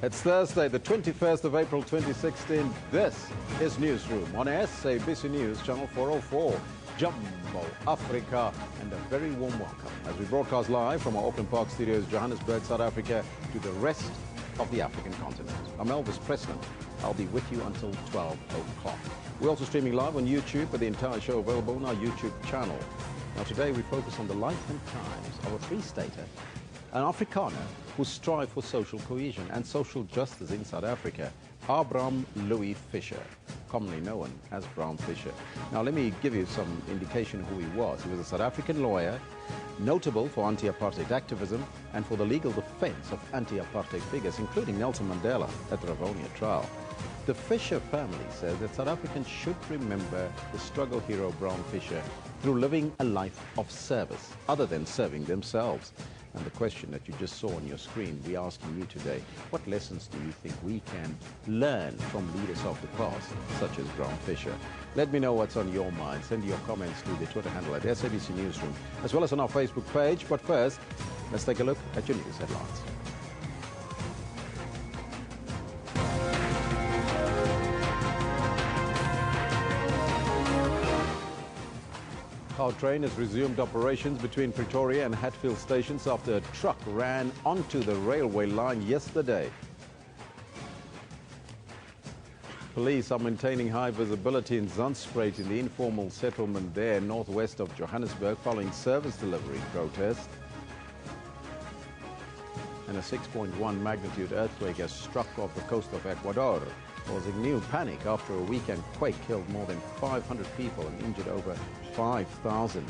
It's Thursday, the 21st of April 2016. This is Newsroom on SABC News, Channel 404, Jumbo Africa, and a very warm welcome as we broadcast live from our Auckland Park studios, Johannesburg, South Africa, to the rest of the African continent. I'm Elvis Preston. I'll be with you until 12 o'clock. We're also streaming live on YouTube, with the entire show available on our YouTube channel. Now today we focus on the life and times of a Free Stater, an Afrikaner who strive for social cohesion and social justice in South Africa, Abraham Louis Fisher, commonly known as Brown Fisher. Now let me give you some indication of who he was. He was a South African lawyer, notable for anti-apartheid activism and for the legal defense of anti-apartheid figures, including Nelson Mandela at the Rivonia trial. The Fisher family says that South Africans should remember the struggle hero Brown Fisher through living a life of service, other than serving themselves. And the question that you just saw on your screen, we're asking you today, what lessons do you think we can learn from leaders of the past, such as Brown Fisher? Let me know what's on your mind. Send your comments to the Twitter handle at SABC Newsroom, as well as on our Facebook page. But first, let's take a look at your news headlines. Train has resumed operations between Pretoria and Hatfield stations after a truck ran onto the railway line yesterday. Police are maintaining high visibility in Zandspruit in the informal settlement there northwest of Johannesburg following service delivery protests. And a 6.1 magnitude earthquake has struck off the coast of Ecuador, causing new panic after a weekend quake killed more than 500 people and injured over 5,000.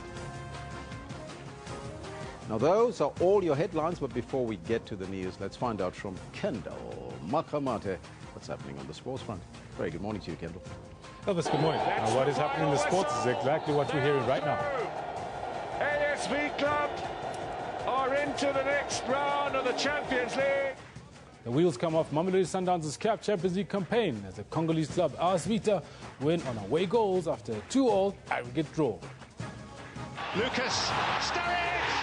Now those are all your headlines, but before we get to the news, let's find out from Kendall Makamate what's happening on the sports front. Very good morning to you, Kendall. Elvis, good morning. Now, what is happening in the sports is exactly what we're hearing right now. ASV Club are into the next round of the Champions League. The wheels come off Mamelodi Sundowns' CAF Champions League campaign as the Congolese club AS Vita win on away goals after a 2-2 aggregate draw. Lucas Sturridge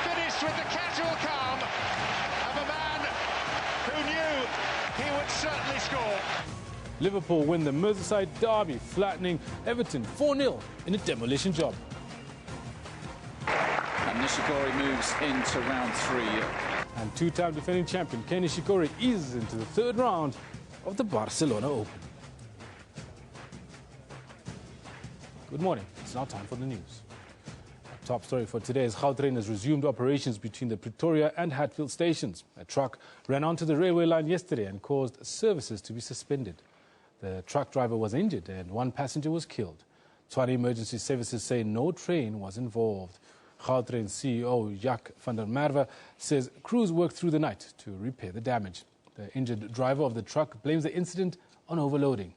finished with the casual calm of a man who knew he would certainly score. Liverpool win the Merseyside derby, flattening Everton 4-0 in a demolition job. And Nishikori moves into round 3. And two-time defending champion Kei Nishikori eases into the third round of the Barcelona Open. Good morning. It's now time for the news. Our top story for today is Gautrain has resumed operations between the Pretoria and Hatfield stations. A truck ran onto the railway line yesterday and caused services to be suspended. The truck driver was injured and one passenger was killed. Tshwane Emergency Services say no train was involved. Gautrain CEO Jack van der Merwe says crews worked through the night to repair the damage. The injured driver of the truck blames the incident on overloading.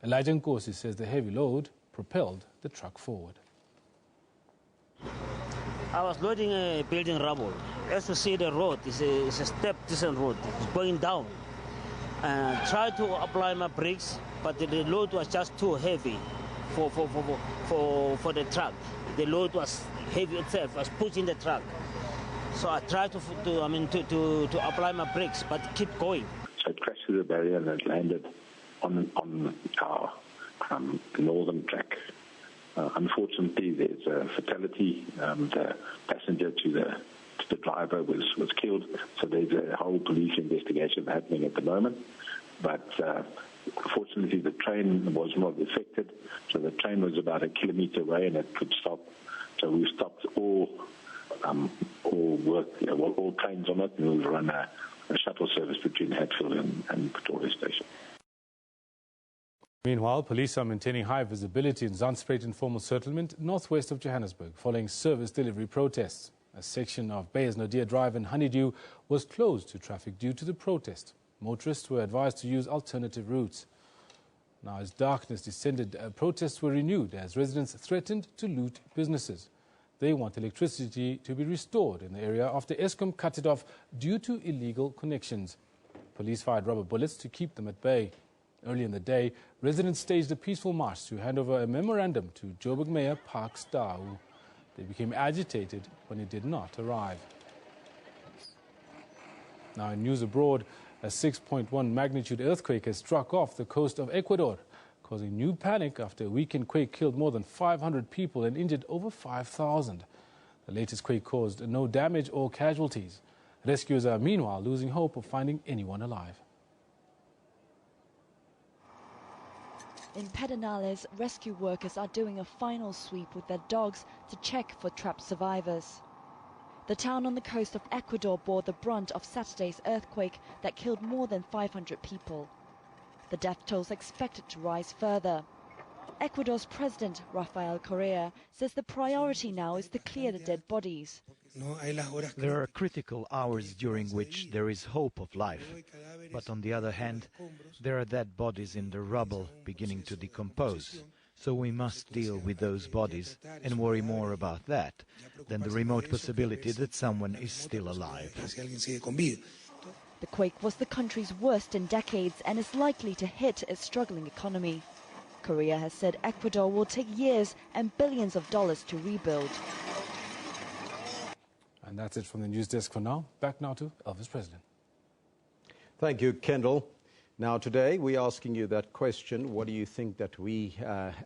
Elijah Nkosi says the heavy load propelled the truck forward. I was loading a building rubble. As you see, the road is a step-decent road. It's going down. I tried to apply my brakes, but the load was just too heavy for the truck. The load was heavy itself, was pushing the truck. So I tried to apply my brakes, but keep going. So it crashed through the barrier and it landed on our northern track. Unfortunately, there's a fatality. The passenger to the driver was killed. So there's a whole police investigation happening at the moment. But fortunately, the train was not affected. So the train was about 1 kilometer away and it could stop. So we stopped all trains on it, and we'll run a shuttle service between Hatfield and Pretoria Station. Meanwhile, police are maintaining high visibility in Zandspruit informal settlement northwest of Johannesburg following service delivery protests. A section of Beyers Naudé Drive in Honeydew was closed to traffic due to the protest. Motorists were advised to use alternative routes. Now, as darkness descended, protests were renewed as residents threatened to loot businesses. They want electricity to be restored in the area after Eskom cut it off due to illegal connections. Police fired rubber bullets to keep them at bay. Early in the day, residents staged a peaceful march to hand over a memorandum to Joburg Mayor Park Stawu. They became agitated when it did not arrive. Now, in news abroad, a 6.1 magnitude earthquake has struck off the coast of Ecuador, causing new panic after a weekend quake killed more than 500 people and injured over 5,000. The latest quake caused no damage or casualties. Rescuers are meanwhile losing hope of finding anyone alive. In Pedernales, rescue workers are doing a final sweep with their dogs to check for trapped survivors. The town on the coast of Ecuador bore the brunt of Saturday's earthquake that killed more than 500 people. The death toll is expected to rise further. Ecuador's President, Rafael Correa, says the priority now is to clear the dead bodies. There are critical hours during which there is hope of life. But on the other hand, there are dead bodies in the rubble beginning to decompose. So we must deal with those bodies and worry more about that than the remote possibility that someone is still alive. The quake was the country's worst in decades and is likely to hit its struggling economy. Korea has said Ecuador will take years and billions of dollars to rebuild. And that's it from the news desk for now. Back now to Elvis President. Thank you, Kendall. Now, today we're asking you that question. What do you think that we,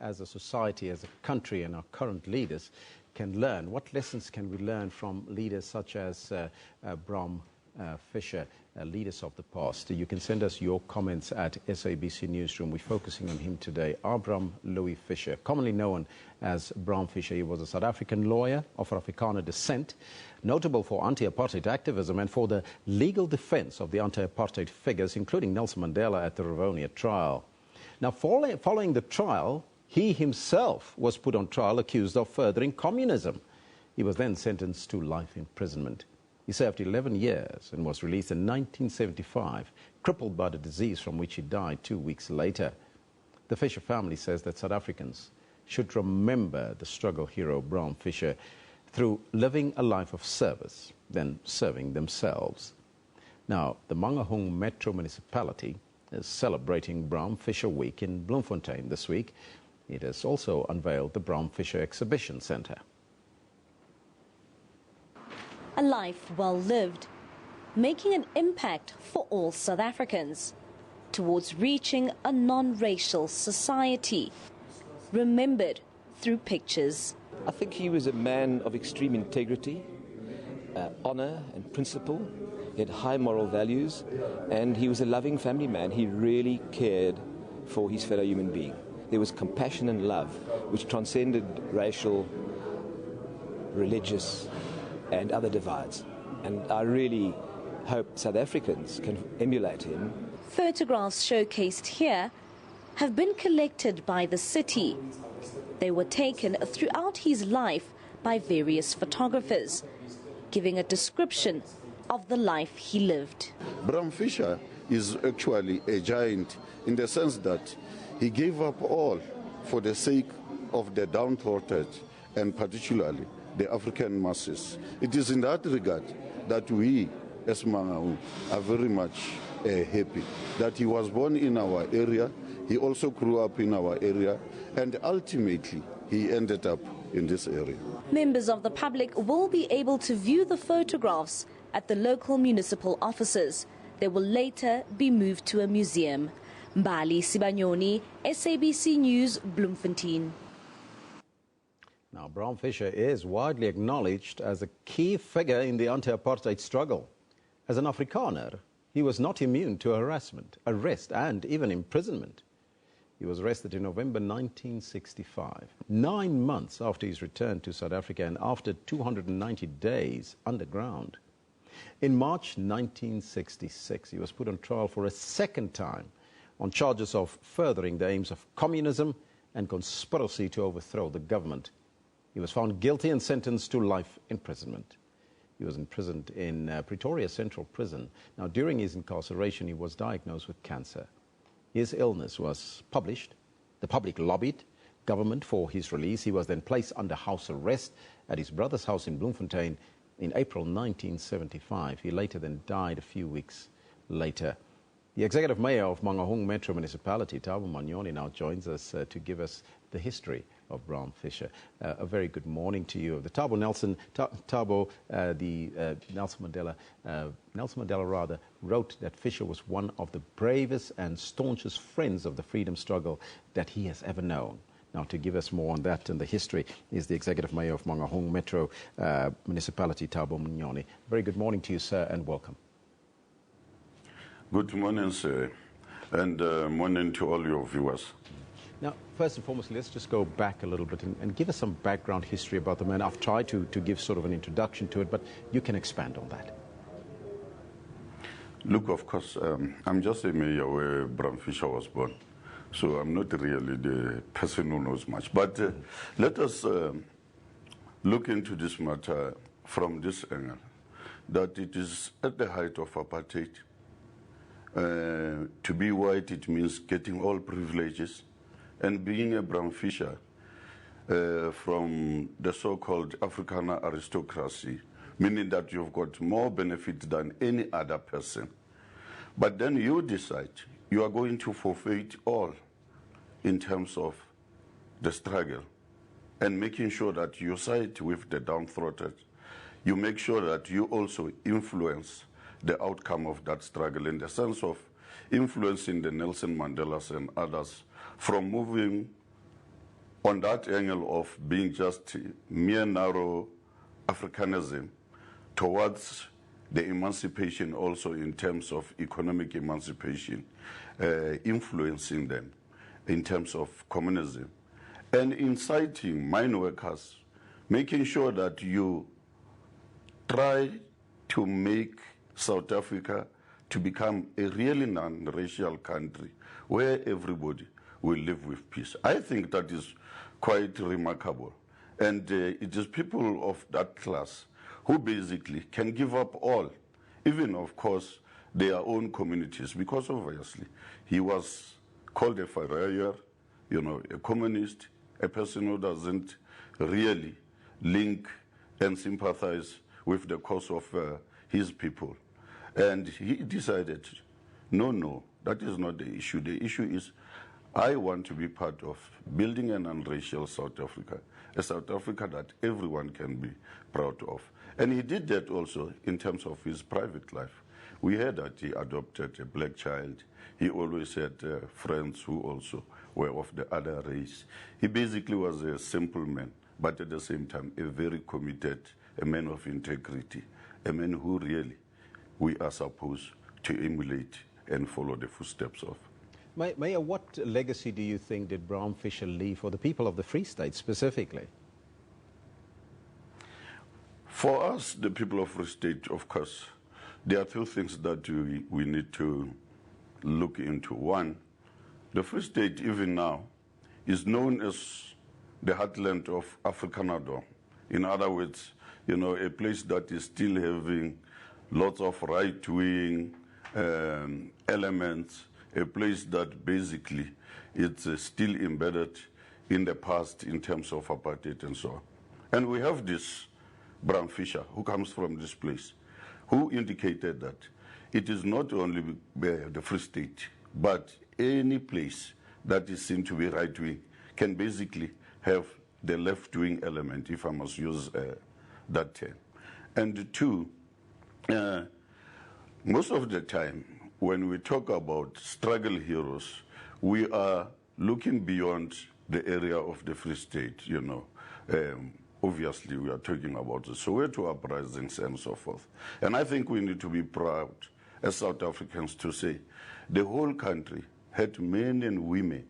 as a society, as a country, and our current leaders can learn? What lessons can we learn from leaders such as Bram Fischer, leaders of the past? You can send us your comments at SABC Newsroom. We're focusing on him today. Abram Louis Fischer, commonly known as Bram Fischer. He was a South African lawyer of Afrikaner descent, notable for anti-apartheid activism and for the legal defense of the anti-apartheid figures, including Nelson Mandela at the Rivonia trial. Now, following the trial, he himself was put on trial accused of furthering communism. He was then sentenced to life imprisonment. He served 11 years and was released in 1975, crippled by the disease from which he died 2 weeks later. The Fischer family says that South Africans should remember the struggle hero Bram Fischer through living a life of service, then serving themselves. Now, the Mangaung Metro Municipality is celebrating Bram Fischer Week in Bloemfontein this week. It has also unveiled the Bram Fischer Exhibition Centre. A life well lived, making an impact for all South Africans towards reaching a non-racial society, remembered through pictures. I think he was a man of extreme integrity, honor and principle. He had high moral values, and he was a loving family man. He really cared for his fellow human being. There was compassion and love which transcended racial, religious and other divides. And I really hope South Africans can emulate him. Photographs showcased here have been collected by the city. They were taken throughout his life by various photographers, giving a description of the life he lived. Bram Fischer is actually a giant in the sense that he gave up all for the sake of the downtrodden and particularly the African masses. It is in that regard that we, as Mangaung, are very much happy that he was born in our area, he also grew up in our area, and ultimately he ended up in this area. Members of the public will be able to view the photographs at the local municipal offices. They will later be moved to a museum. Mbali Sibanyoni, SABC News, Bloemfontein. Now, Bram Fischer is widely acknowledged as a key figure in the anti-apartheid struggle. As an Afrikaner, he was not immune to harassment, arrest and even imprisonment. He was arrested in November 1965, 9 months after his return to South Africa and after 290 days underground. In March 1966, he was put on trial for a second time on charges of furthering the aims of communism and conspiracy to overthrow the government. He was found guilty and sentenced to life imprisonment. He was imprisoned in Pretoria Central Prison. Now, during his incarceration, he was diagnosed with cancer. His illness was published. The public lobbied government for his release. He was then placed under house arrest at his brother's house in Bloemfontein in April 1975. He later then died a few weeks later. The executive mayor of Mangaung Metro Municipality, Thabo Manyoni, now joins us to give us the history of Brown Fisher. A very good morning to you. The Nelson Mandela wrote that Fisher was one of the bravest and staunchest friends of the freedom struggle that he has ever known. Now, to give us more on that and the history is the Executive Mayor of Mangaung Metro Municipality, Thabo Mnyoni. Very good morning to you, sir, and welcome. Good morning, sir, and morning to all your viewers. Now, first and foremost, let's just go back a little bit and give us some background history about the man. I've tried to give sort of an introduction to it, but you can expand on that. Look, of course, I'm just a mayor where Brown Fisher was born, so I'm not really the person who knows much. But let us look into this matter from this angle, that it is at the height of apartheid. To be white, it means getting all privileges. And being a Brown Fisher from the so-called Afrikaner aristocracy, meaning that you've got more benefit than any other person. But then you decide you are going to forfeit all in terms of the struggle and making sure that you side with the downtrodden. You make sure that you also influence the outcome of that struggle in the sense of influencing the Nelson Mandelas and others from moving on that angle of being just mere narrow Africanism towards the emancipation also in terms of economic emancipation, influencing them in terms of communism, and inciting mine workers, making sure that you try to make South Africa to become a really non-racial country where everybody will live with peace. I think that is quite remarkable. And it is people of that class who basically can give up all, even, of course, their own communities, because obviously he was called a Farrier, you know, a communist, a person who doesn't really link and sympathize with the cause of his people. And he decided, no, that is not the issue. The issue is I want to be part of building an unracial South Africa, a South Africa that everyone can be proud of. And he did that also in terms of his private life. We heard that he adopted a black child. He always had friends who also were of the other race. He basically was a simple man, but at the same time, a very committed, a man of integrity, a man who really we are supposed to emulate and follow the footsteps of. Mayor, what legacy do you think did Brown Fisher leave for the people of the Free State specifically? For us, the people of Free State, of course, there are two things that we need to look into. One, the Free State, even now, is known as the heartland of Afrikaner. In other words, you know, a place that is still having lots of right-wing elements, a place that basically it's still embedded in the past in terms of apartheid and so on. And we have this Brown Fisher who comes from this place, who indicated that it is not only the Free State, but any place that is seen to be right-wing can basically have the left-wing element, if I must use that term. And two, most of the time, when we talk about struggle heroes, we are looking beyond the area of the Free State, you know. Obviously, we are talking about the Soweto uprisings and so forth. And I think we need to be proud as South Africans to say the whole country had men and women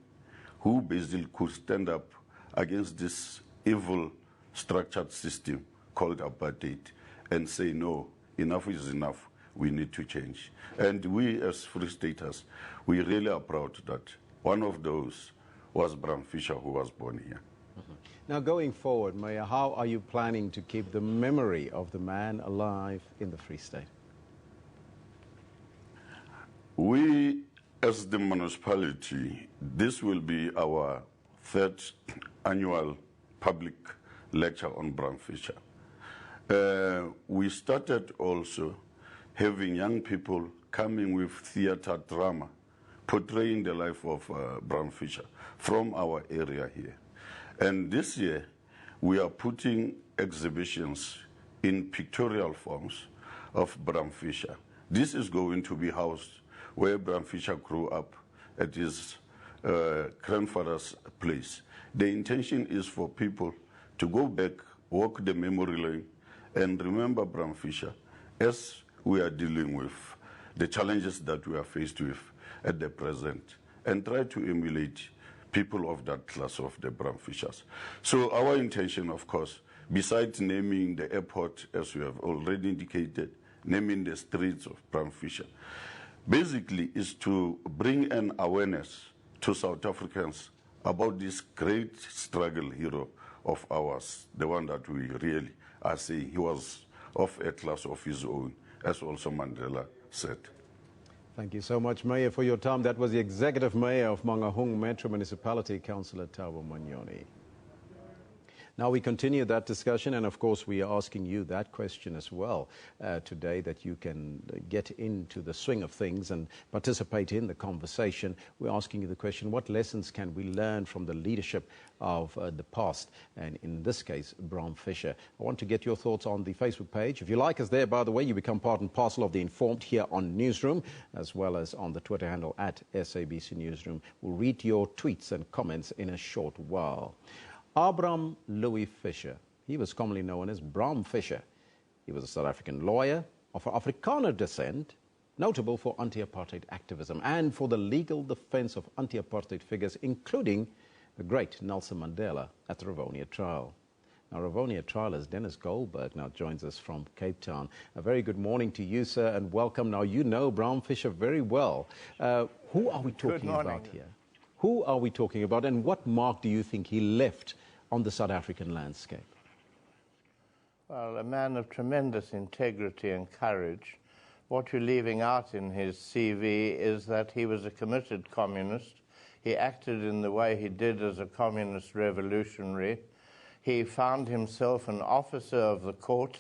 who basically could stand up against this evil structured system called apartheid and say, no, enough is enough. We need to change. And we as Free Staters, we really are proud that one of those was Brown Fisher, who was born here. Mm-hmm. Now, going forward, Mayor, how are you planning to keep the memory of the man alive in the Free State? We, as the municipality, this will be our third annual public lecture on Brown Fisher. We started also having young people coming with theater drama, portraying the life of Brown Fisher from our area here. And this year, we are putting exhibitions in pictorial forms of Bram Fischer. This is going to be housed where Bram Fischer grew up at his grandfather's place. The intention is for people to go back, walk the memory lane, and remember Bram Fischer as we are dealing with the challenges that we are faced with at the present, and try to emulate people of that class of the Bram Fischers. So our intention, of course, besides naming the airport, as we have already indicated, naming the streets of Bram Fischer, basically is to bring an awareness to South Africans about this great struggle hero of ours, the one that we really are saying he was of a class of his own, as also Mandela said. Thank you so much, Mayor, for your time. That was the Executive Mayor of Mangaung Metro Municipality, Councillor Thabo Manyoni. Now we continue that discussion, and of course we are asking you that question as well today, that you can get into the swing of things and participate in the conversation. We're asking you the question, what lessons can we learn from the leadership of the past, and in this case, Bram Fischer? I want to get your thoughts on the Facebook page. If you like us there, by the way, you become part and parcel of the Informed here on Newsroom, as well as on the Twitter handle at SABC Newsroom. We'll read your tweets and comments in a short while. Abraham Louis Fischer, he was commonly known as Bram Fischer. He was a South African lawyer of Afrikaner descent, notable for anti-apartheid activism and for the legal defense of anti-apartheid figures, including the great Nelson Mandela at the Rivonia trial. Now, Rivonia trialist Dennis Goldberg now joins us from Cape Town. A very good morning to you, sir, and welcome. Now, you know Bram Fischer very well. Who are we talking about here? Who are we talking about, and what mark do you think he left on the South African landscape? Well, a man of tremendous integrity and courage. What you're leaving out in his CV is that he was a committed communist. He acted in the way he did as a communist revolutionary. He found himself an officer of the court,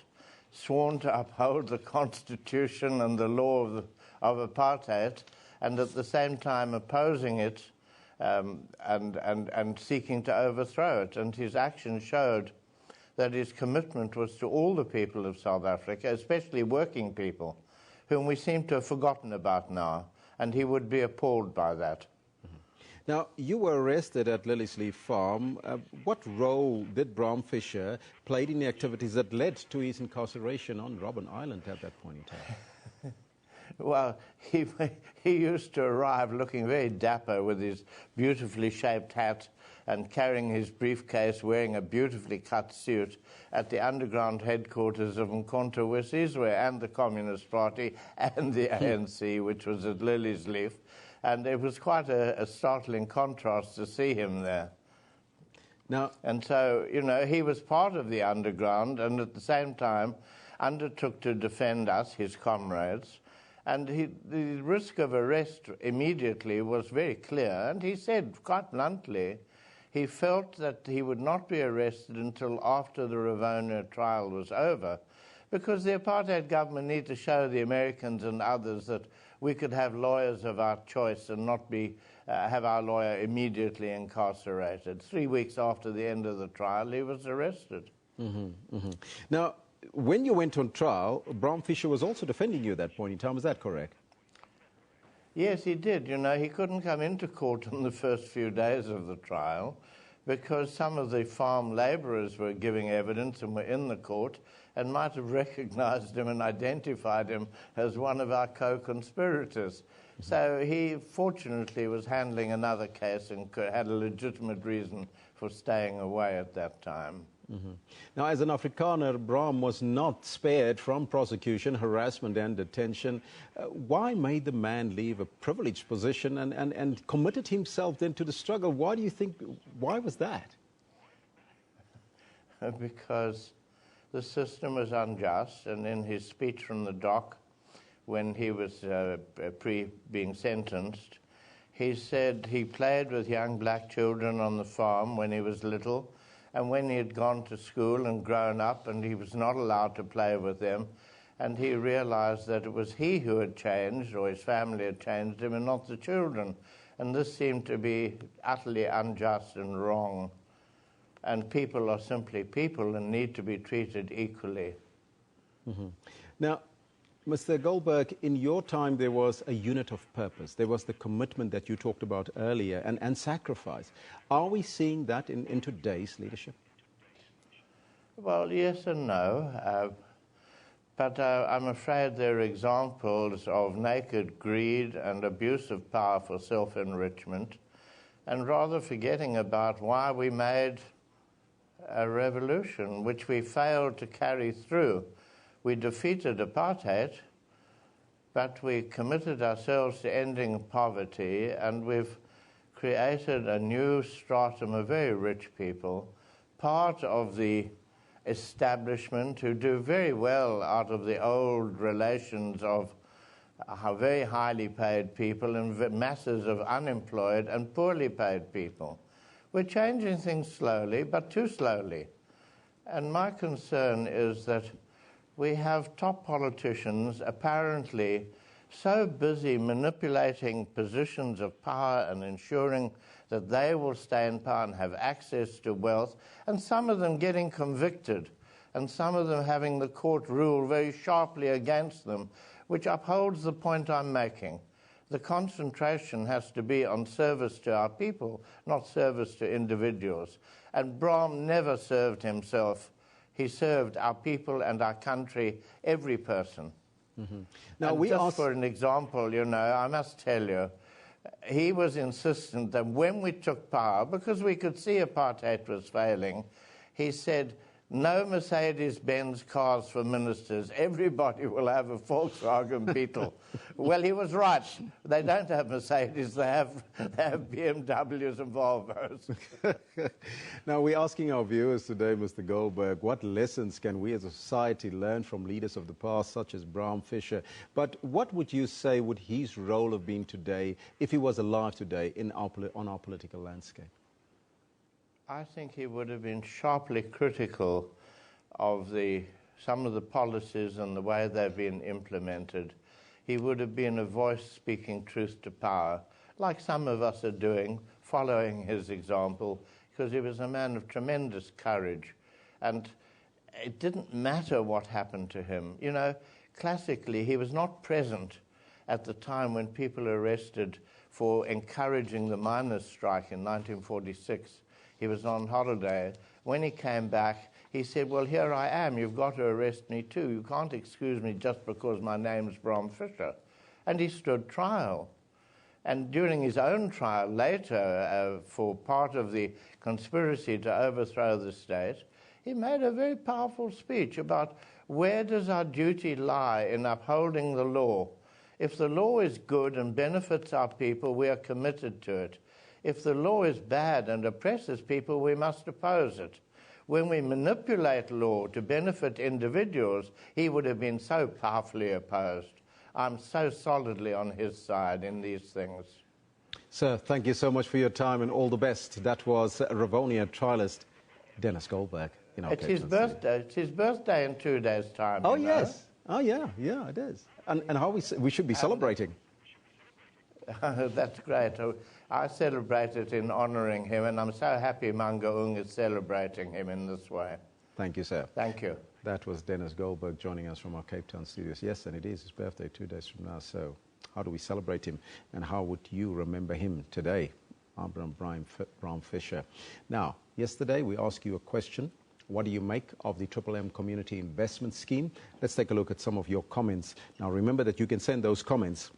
sworn to uphold the Constitution and the law of apartheid, and at the same time opposing it and seeking to overthrow it. And his action showed that his commitment was to all the people of South Africa, especially working people, whom we seem to have forgotten about now, and he would be appalled by that. Now, you were arrested at Liliesleaf Farm. What role did Bram Fischer play in the activities that led to his incarceration on Robben Island at that point in time? Well, he used to arrive looking very dapper with his beautifully shaped hat and carrying his briefcase, wearing a beautifully cut suit at the underground headquarters of Mkhonto Wesizwe and the Communist Party and the ANC, which was at Liliesleaf. And it was quite a startling contrast to see him there. Now, and so, you know, he was part of the underground and at the same time undertook to defend us, his comrades. And the risk of arrest immediately was very clear, and he said quite bluntly he felt that he would not be arrested until after the Rivonia trial was over, because the apartheid government need to show the Americans and others that we could have lawyers of our choice and not be have our lawyer immediately incarcerated. 3 weeks after the end of the trial, he was arrested. Now, when you went on trial, Bram Fischer was also defending you at that point in time. Is that correct? Yes, he did. You know, he couldn't come into court in the first few days of the trial because some of the farm labourers were giving evidence and were in the court and might have recognised him and identified him as one of our co-conspirators. So he, fortunately, was handling another case and had a legitimate reason for staying away at that time. Now, as an Afrikaner, Bram was not spared from prosecution, harassment and detention. Why made the man leave a privileged position and committed himself then to the struggle? Why do you think, why was that? Because the system was unjust, and in his speech from the dock, when he was being sentenced, he said he played with young black children on the farm when he was little, and when he had gone to school and grown up and he was not allowed to play with them, and he realized that it was he who had changed, or his family had changed him, and not the children. And this seemed to be utterly unjust and wrong. and people are simply people and need to be treated equally. Mm-hmm. Now, Mr. Goldberg, in your time there was a unit of purpose. There was the commitment that you talked about earlier and sacrifice. Are we seeing that in today's leadership? Well, yes and no. But I'm afraid there are examples of naked greed and abuse of power for self-enrichment, and rather forgetting about why we made a revolution, which we failed to carry through. We defeated apartheid, but we committed ourselves to ending poverty, and we've created a new stratum of very rich people, part of the establishment who do very well out of the old relations of very highly paid people and masses of unemployed and poorly paid people. We're changing things slowly, but too slowly. And my concern is that we have top politicians apparently so busy manipulating positions of power and ensuring that they will stay in power and have access to wealth, and some of them getting convicted, and some of them having the court rule very sharply against them, which upholds the point I'm making. The concentration has to be on service to our people, not service to individuals. And Brahm never served himself. He served our people and our country, every person. Mm-hmm. Now, and just for an example, you know, I must tell you, he was insistent that when we took power, because we could see apartheid was failing, he said, no Mercedes-Benz cars for ministers. Everybody will have a Volkswagen Beetle. Well, he was right. They don't have Mercedes. They have BMWs and Volvos. Now, we're asking our viewers today, Mr. Goldberg, what lessons can we as a society learn from leaders of the past, such as Brahm Fisher? But what would you say would his role have been today, if he was alive today, on our political landscape? I think he would have been sharply critical of some of the policies and the way they've been implemented. He would have been a voice speaking truth to power, like some of us are doing, following his example, because he was a man of tremendous courage. And it didn't matter what happened to him. You know, classically, he was not present at the time when people were arrested for encouraging the miners' strike in 1946. He was on holiday. When he came back, he said, well, here I am. You've got to arrest me too. You can't excuse me just because my name's Brahm Fisher. And he stood trial. And during his own trial later, for part of the conspiracy to overthrow the state, he made a very powerful speech about where does our duty lie in upholding the law. If the law is good and benefits our people, we are committed to it. If the law is bad and oppresses people, we must oppose it. When we manipulate law to benefit individuals, he would have been so powerfully opposed. I'm so solidly on his side in these things. Sir, thank you so much for your time and all the best. That was Ravonia trialist Dennis Goldberg. It's his birthday. It's his birthday in 2 days' time. Oh, yes. Oh, yeah, it is. And how we should be celebrating. That's great. I celebrate it in honouring him, and I'm so happy Mangaung is celebrating him in this way. Thank you, sir. Thank you. That was Dennis Goldberg joining us from our Cape Town studios. Yes, and it is his birthday 2 days from now. So how do we celebrate him, and how would you remember him today? Brahm Fisher. Now, yesterday we asked you a question. What do you make of the M Community Investment Scheme? Let's take a look at some of your comments. Now, remember that you can send those comments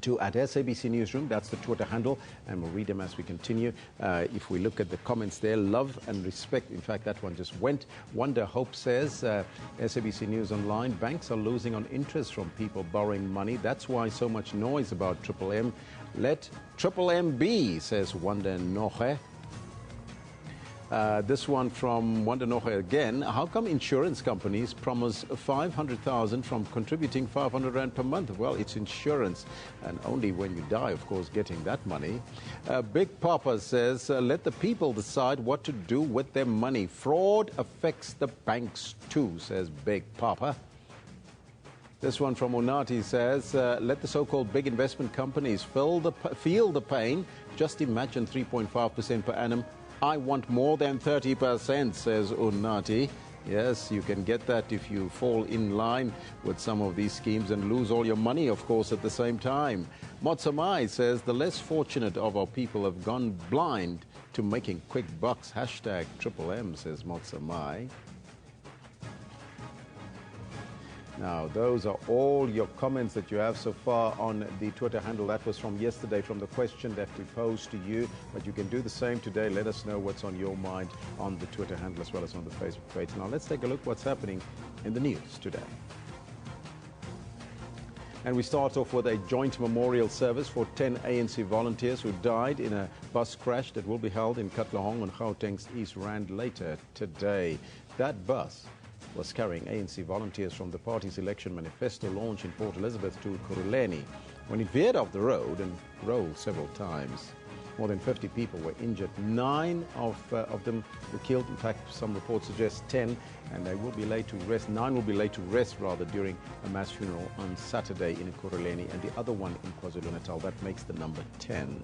to @SABC Newsroom. That's the Twitter handle, and we'll read them as we continue. If we look at the comments there, love and respect. In fact, that one just went. Wonder Hope says, SABC News Online, banks are losing on interest from people borrowing money. That's why so much noise about M. Let M be, says Wanda Noche. This one from Wanda Noche again. How come insurance companies promise 500,000 from contributing 500 Rand per month? Well, it's insurance, and only when you die, of course, getting that money. Big Papa says, let the people decide what to do with their money. Fraud affects the banks too, says Big Papa. This one from Onati says, let the so-called big investment companies feel the pain. Just imagine 3.5% per annum I want more than 30%, says Unnati. Yes, you can get that if you fall in line with some of these schemes and lose all your money, of course, at the same time. Motsamai says the less fortunate of our people have gone blind to making quick bucks. Hashtag Triple M, says Motsamai. Now, those are all your comments that you have so far on the Twitter handle. That was from yesterday, from the question that we posed to you. But you can do the same today. Let us know what's on your mind on the Twitter handle as well as on the Facebook page. Now, let's take a look what's happening in the news today. And we start off with a joint memorial service for 10 ANC volunteers who died in a bus crash that will be held in Katlehong on Gauteng's East Rand later today. That bus was carrying ANC volunteers from the party's election manifesto launch in Port Elizabeth to Kuruleni when it veered off the road and rolled several times. More than 50 people were injured. 9 of them were killed. In fact, some reports suggest 10, and they will be laid to rest. 9 will be laid to rest, rather, during a mass funeral on Saturday in Kuruleni, and the other one in KwaZulu-Natal. That makes the number 10.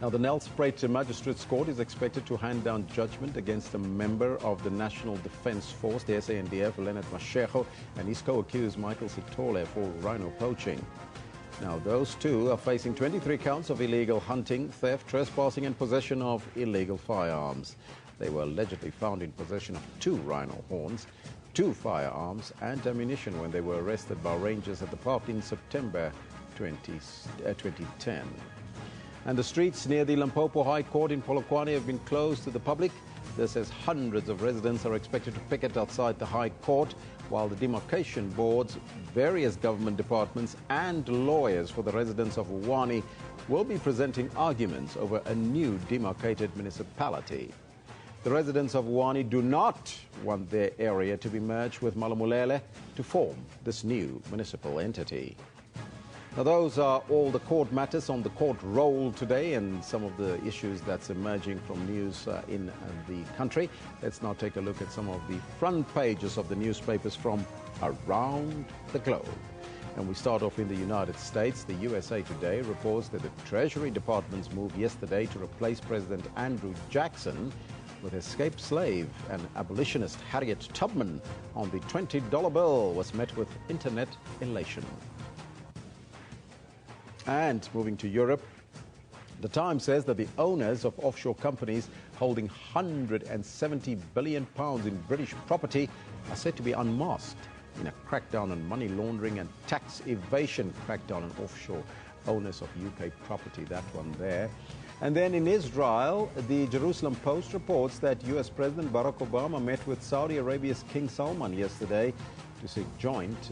Now, the Nelspruit Magistrates Court is expected to hand down judgment against a member of the National Defence Force, the SANDF, Leonard Mashego, and his co-accused Michael Sitole for rhino poaching. Now, those two are facing 23 counts of illegal hunting, theft, trespassing and possession of illegal firearms. They were allegedly found in possession of 2 rhino horns, 2 firearms and ammunition when they were arrested by rangers at the park in September 2010. And the streets near the Limpopo High Court in Polokwane have been closed to the public. This as hundreds of residents are expected to picket outside the High Court, while the demarcation boards, various government departments and lawyers for the residents of Uwani will be presenting arguments over a new demarcated municipality. The residents of Uwani do not want their area to be merged with Malamulele to form this new municipal entity. Now, those are all the court matters on the court roll today and some of the issues that's emerging from news in the country. Let's now take a look at some of the front pages of the newspapers from around the globe. And we start off in the United States. The USA Today reports that the Treasury Department's move yesterday to replace President Andrew Jackson with escaped slave and abolitionist Harriet Tubman on the $20 bill was met with internet elation. And moving to Europe, the Times says that the owners of offshore companies holding £170 billion in British property are said to be unmasked in a crackdown on money laundering and tax evasion. Crackdown on offshore owners of UK property, that one there. And then in Israel, the Jerusalem Post reports that US President Barack Obama met with Saudi Arabia's King Salman yesterday to seek joint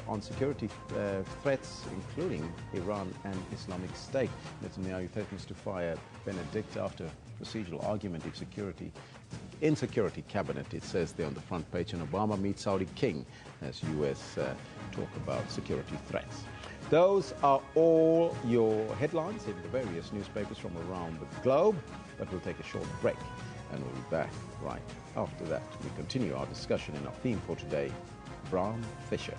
on security threats, including Iran and Islamic State. Netanyahu threatens to fire Benedict after procedural argument in security cabinet, it says there on the front page. And Obama meets Saudi king as US talk about security threats. Those are all your headlines in the various newspapers from around the globe, but we'll take a short break and we'll be back right after that. We continue our discussion in our theme for today, Brown Fisher.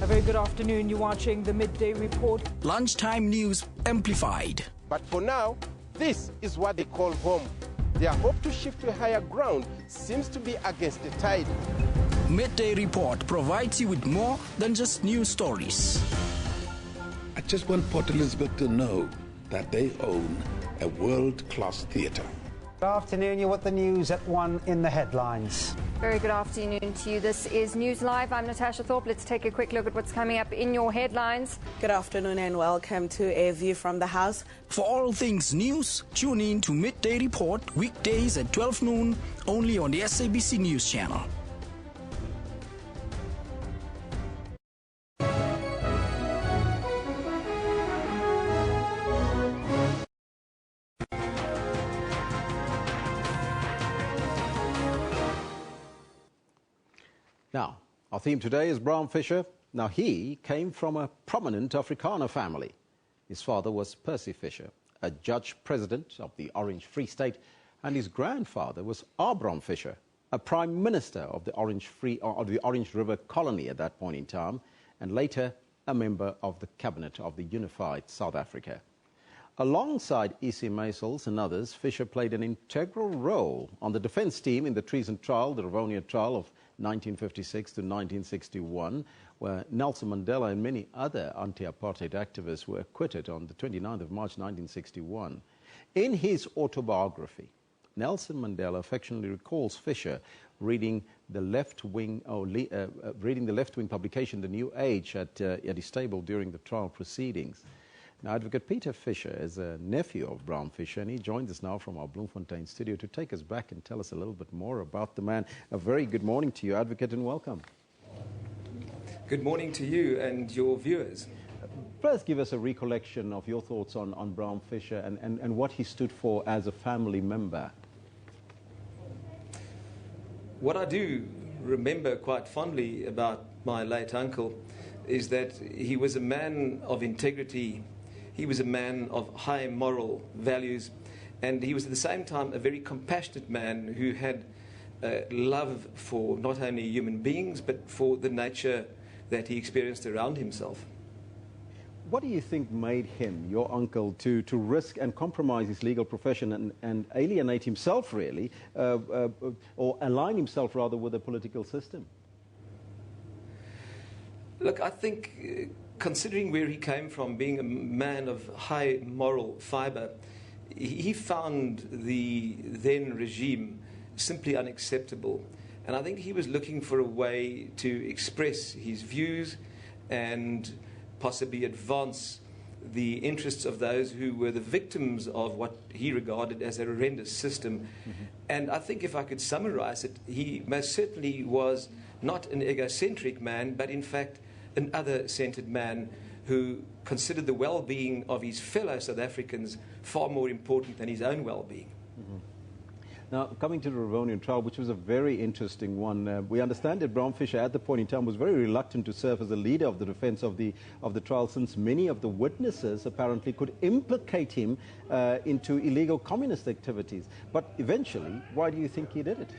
A very good afternoon. You're watching the Midday Report. Lunchtime news amplified. But for now, this is what they call home. Their hope to shift to a higher ground seems to be against the tide. Midday Report provides you with more than just news stories. I just want Port Elizabeth to know that they own a world-class theatre. Good afternoon. You're with the news at 1 in the headlines. Very good afternoon to you. This is News Live. I'm Natasha Thorpe. Let's take a quick look at what's coming up in your headlines. Good afternoon and welcome to A View from the House. For all things news, tune in to Midday Report weekdays at 12 noon only on the SABC News Channel. Now, our theme today is Bram Fischer. Now, he came from a prominent Afrikaner family. His father was Percy Fischer, a judge president of the Orange Free State, and his grandfather was Abraham Fischer, a prime minister of the Orange River colony at that point in time, and later a member of the cabinet of the unified South Africa. Alongside E.C. Maisels and others, Fischer played an integral role on the defense team in the treason trial, the Rivonia trial of 1956 to 1961, where Nelson Mandela and many other anti-apartheid activists were acquitted on the 29th of March 1961. In his autobiography, Nelson Mandela affectionately recalls Fischer reading the left-wing publication, The New Age, at his table during the trial proceedings. Now, Advocate Peter Fischer is a nephew of Bram Fischer, and he joins us now from our Bloemfontein studio to take us back and tell us a little bit more about the man. A very good morning to you, Advocate, and welcome. Good morning to you and your viewers. First, give us a recollection of your thoughts on Bram Fischer and what he stood for as a family member. What I do remember quite fondly about my late uncle is that he was a man of integrity. He was a man of high moral values, and he was at the same time a very compassionate man who had love for not only human beings but for the nature that he experienced around himself. What do you think made him, your uncle, to risk and compromise his legal profession and alienate himself, really, or align himself, rather, with the political system? Look, I think, considering where he came from, being a man of high moral fibre, he found the then regime simply unacceptable. And I think he was looking for a way to express his views and possibly advance the interests of those who were the victims of what he regarded as a horrendous system. Mm-hmm. And I think if I could summarize it, he most certainly was not an egocentric man, but in fact an other-centered man who considered the well-being of his fellow South Africans far more important than his own well-being. Mm-hmm. Now, coming to the Rivonian trial, which was a very interesting one, we understand that Bram Fischer at the point in time was very reluctant to serve as the leader of the defense of the trial, since many of the witnesses apparently could implicate him into illegal communist activities. But eventually, why do you think he did it?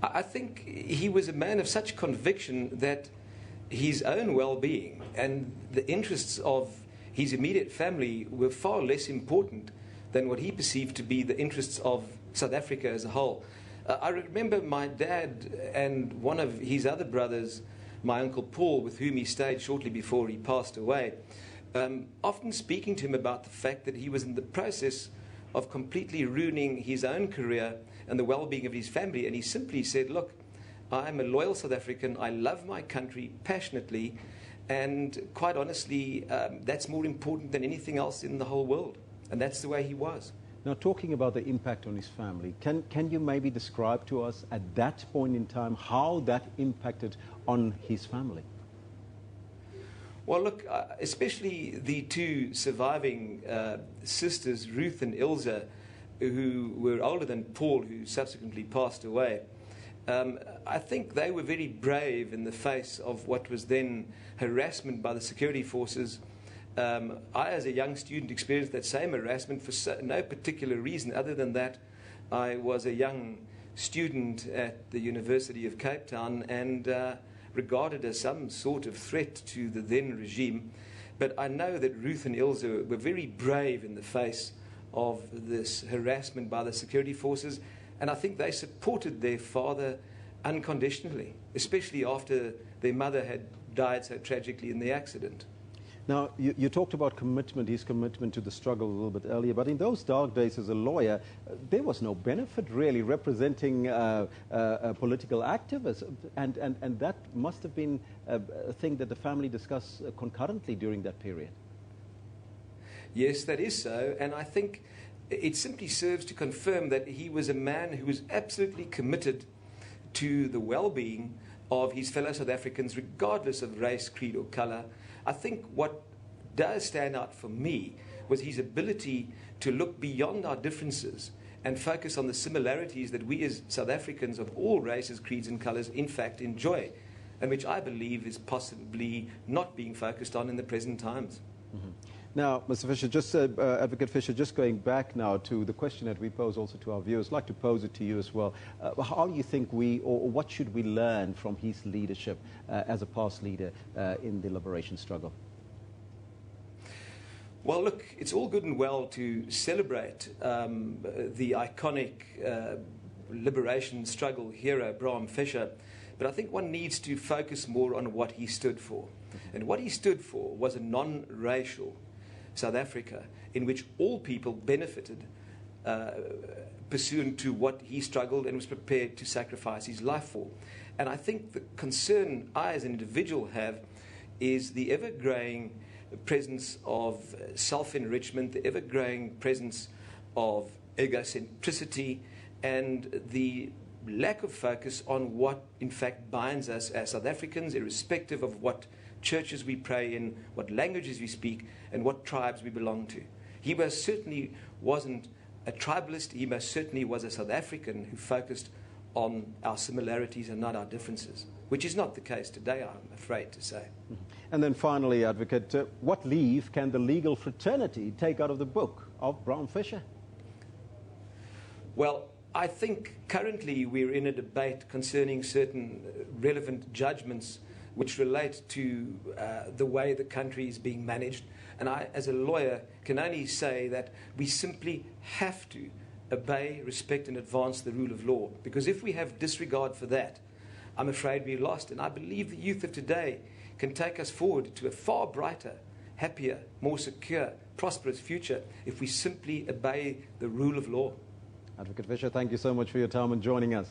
I think he was a man of such conviction that his own well-being and the interests of his immediate family were far less important than what he perceived to be the interests of South Africa as a whole. I remember my dad and one of his other brothers, my Uncle Paul, with whom he stayed shortly before he passed away, often speaking to him about the fact that he was in the process of completely ruining his own career and the well-being of his family. And he simply said, look, I'm a loyal South African, I love my country passionately, and quite honestly, that's more important than anything else in the whole world. And that's the way he was. Now, talking about the impact on his family, can you maybe describe to us at that point in time how that impacted on his family? Well, look, especially the two surviving sisters, Ruth and Ilse, who were older than Paul, who subsequently passed away, I think they were very brave in the face of what was then harassment by the security forces. I, as a young student, experienced that same harassment for no particular reason other than that I was a young student at the University of Cape Town and regarded as some sort of threat to the then regime. But I know that Ruth and Ilse were very brave in the face of this harassment by the security forces, and I think they supported their father unconditionally, especially after their mother had died so tragically in the accident. Now, you talked about commitment, his commitment to the struggle a little bit earlier, but in those dark days as a lawyer, there was no benefit really representing political activists, and that must have been a thing that the family discussed concurrently during that period. Yes, that is so, and I think it simply serves to confirm that he was a man who was absolutely committed to the well-being of his fellow South Africans, regardless of race, creed or colour. I think what does stand out for me was his ability to look beyond our differences and focus on the similarities that we as South Africans of all races, creeds and colours in fact enjoy, and which I believe is possibly not being focused on in the present times. Mm-hmm. Now, Mr. Fisher, Advocate Fisher, just going back now to the question that we pose also to our viewers, I'd like to pose it to you as well. How do you think or what should we learn from his leadership as a past leader in the liberation struggle? Well, look, it's all good and well to celebrate the iconic liberation struggle hero, Bram Fischer, but I think one needs to focus more on what he stood for. And what he stood for was a non-racial South Africa in which all people benefited pursuant to what he struggled and was prepared to sacrifice his life for. And I think the concern I as an individual have is the ever-growing presence of self-enrichment, the ever-growing presence of egocentricity, and the lack of focus on what in fact binds us as South Africans, irrespective of what churches we pray in, what languages we speak, and what tribes we belong to. He most certainly wasn't a tribalist. He most certainly was a South African who focused on our similarities and not our differences, which is not the case today, I'm afraid to say. And then finally, Advocate, what leave can the legal fraternity take out of the book of Bram Fischer? Well, I think currently we're in a debate concerning certain relevant judgments which relate to the way the country is being managed. And I, as a lawyer, can only say that we simply have to obey, respect and advance the rule of law. Because if we have disregard for that, I'm afraid we're lost. And I believe the youth of today can take us forward to a far brighter, happier, more secure, prosperous future if we simply obey the rule of law. Advocate Fischer, thank you so much for your time and joining us.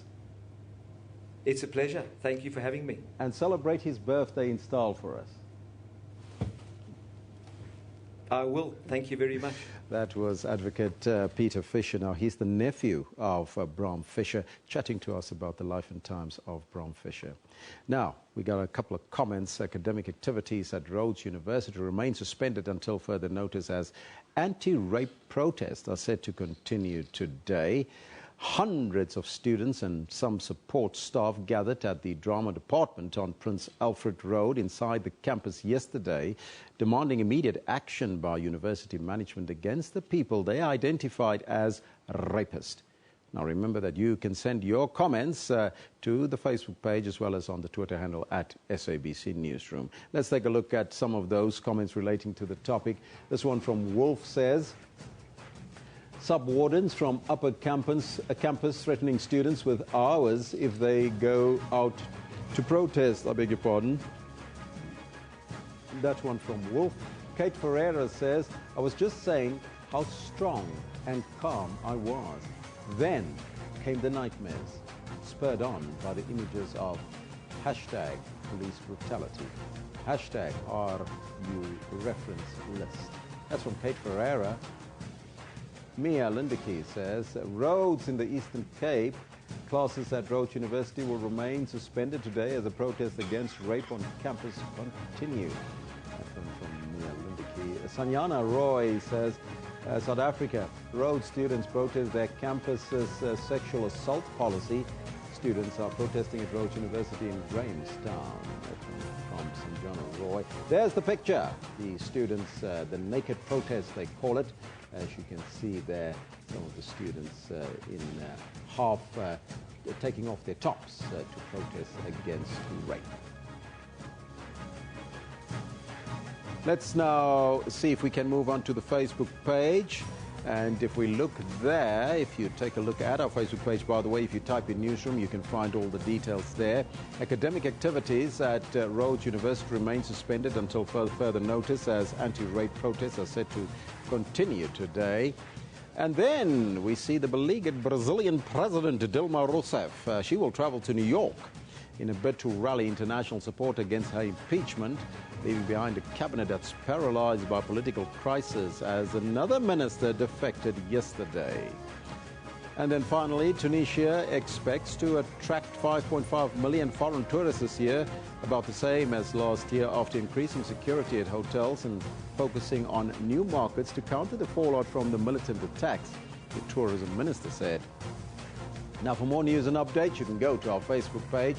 It's a pleasure. Thank you for having me. And celebrate his birthday in style for us. I will. Thank you very much. That was Advocate Peter Fischer. Now, he's the nephew of Bram Fischer, chatting to us about the life and times of Bram Fischer. Now, we got a couple of comments. Academic activities at Rhodes University remain suspended until further notice as anti-rape protests are set to continue today. Hundreds of students and some support staff gathered at the drama department on Prince Alfred Road inside the campus yesterday, demanding immediate action by university management against the people they identified as rapists. Now remember that you can send your comments to the Facebook page as well as on the Twitter handle at SABC Newsroom. Let's take a look at some of those comments relating to the topic. This one from Wolf says, sub-wardens from upper campus threatening students with hours if they go out to protest. I beg your pardon. That one from Wolf. Kate Ferreira says, I was just saying how strong and calm I was. Then came the nightmares, spurred on by the images of hashtag police brutality. Hashtag RU reference list. That's from Kate Ferreira. Mia Lindeke says, roads in the Eastern Cape, classes at Rhodes University will remain suspended today as the protest against rape on campus continue. That's from Mia Lindeke. Sanyana Roy says, South Africa, Rhodes students protest their campus's sexual assault policy. Students are protesting at Rhodes University in Grahamstown. From Sanyana Roy. There's the picture. The students, the naked protest, they call it. As you can see there, some of the students in half taking off their tops to protest against rape. Let's now see if we can move on to the Facebook page. And if we look there, if you take a look at our Facebook page, by the way, if you type in Newsroom, you can find all the details there. Academic activities at Rhodes University remain suspended until further notice as anti-rape protests are set to continue today. And then we see the beleaguered Brazilian President Dilma Rousseff. She will travel to New York in a bid to rally international support against her impeachment, leaving behind a cabinet that's paralyzed by political crisis as another minister defected yesterday. And then finally, Tunisia expects to attract 5.5 million foreign tourists this year, about the same as last year, after increasing security at hotels and focusing on new markets to counter the fallout from the militant attacks the tourism minister said. Now, for more news and updates, you can go to our Facebook page.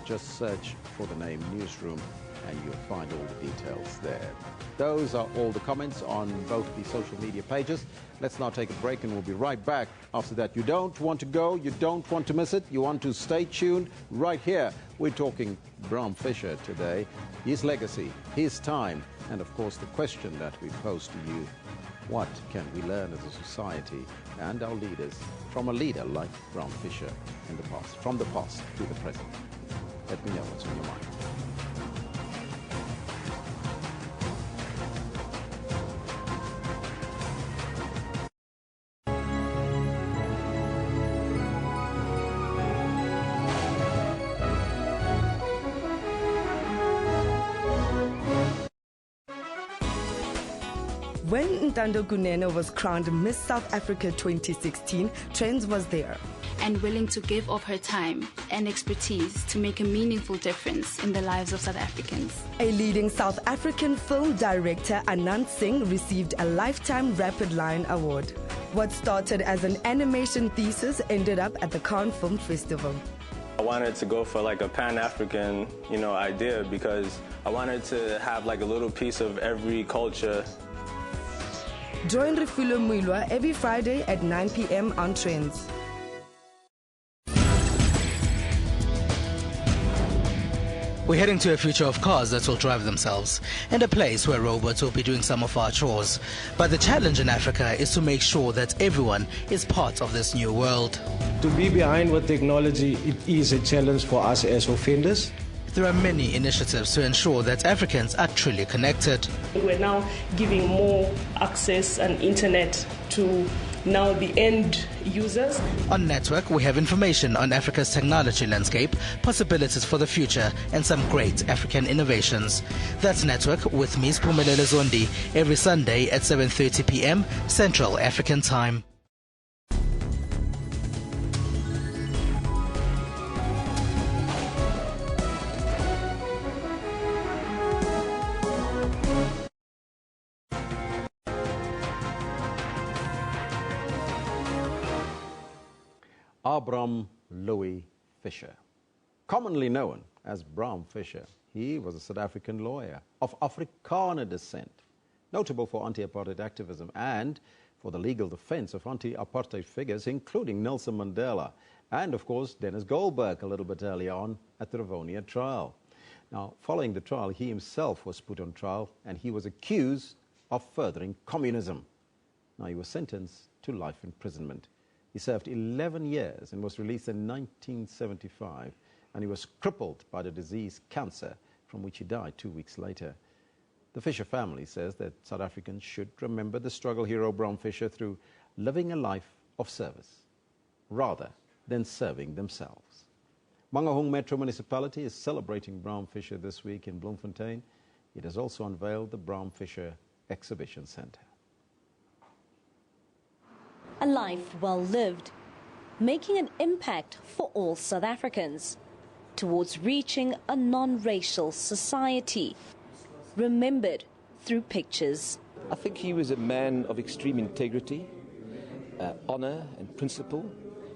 Just search for the name Newsroom and you'll find all the details there. Those are all the comments on both the social media pages. Let's now take a break and we'll be right back after that. You don't want to go, you don't want to miss it, you want to stay tuned right here. We're talking Bram Fischer today, his legacy, his time, and of course the question that we pose to you: what can we learn as a society and our leaders from a leader like Bram Fischer in the past, from the past to the present? Let me know what's on your mind. When Ntando Kunene was crowned Miss South Africa 2016, Trends was there. And willing to give of her time and expertise to make a meaningful difference in the lives of South Africans. A leading South African film director, Anand Singh, received a Lifetime Rapid Lion Award. What started as an animation thesis ended up at the Cannes Film Festival. I wanted to go for like a Pan-African, idea, because I wanted to have like a little piece of every culture. Join Refulo Muilwa every Friday at 9 p.m. on Trends. We're heading to a future of cars that will drive themselves, and a place where robots will be doing some of our chores. But the challenge in Africa is to make sure that everyone is part of this new world. To be behind with technology, it is a challenge for us as offenders. There are many initiatives to ensure that Africans are truly connected. We're now giving more access and internet to now the end users. On Network, we have information on Africa's technology landscape, possibilities for the future, and some great African innovations. That's Network with me, Spumelele Zondi, every Sunday at 7:30 p.m. Central African Time. Bram Louis Fischer, commonly known as Bram Fischer. He was a South African lawyer of Afrikaner descent, notable for anti-apartheid activism and for the legal defense of anti-apartheid figures, including Nelson Mandela and, of course, Dennis Goldberg a little bit earlier on at the Rivonia trial. Now, following the trial, he himself was put on trial and he was accused of furthering communism. Now, he was sentenced to life imprisonment. He served 11 years and was released in 1975, and he was crippled by the disease cancer, from which he died 2 weeks later. The Fischer family says that South Africans should remember the struggle hero Bram Fischer through living a life of service, rather than serving themselves. Mangaung Metro Municipality is celebrating Bram Fischer this week in Bloemfontein. It has also unveiled the Bram Fischer Exhibition Centre. A life well lived, making an impact for all South Africans towards reaching a non-racial society, remembered through pictures. I think he was a man of extreme integrity, honor and principle.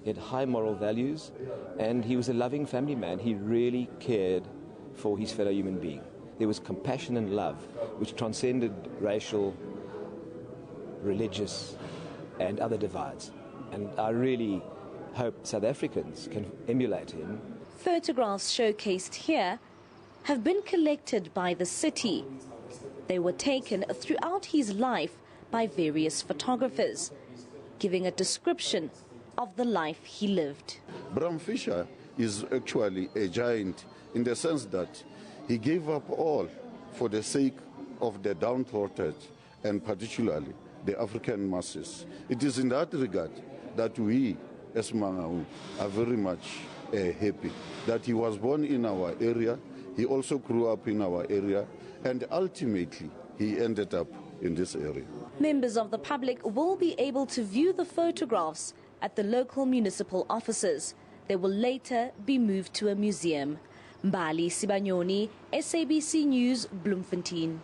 He had high moral values, and he was a loving family man. He really cared for his fellow human being. There was compassion and love which transcended racial, religious, and other divides. And I really hope South Africans can emulate him. Photographs showcased here have been collected by the city. They were taken throughout his life by various photographers, giving a description of the life he lived. Bram Fischer is actually a giant in the sense that he gave up all for the sake of the downtrodden and particularly the African masses. It is in that regard that we, as Mangaung, are very much happy that he was born in our area, he also grew up in our area, and ultimately he ended up in this area. Members of the public will be able to view the photographs at the local municipal offices. They will later be moved to a museum. Mbali Sibanyoni, SABC News, Bloemfontein.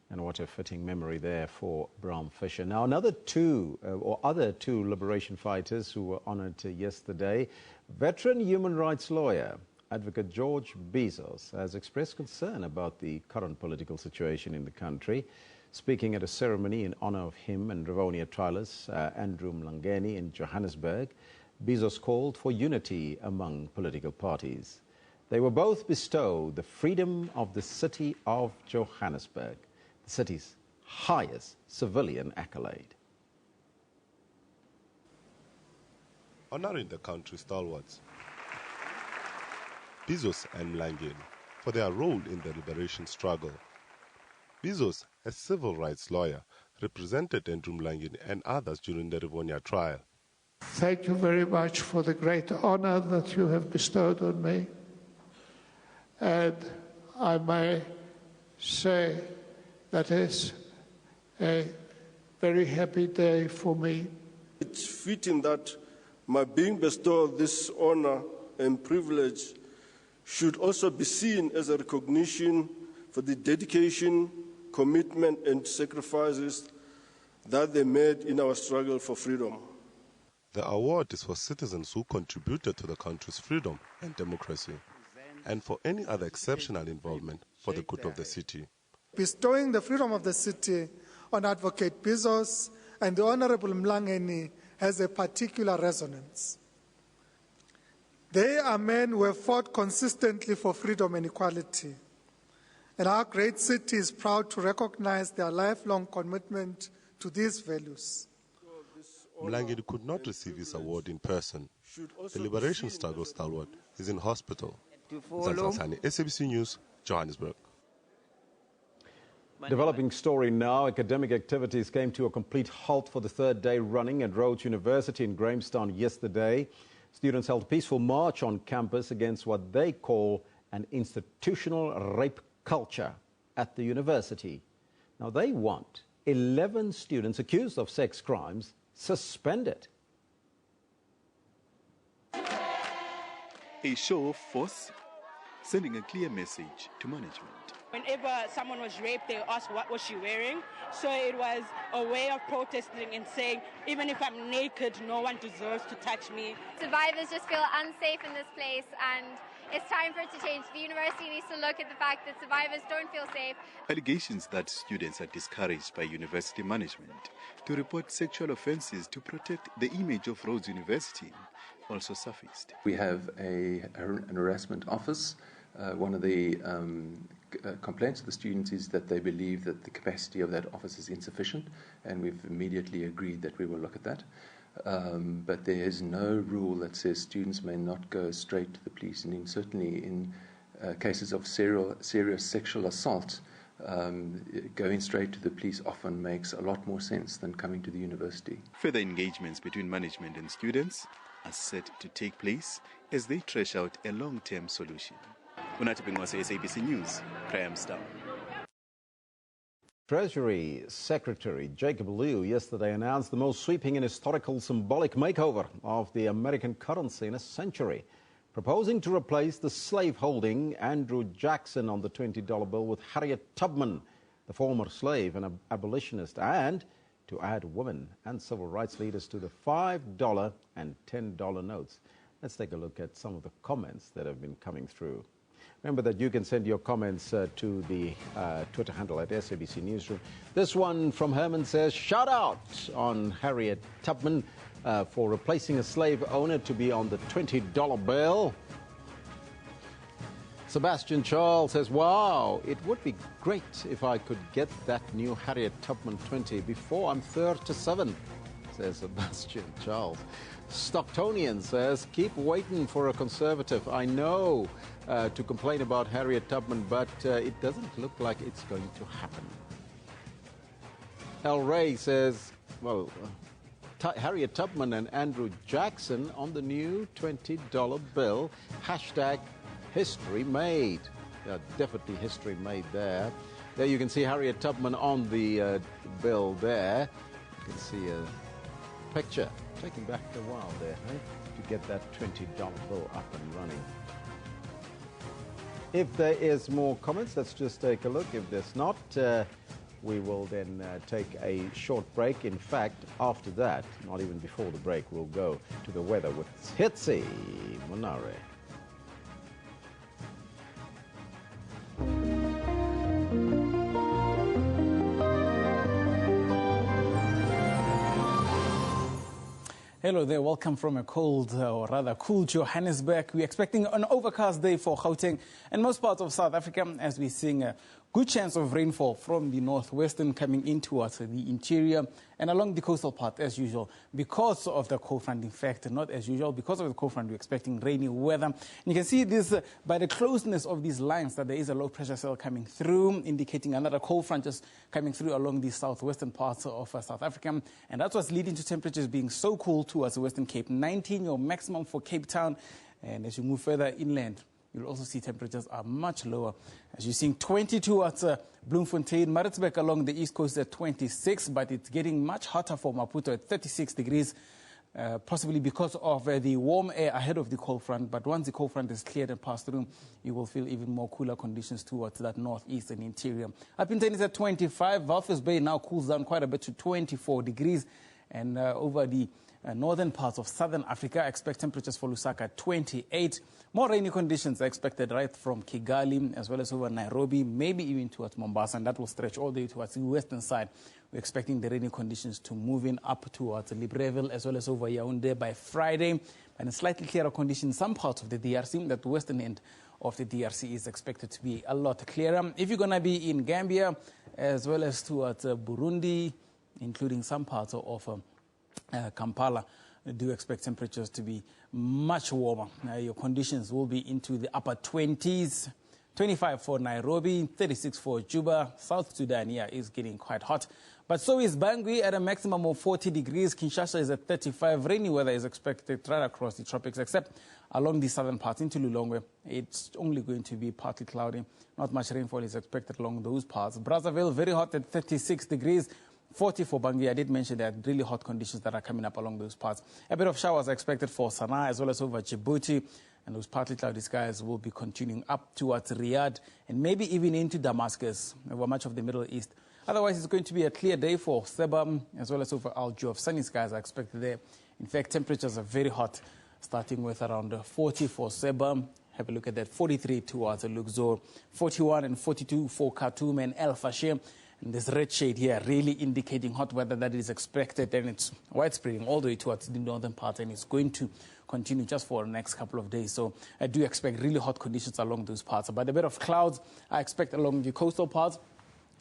And what a fitting memory there for Bram Fischer. Now, other two liberation fighters who were honored yesterday. Veteran human rights lawyer, Advocate George Bezos, has expressed concern about the current political situation in the country. Speaking at a ceremony in honor of him and Rivonia trialist Andrew Mlangeni in Johannesburg, Bezos called for unity among political parties. They were both bestowed the freedom of the city of Johannesburg, the city's highest civilian accolade. Honoring the country's stalwarts, Bezos and Mlangeni, for their role in the liberation struggle. Bezos, a civil rights lawyer, represented Andrew Mlangeni and others during the Rivonia trial. Thank you very much for the great honor that you have bestowed on me. And I may say that it's a very happy day for me. It's fitting that my being bestowed this honor and privilege should also be seen as a recognition for the dedication, commitment, and sacrifices that they made in our struggle for freedom. The award is for citizens who contributed to the country's freedom and democracy, and for any other exceptional involvement for the good of the city. Bestowing the freedom of the city on Advocate Bezos and the Honorable Mlangeni has a particular resonance. They are men who have fought consistently for freedom and equality, and our great city is proud to recognize their lifelong commitment to these values. Mlangeni could not receive his award in person. The liberation struggle stalwart is in hospital. Zantasani, SABC News, Johannesburg. Developing story now. Academic activities came to a complete halt for the third day running at Rhodes University in Grahamstown yesterday. Students held a peaceful march on campus against what they call an institutional rape culture at the university. Now, they want 11 students accused of sex crimes suspended. A show of force, sending a clear message to management. Whenever someone was raped, they asked what was she wearing. So it was a way of protesting and saying, even if I'm naked, no one deserves to touch me. Survivors just feel unsafe in this place, and it's time for it to change. The university needs to look at the fact that survivors don't feel safe. Allegations that students are discouraged by university management to report sexual offences to protect the image of Rhodes University also surfaced. We have an harassment office. One of the complaints of the students is that they believe that the capacity of that office is insufficient, and we've immediately agreed that we will look at that. But there is no rule that says students may not go straight to the police, and certainly in cases of serious sexual assault, going straight to the police often makes a lot more sense than coming to the university. Further engagements between management and students are set to take place as they trash out a long-term solution. Unatibingwase, SABC News, Grahamstown. Treasury Secretary Jacob Lew yesterday announced the most sweeping and historical symbolic makeover of the American currency in a century, proposing to replace the slave-holding Andrew Jackson on the $20 bill with Harriet Tubman, the former slave and abolitionist, and to add women and civil rights leaders to the $5 and $10 notes. Let's take a look at some of the comments that have been coming through. Remember that you can send your comments to the Twitter handle at SABC Newsroom. This one from Herman says, shout out on Harriet Tubman for replacing a slave owner to be on the $20 bill. Sebastian Charles says, wow, it would be great if I could get that new Harriet Tubman 20 before I'm 37, says Sebastian Charles. Stocktonian says, keep waiting for a conservative. I know to complain about Harriet Tubman, but it doesn't look like it's going to happen. El Rey says, well, Harriet Tubman and Andrew Jackson on the new $20 bill. Hashtag history made. Yeah, definitely history made there. There you can see Harriet Tubman on the bill there. You can see a picture. Taking back a while there, to get that $20 bill up and running. If there is more comments, let's just take a look. If there's not, We will then take a short break. In fact, after that, not even before the break, we'll go to the weather with Hitsi Monare. Hello there, welcome from a cold, or rather cool Johannesburg. We're expecting an overcast day for Gauteng and most parts of South Africa as we're seeing a good chance of rainfall from the northwestern coming in towards the interior and along the coastal part as usual. Because of the cold front, in fact, not as usual, because of the cold front, we're expecting rainy weather. And you can see this by the closeness of these lines that there is a low pressure cell coming through, indicating another cold front just coming through along the southwestern parts of South Africa. And that's what's leading to temperatures being so cool towards the Western Cape. 19 your maximum for Cape Town. And as you move further inland, you'll also see temperatures are much lower. As you're seeing 22 at Bloemfontein, Maritzburg along the east coast at 26, but it's getting much hotter for Maputo at 36 degrees, possibly because of the warm air ahead of the cold front. But once the cold front is cleared and passed through, you will feel even more cooler conditions towards that northeastern interior. Up in Tennis at 25, Walvis Bay now cools down quite a bit to 24 degrees. And over the northern parts of southern Africa, I expect temperatures for Lusaka at 28. More rainy conditions are expected right from Kigali as well as over Nairobi, maybe even towards Mombasa, and that will stretch all the way towards the western side. We're expecting the rainy conditions to move in up towards Libreville as well as over Yaoundé by Friday. And in slightly clearer conditions, some parts of the DRC, that western end of the DRC is expected to be a lot clearer. If you're going to be in Gambia as well as towards Burundi, including some parts of Kampala, do expect temperatures to be much warmer. Your conditions will be into the upper 20s. 25 for Nairobi, 36 for Juba. South Sudan here is getting quite hot. But so is Bangui at a maximum of 40 degrees. Kinshasa is at 35. Rainy weather is expected right across the tropics, except along the southern parts into Lilongwe. It's only going to be partly cloudy. Not much rainfall is expected along those parts. Brazzaville, very hot at 36 degrees. 40 for Bangui. I did mention there are really hot conditions that are coming up along those parts. A bit of showers are expected for Sana'a as well as over Djibouti. And those partly cloudy skies will be continuing up towards Riyadh and maybe even into Damascus over much of the Middle East. Otherwise, it's going to be a clear day for Sebam as well as over Al Juf. Sunny skies are expected there. In fact, temperatures are very hot, starting with around 40 for Sebam. Have a look at that. 43 towards Luxor, 41 and 42 for Khartoum and El Fasher. And this red shade here really indicating hot weather that is expected, and it's widespreading all the way towards the northern part, and it's going to continue just for the next couple of days. So I do expect really hot conditions along those parts. But a bit of clouds I expect along the coastal parts.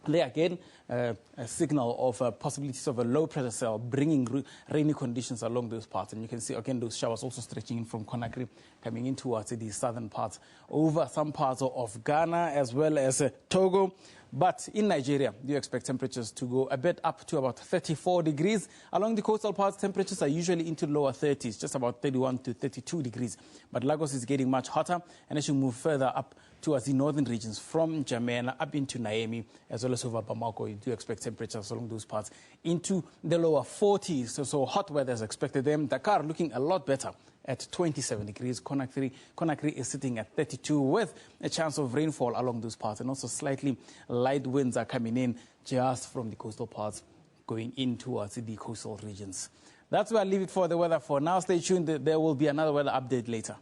There again, a signal of possibilities of a low pressure cell bringing rainy conditions along those parts. And you can see again those showers also stretching in from Conakry, coming in towards the southern parts, over some parts of Ghana as well as Togo. But in Nigeria, you expect temperatures to go a bit up to about 34 degrees. Along the coastal parts, temperatures are usually into lower 30s, just about 31 to 32 degrees. But Lagos is getting much hotter. And as you move further up towards the northern regions, from Jamena up into Niamey, as well as over Bamako, you do expect temperatures along those parts into the lower 40s. So hot weather is expected there. Dakar looking a lot better at 27 degrees. Conakry is sitting at 32 with a chance of rainfall along those parts, and also slightly light winds are coming in just from the coastal parts going in towards the coastal regions. That's where I'll leave it for the weather for now. Stay tuned. There will be another weather update later.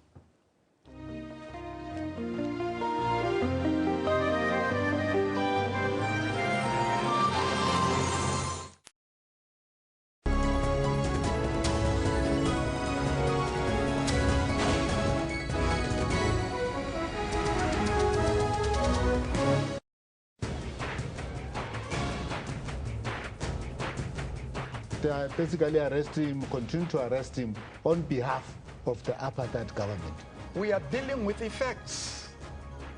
They are basically arresting him, continue to arrest him on behalf of the apartheid government. We are dealing with effects.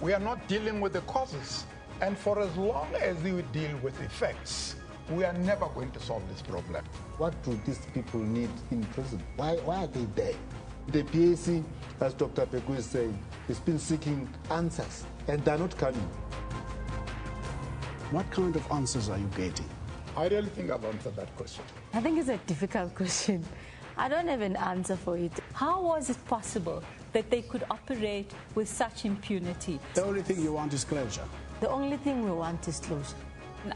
We are not dealing with the causes. And for as long as we deal with effects, we are never going to solve this problem. What do these people need in prison? Why are they there? The PAC, as Dr. Peku is saying, has been seeking answers, and they're not coming. What kind of answers are you getting? I really think I've answered that question. I think it's a difficult question. I don't have an answer for it. How was it possible that they could operate with such impunity? The only thing you want is closure. The only thing we want is closure.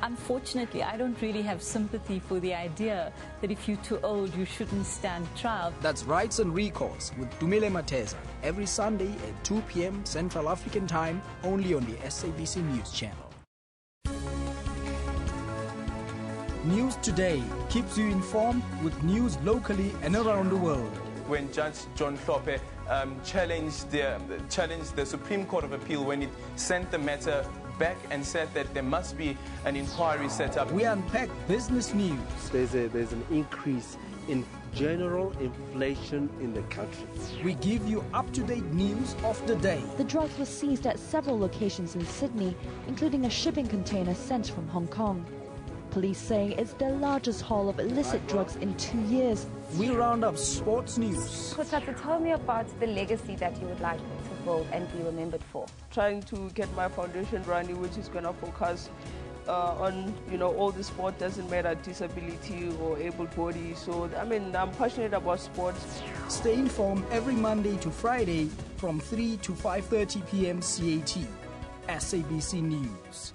Unfortunately, I don't really have sympathy for the idea that if you're too old, you shouldn't stand trial. That's Rights and Recourse with Dumile Mateza every Sunday at 2 p.m. Central African Time, only on the SABC News channel. News Today keeps you informed with news locally and around the world. When Judge John Hlophe challenged the Supreme Court of Appeal when it sent the matter back and said that there must be an inquiry set up. We unpack business news. There's an increase in general inflation in the country. We give you up-to-date news of the day. The drugs were seized at several locations in Sydney, including a shipping container sent from Hong Kong. Police saying it's their largest haul of illicit drugs in 2 years. We round up sports news. Kotata, tell me about the legacy that you would like to build and be remembered for. Trying to get my foundation running, which is going to focus on, all the sport, doesn't matter disability or able body. So, I'm passionate about sports. Stay informed every Monday to Friday from 3 to 5:30 p.m. CAT. SABC News.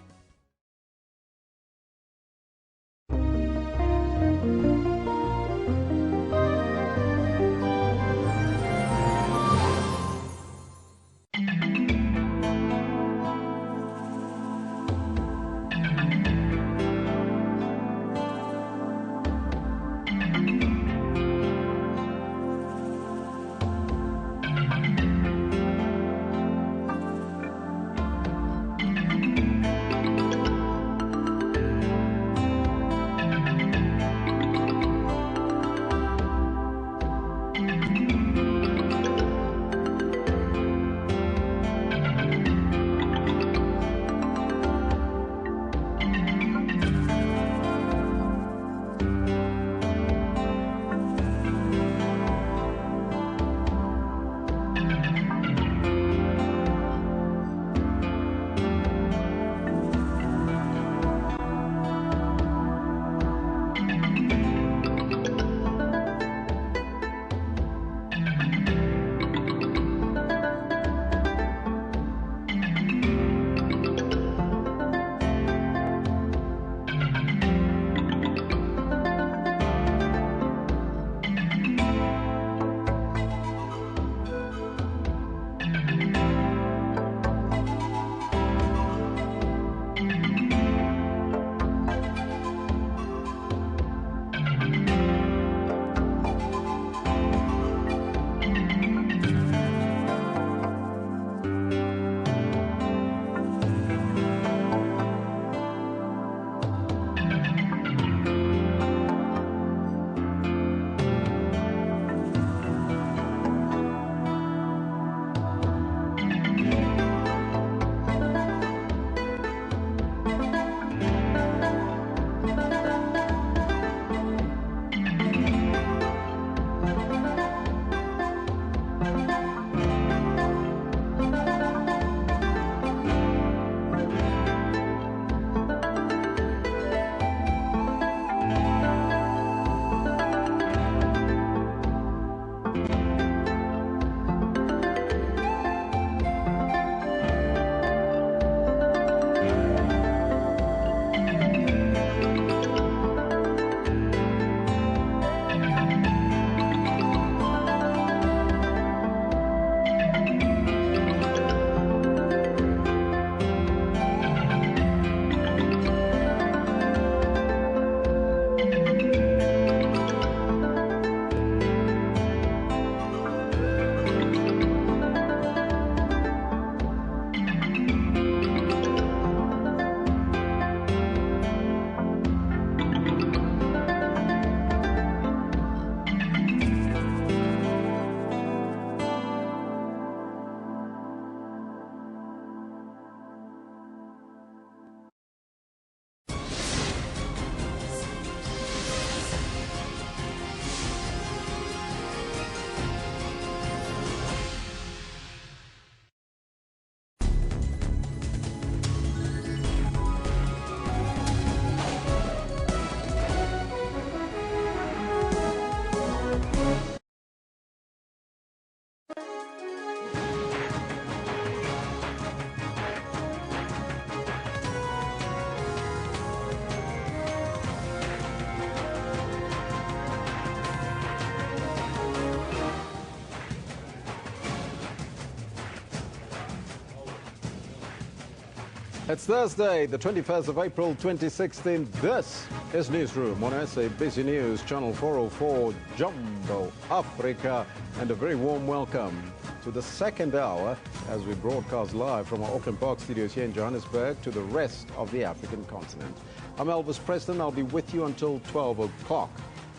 It's Thursday, the 21st of April 2016. This is Newsroom on SABC News, Channel 404, Jumbo Africa, and a very warm welcome to the second hour as we broadcast live from our Auckland Park studios here in Johannesburg to the rest of the African continent. I'm Elvis Preston. I'll be with you until 12 o'clock.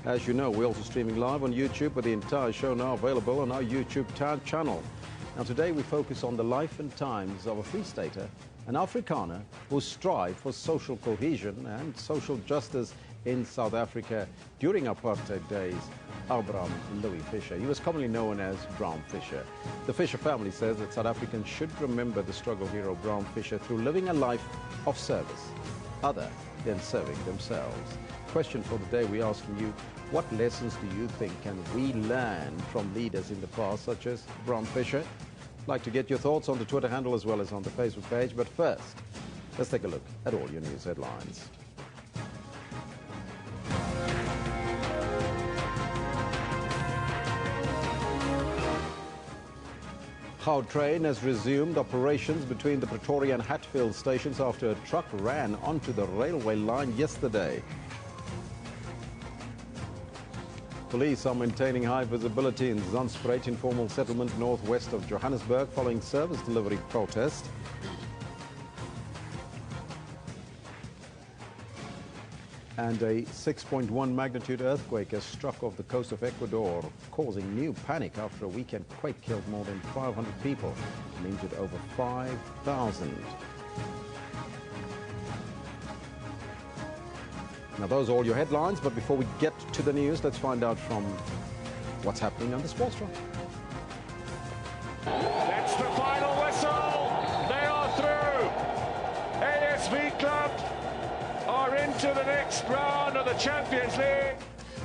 As you know, we're also streaming live on YouTube with the entire show now available on our YouTube channel. Now today we focus on the life and times of a Free Stater, an Afrikaner who strived for social cohesion and social justice in South Africa during apartheid days, Abraham Louis Fisher. He was commonly known as Brown Fisher. The Fisher family says that South Africans should remember the struggle hero Brown Fisher through living a life of service, other than serving themselves. Question for the day, we're asking you, what lessons do you think can we learn from leaders in the past, such as Brown Fisher? I'd like to get your thoughts on the Twitter handle as well as on the Facebook page. But first, let's take a look at all your news headlines. Gautrain has resumed operations between the Pretoria and Hatfield stations after a truck ran onto the railway line yesterday. Police are maintaining high visibility in Zandspruit informal settlement northwest of Johannesburg following service delivery protest. And a 6.1 magnitude earthquake has struck off the coast of Ecuador, causing new panic after a weekend quake killed more than 500 people and injured over 5,000. Now, those are all your headlines, but before we get to the news, let's find out from what's happening on the sports front. That's the final whistle. They are through. ASV Club are into the next round of the Champions League.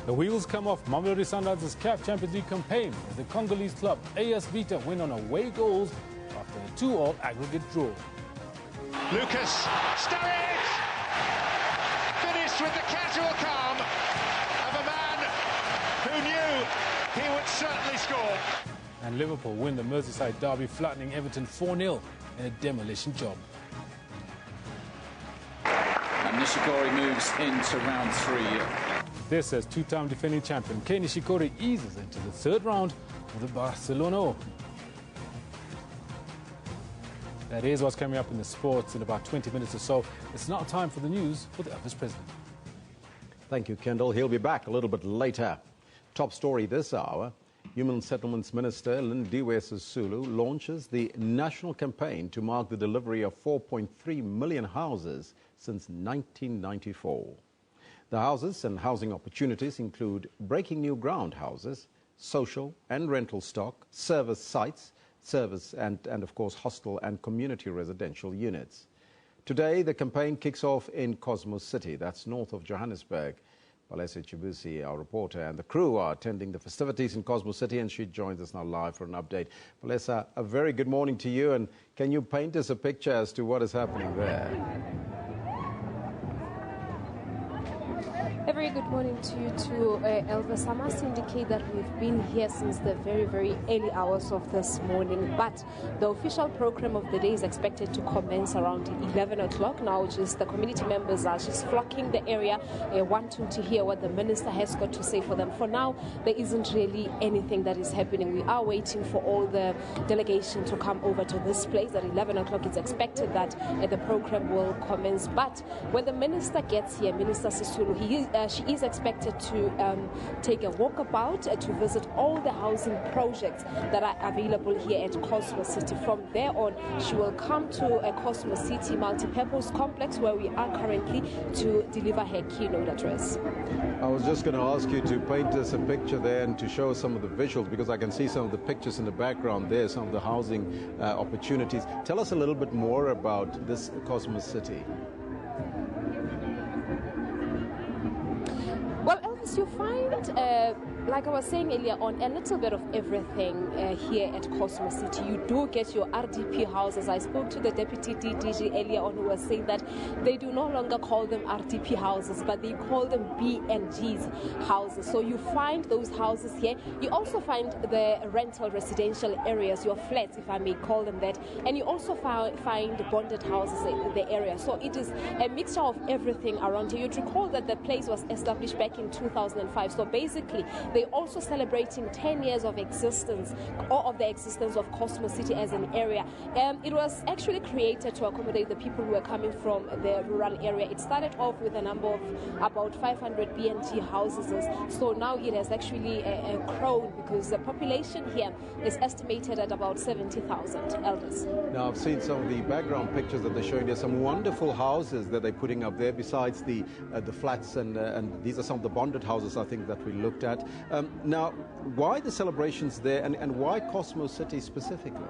The wheels come off Mamelodi Sundowns' CAF Champions League campaign as the Congolese club AS Vita win on away goals after a 2-2 aggregate draw. Lucas Sturridge finished with the casual calm of a man who knew he would certainly score. And Liverpool win the Merseyside derby, flattening Everton 4-0 in a demolition job. And Nishikori moves into round 3. This as two-time defending champion Kei Nishikori eases into the third round of the Barcelona Open. That is what's coming up in the sports in about 20 minutes or so. It's now time for the news with Elvis President. Thank you, Kendall. He'll be back a little bit later. Top story this hour. Human Settlements Minister Lindiwe Sisulu launches the national campaign to mark the delivery of 4.3 million houses since 1994. The houses and housing opportunities include breaking new ground houses, social and rental stock, service sites, service and of course hostel and community residential units. Today the campaign kicks off in Cosmos City, that's north of Johannesburg. Palesa Chibusi, our reporter, and the crew are attending the festivities in Cosmos City, and she joins us now live for an update. Palesa, a very good morning to you, and can you paint us a picture as to what is happening there? A very good morning to you too, Elvis. I must indicate that we've been here since the very, very early hours of this morning, but the official program of the day is expected to commence around 11 o'clock now. Just the community members are just flocking the area, wanting to hear what the minister has got to say for them. For now, there isn't really anything that is happening. We are waiting for all the delegation to come over to this place. At 11 o'clock, it's expected that the program will commence. But when the minister gets here, Minister Sisulu, she is expected to take a walkabout to visit all the housing projects that are available here at Cosmos City. From there on, she will come to a Cosmos City multi-purpose complex where we are currently to deliver her keynote address. I was just going to ask you to paint us a picture there and to show us some of the visuals, because I can see some of the pictures in the background there, some of the housing opportunities. Tell us a little bit more about this Cosmos City. Well, Elvis, you find like I was saying earlier on, a little bit of everything here at Cosmo City. You do get your RDP houses. I spoke to the Deputy DDG earlier on who was saying that they do no longer call them RDP houses, but they call them B&G's houses. So you find those houses here. You also find the rental residential areas, your flats, if I may call them that, and you also find bonded houses in the area. So it is a mixture of everything around here. You'd recall that the place was established back in 2005. So basically, they're also celebrating 10 years of existence, or of the existence of Cosmo City as an area. It was actually created to accommodate the people who were coming from the rural area. It started off with a number of about 500 B&G houses. So now it has actually grown because the population here is estimated at about 70,000 elders. Now, I've seen some of the background pictures that they're showing. There's some wonderful houses that they're putting up there besides the flats, and these are some of the bonded houses, I think, that we looked at. Now, why the celebrations there, and why Cosmo City specifically?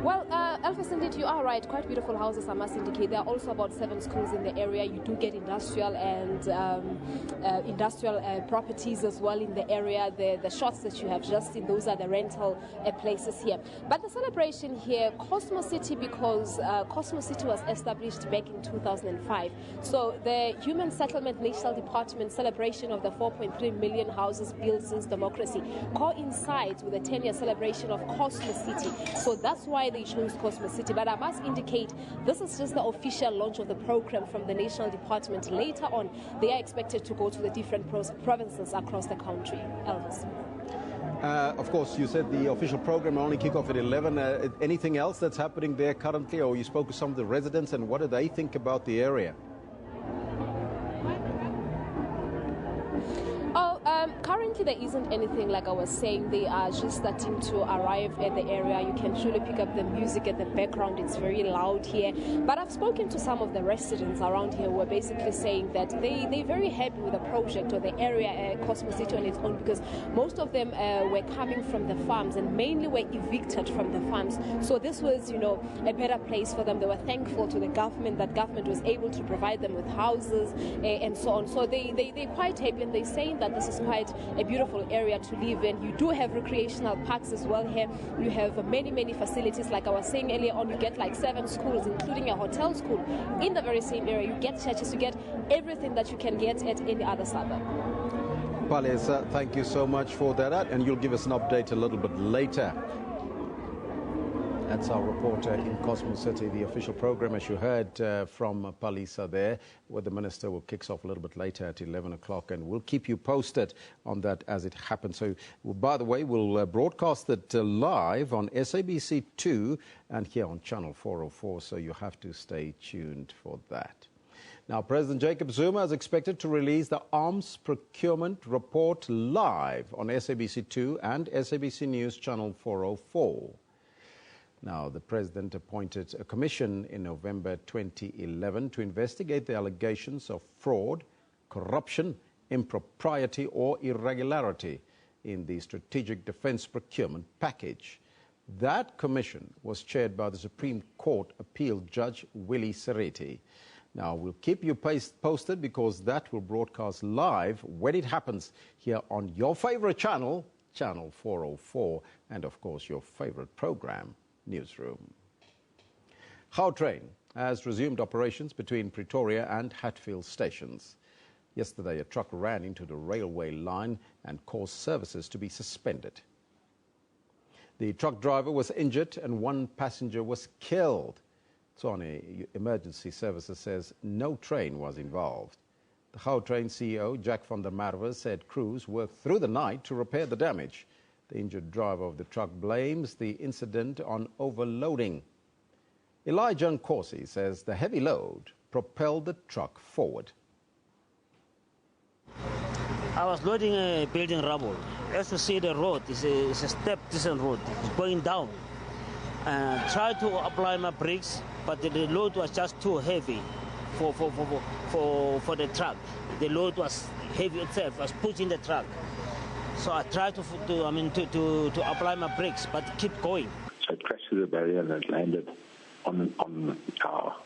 Well, Elvis, indeed, you are right. Quite beautiful houses, I must indicate. There are also about 7 schools in the area. You do get industrial and industrial properties as well in the area. The shots that you have just seen, those are the rental places here. But the celebration here, Cosmo City, because Cosmo City was established back in 2005. So the Human Settlement National Department celebration of the 4.3 million houses built since democracy coincides with the 10-year celebration of Cosmo City. So that's why they chose Cosmo City. But I must indicate this is just the official launch of the program from the National Department. Later on, they are expected to go to the different provinces across the country. Elvis. Of course, you said the official program will only kick off at 11. Anything else that's happening there currently, or you spoke to some of the residents, and what do they think about the area? Currently, there isn't anything. Like I was saying, they are just starting to arrive at the area. You can surely pick up the music at the background. It's very loud here. But I've spoken to some of the residents around here who are basically saying that they're very happy with the project or the area, Cosmo City on its own, because most of them were coming from the farms and mainly were evicted from the farms. So this was, a better place for them. They were thankful to the government that government was able to provide them with houses and so on. So they're quite happy, and they're saying that this is quite a beautiful area to live in. You do have recreational parks as well here. You have many facilities. Like I was saying earlier on, you get like 7 schools, including a hotel school in the very same area. You get churches, you get everything that you can get at any other suburb. Palesa, thank you so much for that, and you'll give us an update a little bit later. That's our reporter in Cosmo City. The official program, as you heard from Palesa there, where the minister will kick off a little bit later at 11 o'clock, and we'll keep you posted on that as it happens. So, by the way, we'll broadcast it live on SABC 2 and here on Channel 404, so you have to stay tuned for that. Now, President Jacob Zuma is expected to release the arms procurement report live on SABC 2 and SABC News Channel 404. Now, the president appointed a commission in November 2011 to investigate the allegations of fraud, corruption, impropriety or irregularity in the Strategic Defence Procurement Package. That commission was chaired by the Supreme Court Appeal Judge Willie Sereti. Now, we'll keep you posted because that will broadcast live when it happens here on your favorite channel, Channel 404, and of course your favorite program, Newsroom. Gautrain has resumed operations between Pretoria and Hatfield stations. Yesterday, a truck ran into the railway line and caused services to be suspended. The truck driver was injured and 1 passenger was killed. Tshwane Emergency Services says no train was involved. The Gautrain CEO, Jack van der Merwe, said crews worked through the night to repair the damage. The injured driver of the truck blames the incident on overloading. Elijah Nkosi says the heavy load propelled the truck forward. I was loading a building rubble. As you see, the road is a step-decent road. It's going down. And tried to apply my brakes, but the load was just too heavy for the truck. The load was heavy itself. I was pushing the truck. So I tried to apply my brakes, but keep going. So it crashed through the barrier and it landed on our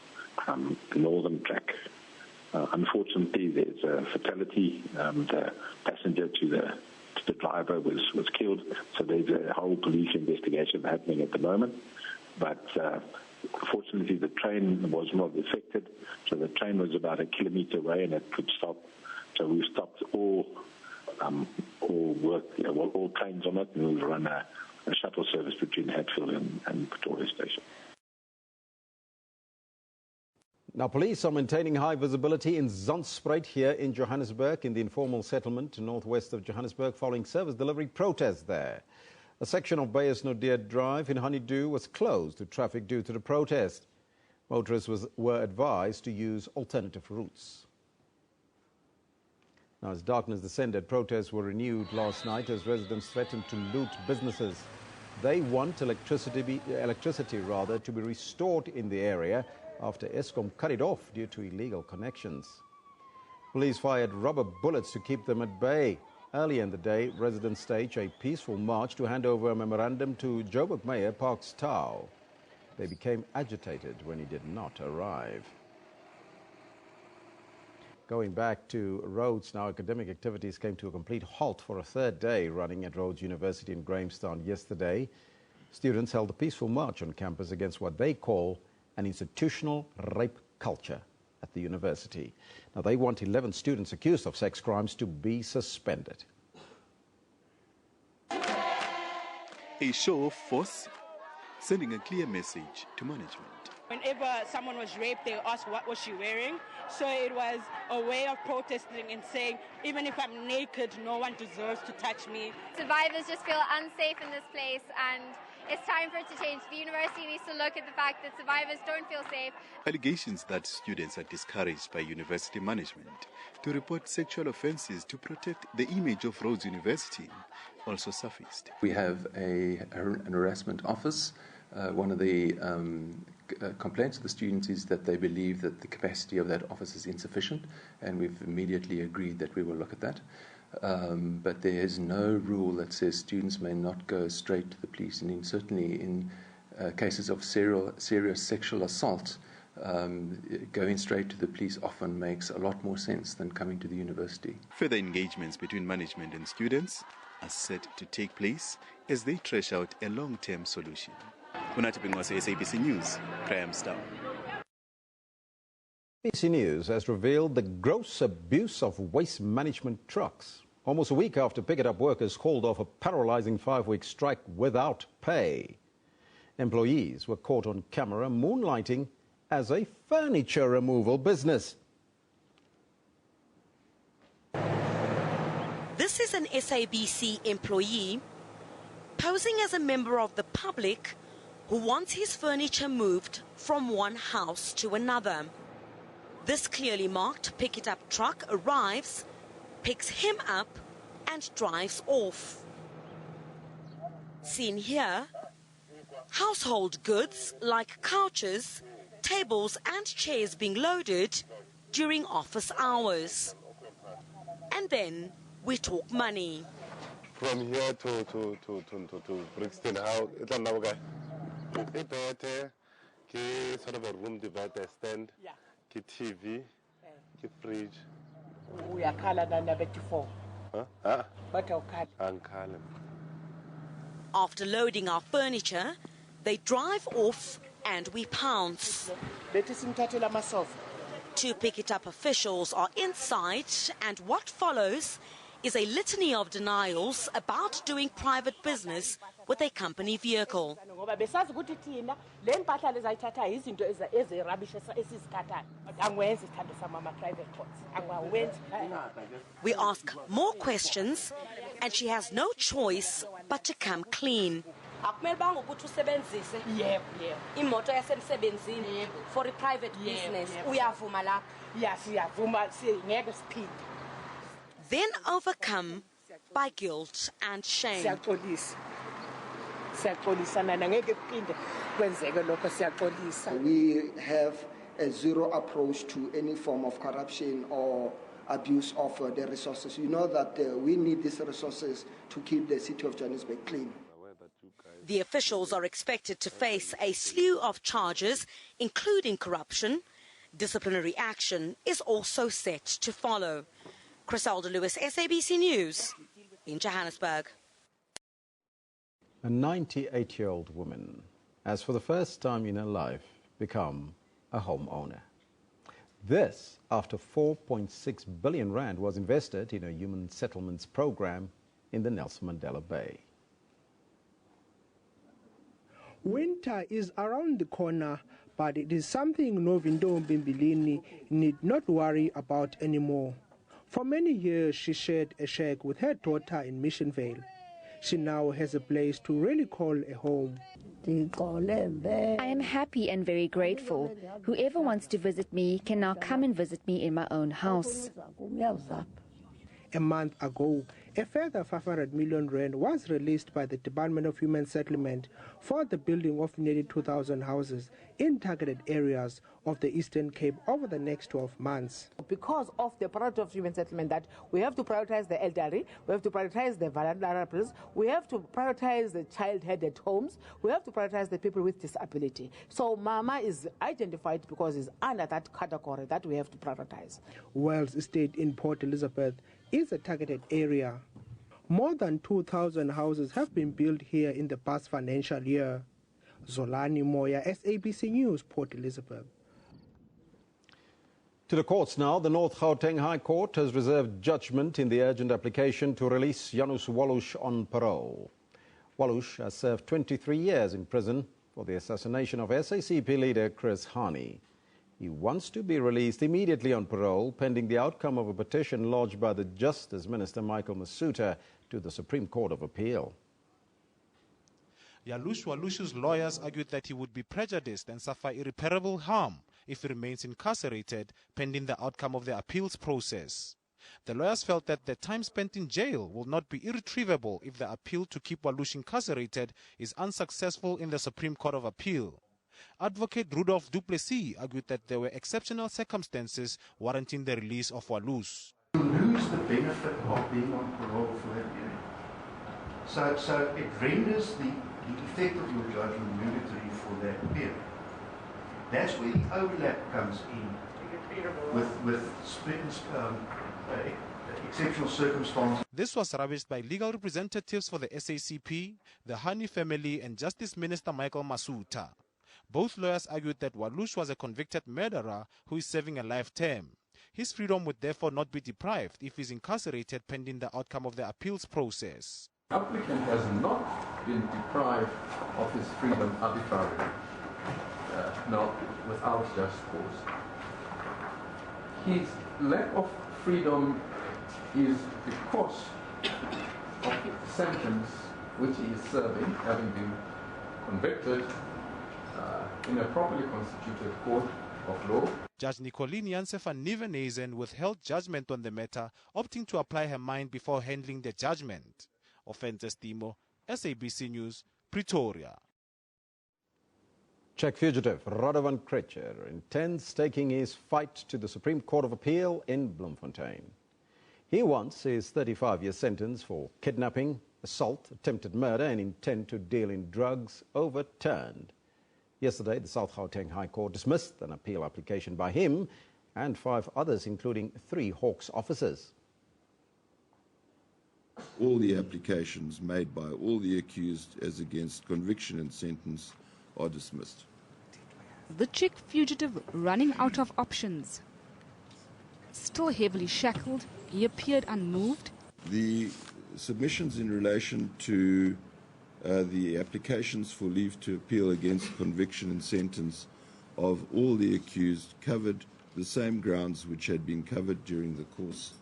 northern track. Unfortunately, there's a fatality. The passenger to the driver was killed. So there's a whole police investigation happening at the moment. But fortunately, the train was not affected. So the train was about 1 kilometre away and it could stop. So we stopped all trains on it, and we'll run a shuttle service between Hatfield and Pretoria Station. Now, police are maintaining high visibility in Zandspruit here in Johannesburg, in the informal settlement northwest of Johannesburg, following service delivery protests there. A section of Beyers Naudé Drive in Honeydew was closed to traffic due to the protest. Motorists were advised to use alternative routes. Now, as darkness descended, protests were renewed last night as residents threatened to loot businesses. They want electricity to be restored in the area after Eskom cut it off due to illegal connections. Police fired rubber bullets to keep them at bay. Earlier in the day, residents staged a peaceful march to hand over a memorandum to Joburg Mayor Parks Tau. They became agitated when he did not arrive. Going back to Rhodes now, academic activities came to a complete halt for a third day running at Rhodes University in Grahamstown yesterday. Students held a peaceful march on campus against what they call an institutional rape culture at the university. Now, they want 11 students accused of sex crimes to be suspended. A show of force, sending a clear message to management. Whenever someone was raped, they asked what was she wearing. So it was a way of protesting and saying, even if I'm naked, no one deserves to touch me. Survivors just feel unsafe in this place, and it's time for it to change. The university needs to look at the fact that survivors don't feel safe. Allegations that students are discouraged by university management to report sexual offences to protect the image of Rhodes University also surfaced. We have an harassment office. One of the complaints of the students is that they believe that the capacity of that office is insufficient, and we've immediately agreed that we will look at that. But there is no rule that says students may not go straight to the police, and certainly in cases of serious sexual assault, going straight to the police often makes a lot more sense than coming to the university. Further engagements between management and students are set to take place as they trash out a long-term solution. SABC News, Grahamstown. SABC News has revealed the gross abuse of waste management trucks. Almost a week after Pick It Up workers called off a paralyzing 5-week strike without pay. Employees were caught on camera moonlighting as a furniture removal business. This is an SABC employee posing as a member of the public who wants his furniture moved from one house to another. This clearly marked Pick It Up truck arrives, picks him up and drives off. Seen here, household goods like couches, tables and chairs being loaded during office hours. And then we talk money. From here to Brixton, how it's okay. Sort of a room divider stand, TV, fridge. We are color number 24. Huh? But okay. After loading our furniture, they drive off and we pounce. Two Pick It Up officials are inside, and what follows is a litany of denials about doing private business with a company vehicle. We ask more questions, and she has no choice but to come clean. For a private business. Then overcome by guilt and shame. We have a zero approach to any form of corruption or abuse of the resources. You know that we need these resources to keep the city of Johannesburg clean. The officials are expected to face a slew of charges, including corruption, Disciplinary action is also set to follow. Criselda Lewis, SABC News, in Johannesburg. A 98-year-old woman has for the first time in her life become a homeowner. This after 4.6 billion rand was invested in a human settlements program in the Nelson Mandela Bay. Winter is around the corner, but it is something Novindo Bimbilini need not worry about anymore. For many years, she shared a shack with her daughter in Missionvale. She now has a place to really call a home. I am happy and very grateful. Whoever wants to visit me can now come and visit me in my own house. A month ago, a further 500 million rand was released by the Department of Human Settlement for the building of nearly 2,000 houses in targeted areas of the Eastern Cape over the next 12 months. Because of the priority of human settlement, that we have to prioritize the elderly, we have to prioritize the vulnerable, we have to prioritize the child-headed homes, we have to prioritize the people with disability. So Mama is identified because it's under that category that we have to prioritize. Wells Estate in Port Elizabeth is a targeted area. More than 2,000 houses have been built here in the past financial year. Zolani Moya, SABC News, Port Elizabeth. To the courts now. The North Gauteng High Court has reserved judgment in the urgent application to release Janus Walush on parole. Walush has served 23 years in prison for the assassination of SACP leader Chris Hani. He wants to be released immediately on parole, pending the outcome of a petition lodged by the Justice Minister Michael Masuta to the Supreme Court of Appeal. Janus Walush's lawyers argued that he would be prejudiced and suffer irreparable harm if he remains incarcerated, pending the outcome of the appeals process. The lawyers felt that the time spent in jail will not be irretrievable if the appeal to keep Walush incarcerated is unsuccessful in the Supreme Court of Appeal. Advocate Rudolph Du Plessis argued that there were exceptional circumstances warranting the release of Walush. You lose the benefit of being on parole for that period. So it renders the effect of your judgment nugatory for that period. That's where the overlap comes in with exceptional circumstances. This was rubbished by legal representatives for the SACP, the Hani family and Justice Minister Michael Masuta. Both lawyers argued that Walush was a convicted murderer who is serving a life term. His freedom would therefore not be deprived if he is incarcerated pending the outcome of the appeals process. The applicant has not been deprived of his freedom arbitrarily, now without just cause. His lack of freedom is because of the sentence which he is serving, having been convicted in a properly constituted court of law. Judge Nicoline Janse van Nieuwenhuizen withheld judgment on the matter, opting to apply her mind before handling the judgment. Offences Timo, SABC News, Pretoria. Czech fugitive Radovan Krejcir intends taking his fight to the Supreme Court of Appeal in Bloemfontein. He wants his 35-year sentence for kidnapping, assault, attempted murder and intent to deal in drugs overturned. Yesterday, the South Gauteng High Court dismissed an appeal application by him and 5 others, including 3 Hawks officers. All the applications made by all the accused as against conviction and sentence are dismissed. The Czech fugitive running out of options. Still heavily shackled, he appeared unmoved. The submissions in relation to the applications for leave to appeal against conviction and sentence of all the accused covered the same grounds which had been covered during the course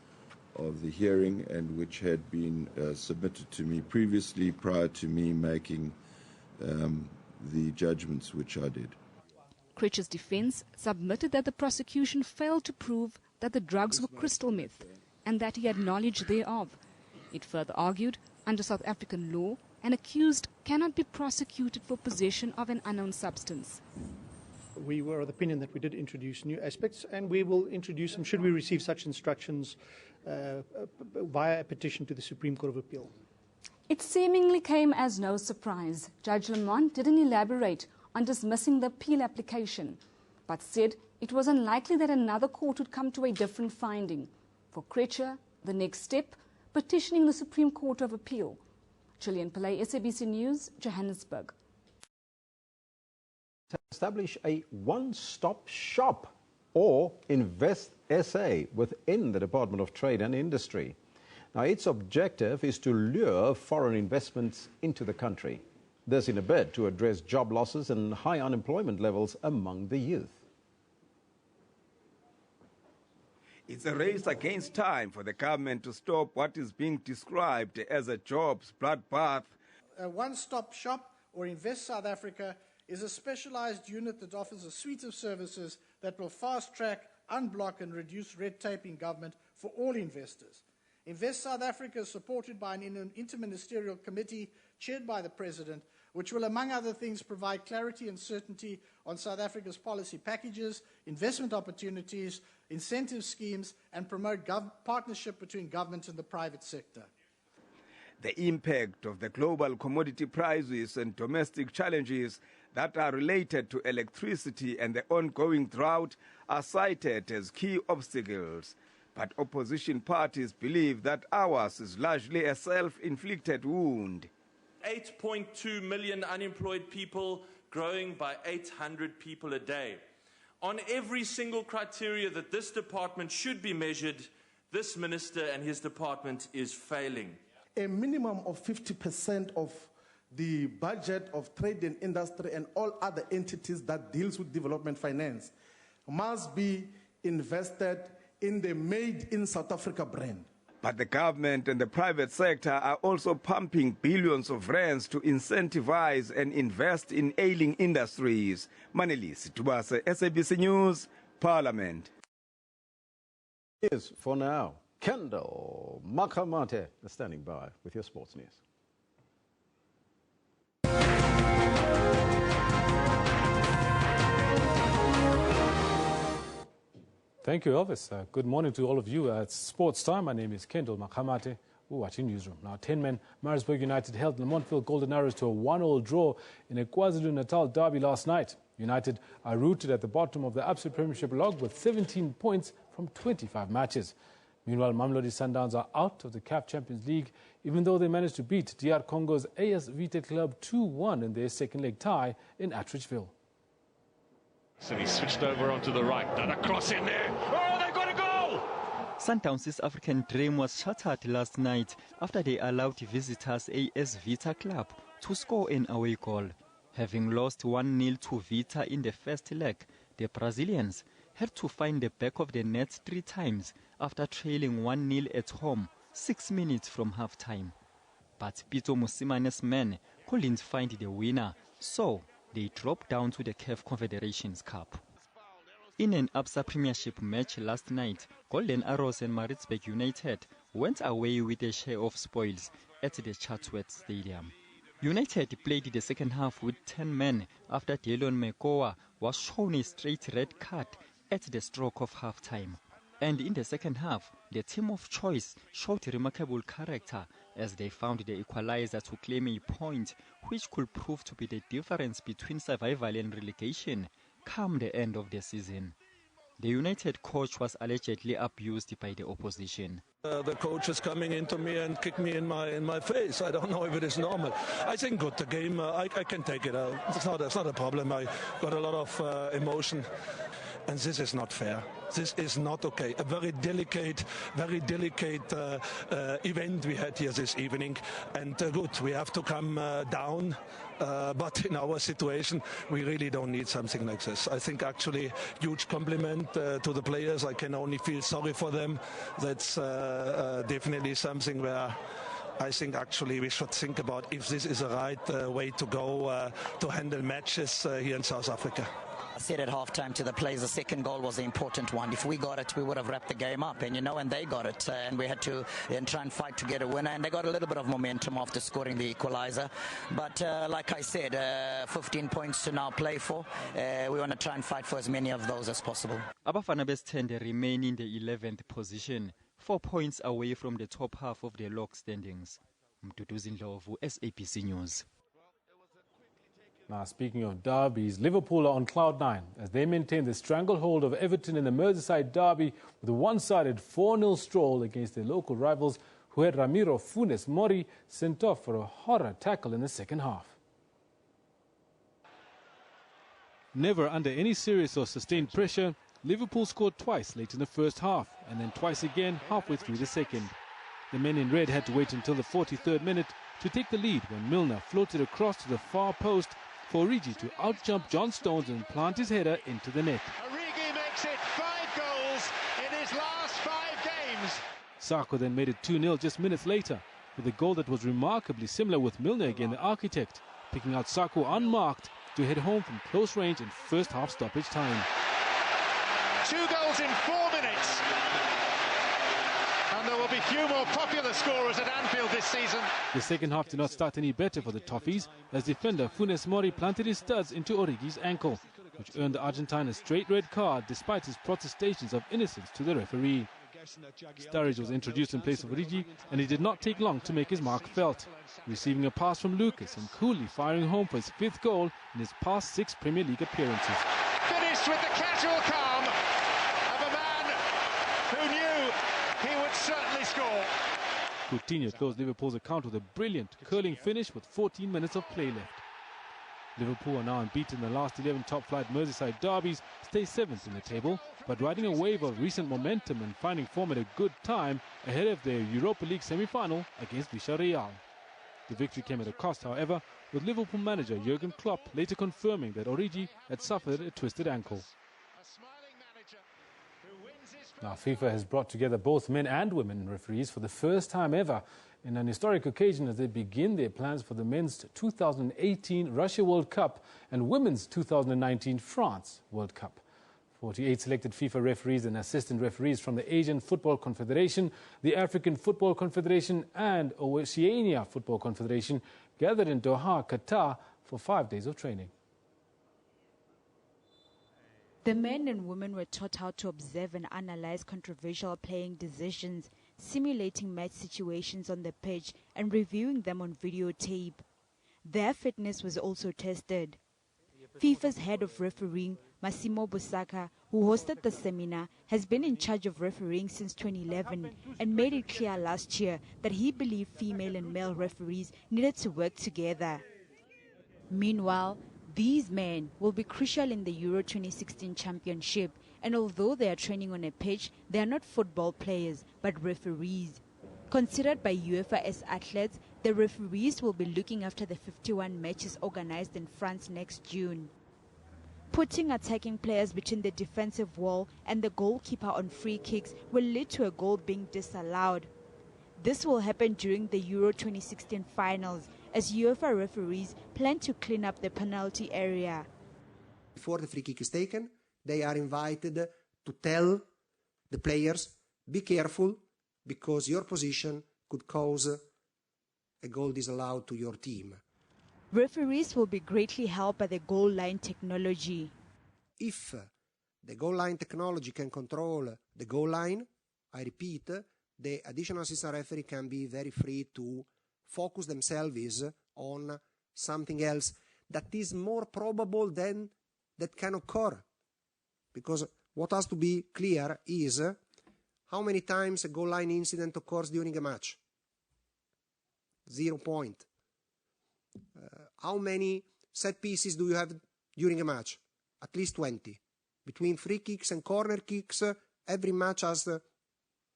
of the hearing and which had been submitted to me previously prior to me making the judgments which I did. Krejcir's defense submitted that the prosecution failed to prove that the drugs were crystal meth and that he had knowledge thereof. It further argued, under South African law, an accused cannot be prosecuted for possession of an unknown substance. We were of the opinion that we did introduce new aspects, and we will introduce them should we receive such instructions via a petition to the Supreme Court of Appeal. It seemingly came as no surprise. Judge Lamont didn't elaborate on dismissing the appeal application, but said it was unlikely that another court would come to a different finding. For Kretschmer, the next step, petitioning the Supreme Court of Appeal. Chilean Pillay, SABC News, Johannesburg. To establish a one-stop shop or Invest SA within the Department of Trade and Industry. Now, its objective is to lure foreign investments into the country. This in a bid to address job losses and high unemployment levels among the youth. It's a race against time for the government to stop what is being described as a jobs bloodbath. A one-stop shop, or Invest South Africa, is a specialized unit that offers a suite of services that will fast-track, unblock and reduce red tape in government for all investors. Invest South Africa is supported by an interministerial committee chaired by the President, which will, among other things, provide clarity and certainty on South Africa's policy packages, investment opportunities, incentive schemes, and promote partnership between government and the private sector. The impact of the global commodity prices and domestic challenges that are related to electricity and the ongoing drought are cited as key obstacles. But opposition parties believe that ours is largely a self-inflicted wound. 8.2 million unemployed people, growing by 800 people a day. On every single criteria that this department should be measured, this minister and his department is failing. A minimum of 50% of the budget of trade and industry and all other entities that deals with development finance must be invested in the Made in South Africa brand. But the government and the private sector are also pumping billions of rands to incentivize and invest in ailing industries. Manelis Tubase, SABC News, Parliament. Is for now. Kendall Makamate is standing by with your sports news. Thank you, Elvis. Good morning to all of you. It's sports time. My name is Kendall Makamate. We're watching Newsroom. Now, 10-men Maritzburg United held the Montville Golden Arrows to a 1-1 draw in a KwaZulu-Natal derby last night. United are rooted at the bottom of the Absa Premiership log with 17 points from 25 matches. Meanwhile, Mamelodi Sundowns are out of the CAF Champions League, even though they managed to beat DR Congo's AS Vita Club 2-1 in their second-leg tie in Atteridgeville. So he switched over onto the right, done a cross in there. Oh, they've got a goal! Sundowns' African dream was shattered last night after they allowed visitors AS Vita Club to score an away goal. Having lost 1-0 to Vita in the first leg, the Brazilians had to find the back of the net 3 times after trailing 1-0 at home 6 minutes from half-time. But Pito Musimane's men couldn't find the winner, so they dropped down to the CAF Confederations Cup. In an Absa Premiership match last night, Golden Arrows and Maritzburg United went away with a share of spoils at the Chatsworth Stadium. United played the second half with 10 men after Delon Mekoa was shown a straight red card at the stroke of half-time. And in the second half, the team of choice showed remarkable character as they found the equalizer to claim a point which could prove to be the difference between survival and relegation come the end of the season. The United coach was allegedly abused by the opposition. The coach is coming into me and kick me in my face. I don't know if it is normal. I think good. The game, I can take it. It's not a problem. I got a lot of emotion. And this is not fair. This is not okay. A very delicate event we had here this evening. And good, we have to come down. But in our situation, we really don't need something like this. I think actually huge compliment to the players. I can only feel sorry for them. That's definitely something where I think actually we should think about if this is the right way to go to handle matches here in South Africa. I said at halftime to the players, the second goal was the important one. If we got it, we would have wrapped the game up. And and they got it. And we had to try and fight to get a winner. And they got a little bit of momentum after scoring the equalizer. But like I said, 15 points to now play for. We want to try and fight for as many of those as possible. Abafana Bestende remain in the 11th position, 4 points away from the top half of the log standings. Mduduzi Ndlovu, SABC News. Now, speaking of derbies, Liverpool are on cloud 9 as they maintain the stranglehold of Everton in the Merseyside derby with a one-sided 4-0 stroll against their local rivals, who had Ramiro Funes Mori sent off for a horror tackle in the second half. Never under any serious or sustained pressure, Liverpool scored twice late in the first half and then twice again halfway through the second. The men in red had to wait until the 43rd minute to take the lead when Milner floated across to the far post for Origi to outjump John Stones and plant his header into the net. Origi makes it 5 goals in his last 5 games. Sarko then made it 2-0 just minutes later, with a goal that was remarkably similar with Milner again the architect, picking out Sarko unmarked to head home from close range in first half stoppage time. 2 goals in 4 minutes. And there will be few more popular scorers at Anfield this season. The second half did not start any better for the Toffees, as defender Funes Mori planted his studs into Origi's ankle, which earned the Argentine a straight red card despite his protestations of innocence to the referee. Sturridge was introduced in place of Origi, and it did not take long to make his mark felt, receiving a pass from Lucas and coolly firing home for his 5th goal in his past 6 Premier League appearances. Finished with the casual calm of a man who knew he would certainly score. Coutinho closed Liverpool's account with a brilliant curling finish with 14 minutes of play left. Liverpool are now unbeaten in the last 11 top-flight Merseyside derbies, stay 7th in the table, but riding a wave of recent momentum and finding form at a good time ahead of their Europa League semi-final against Villarreal. The victory came at a cost, however, with Liverpool manager Jurgen Klopp later confirming that Origi had suffered a twisted ankle. Now, FIFA has brought together both men and women referees for the first time ever in an historic occasion as they begin their plans for the men's 2018 Russia World Cup and women's 2019 France World Cup. 48 selected FIFA referees and assistant referees from the Asian Football Confederation, the African Football Confederation and Oceania Football Confederation gathered in Doha, Qatar for 5 days of training. The men and women were taught how to observe and analyze controversial playing decisions, simulating match situations on the pitch and reviewing them on videotape. Their fitness was also tested. FIFA's head of refereeing, Massimo Busaka, who hosted the seminar, has been in charge of refereeing since 2011 and made it clear last year that he believed female and male referees needed to work together. Meanwhile, these men will be crucial in the Euro 2016 championship, and although they are training on a pitch, they are not football players, but referees. Considered by UEFA as athletes, the referees will be looking after the 51 matches organized in France next June. Putting attacking players between the defensive wall and the goalkeeper on free kicks will lead to a goal being disallowed. This will happen during the Euro 2016 finals, as UEFA referees plan to clean up the penalty area. Before the free kick is taken, they are invited to tell the players, be careful, because your position could cause a goal disallowed to your team. Referees will be greatly helped by the goal line technology. If the goal line technology can control the goal line, I repeat, the additional assistant referee can be very free to focus themselves on something else that is more probable than that can occur. Because what has to be clear is how many times a goal line incident occurs during a match. 0 point. How many set pieces do you have during a match? At least 20. Between free kicks and corner kicks, every match has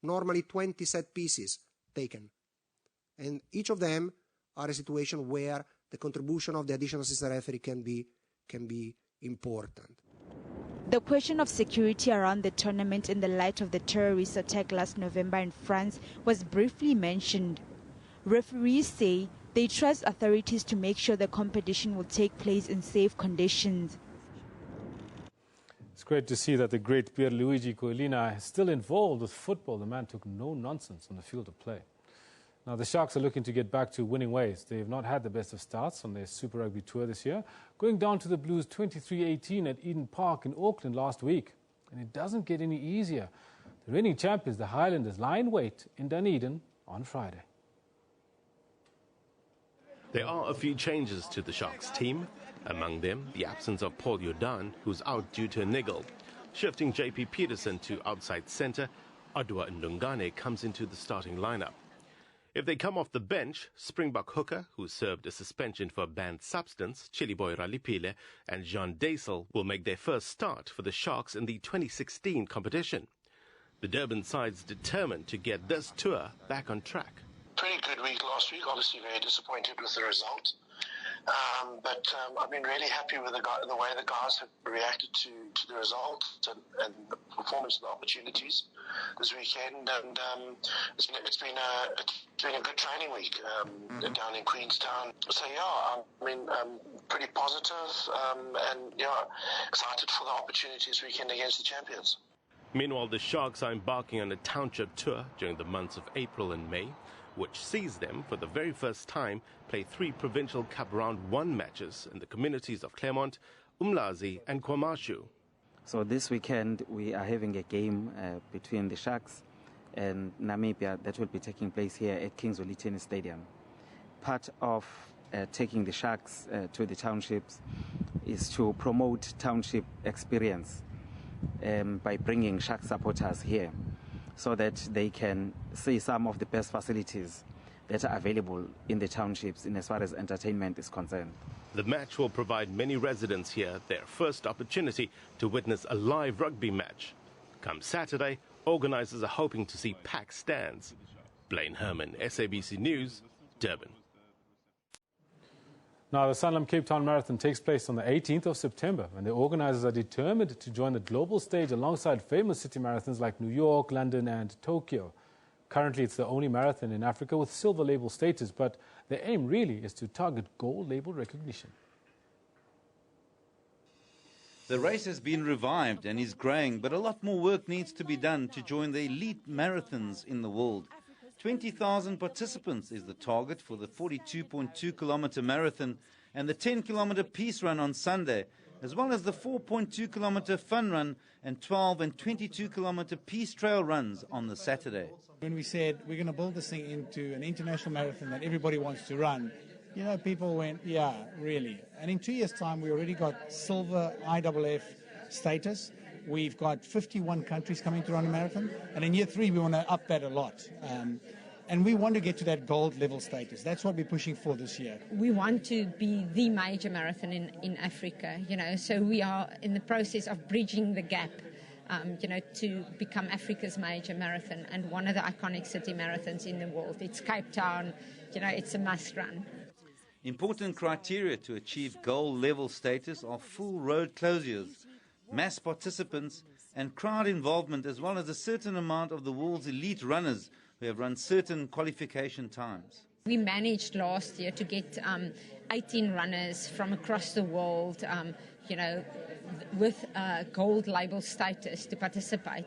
normally 20 set pieces taken. And each of them are a situation where the contribution of the additional assistant referee can be important. The question of security around the tournament in the light of the terrorist attack last November in France was briefly mentioned. Referees say they trust authorities to make sure the competition will take place in safe conditions. It's great to see that the great Pierluigi Collina is still involved with football. The man took no nonsense on the field of play. Now, the Sharks are looking to get back to winning ways. They have not had the best of starts on their Super Rugby tour this year, going down to the Blues 23-18 at Eden Park in Auckland last week. And it doesn't get any easier. The reigning champions, the Highlanders, lie in wait in Dunedin on Friday. There are a few changes to the Sharks team. Among them, the absence of Paul Jordan, who's out due to a niggle. Shifting JP Peterson to outside centre, Adwa Ndungane comes into the starting lineup. If they come off the bench, Springbok hooker, who served a suspension for a banned substance, Chiliboy Ralipile, and Jean Daisel will make their first start for the Sharks in the 2016 competition. The Durban side's determined to get this tour back on track. Pretty good week last week, obviously very disappointed with the result. But I've been really happy with the way the guys have reacted to the result and the performance and the opportunities this weekend. And it's been a good training week down in Queenstown. So yeah, I mean, pretty positive and excited for the opportunity this weekend against the champions. Meanwhile, the Sharks are embarking on a township tour during the months of April and May, which sees them, for the very first time, play 3 Provincial Cup Round 1 matches in the communities of Claremont, Umlazi and KwaMashu. So this weekend we are having a game between the Sharks and Namibia that will be taking place here at Kingswell Tennis Stadium. Part of taking the Sharks to the townships is to promote township experience by bringing Shark supporters here, so that they can see some of the best facilities that are available in the townships in as far as entertainment is concerned. The match will provide many residents here their first opportunity to witness a live rugby match. Come Saturday, organisers are hoping to see packed stands. Blaine Herman, SABC News, Durban. Now, the Sanlam Cape Town Marathon takes place on the 18th of September, and the organisers are determined to join the global stage alongside famous city marathons like New York, London and Tokyo. Currently, it's the only marathon in Africa with silver label status, but the aim really is to target gold label recognition. The race has been revived and is growing, but a lot more work needs to be done to join the elite marathons in the world. 20,000 participants is the target for the 42.2-kilometre marathon and the 10-kilometre peace run on Sunday, as well as the 4.2-kilometre fun run and 12 and 22-kilometre peace trail runs on the Saturday. When we said we're going to build this thing into an international marathon that everybody wants to run, people went, yeah, really. And in 2 years' time, we already got silver IAAF status. We've got 51 countries coming to run a marathon, and in year 3 we want to up that a lot. And we want to get to that gold level status. That's what we're pushing for this year. We want to be the major marathon in Africa, so we are in the process of bridging the gap, to become Africa's major marathon and one of the iconic city marathons in the world. It's Cape Town, it's a must run. Important criteria to achieve gold level status are full road closures, mass participants and crowd involvement, as well as a certain amount of the world's elite runners who have run certain qualification times. We managed last year to get 18 runners from across the world, with gold label status to participate.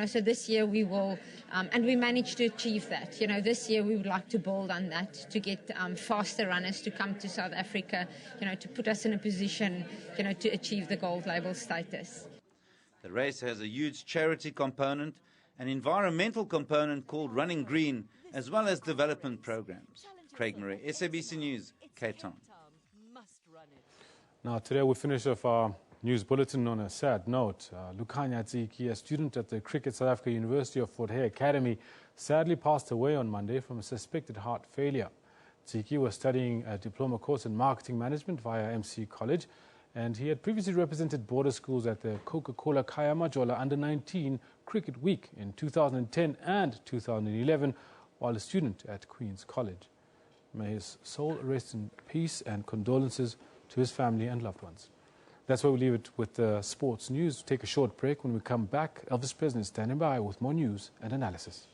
So this year we will, and we managed to achieve that. This year we would like to build on that to get faster runners to come to South Africa, to put us in a position, to achieve the gold label status. The race has a huge charity component, an environmental component called Running Green, as well as development programs. Craig Murray, SABC News, Cape Town. Now, today we finish off our news bulletin on a sad note. Lukhanya Tsiki, a student at the Cricket South Africa University of Fort Hare Academy, sadly passed away on Monday from a suspected heart failure. Tsiki was studying a diploma course in marketing management via MC College, and he had previously represented border schools at the Coca-Cola Kaya Majola Under-19 Cricket Week in 2010 and 2011 while a student at Queen's College. May his soul rest in peace, and condolences to his family and loved ones. That's where we leave it with the sports news. Take a short break. When we come back, Elvis President is standing by with more news and analysis.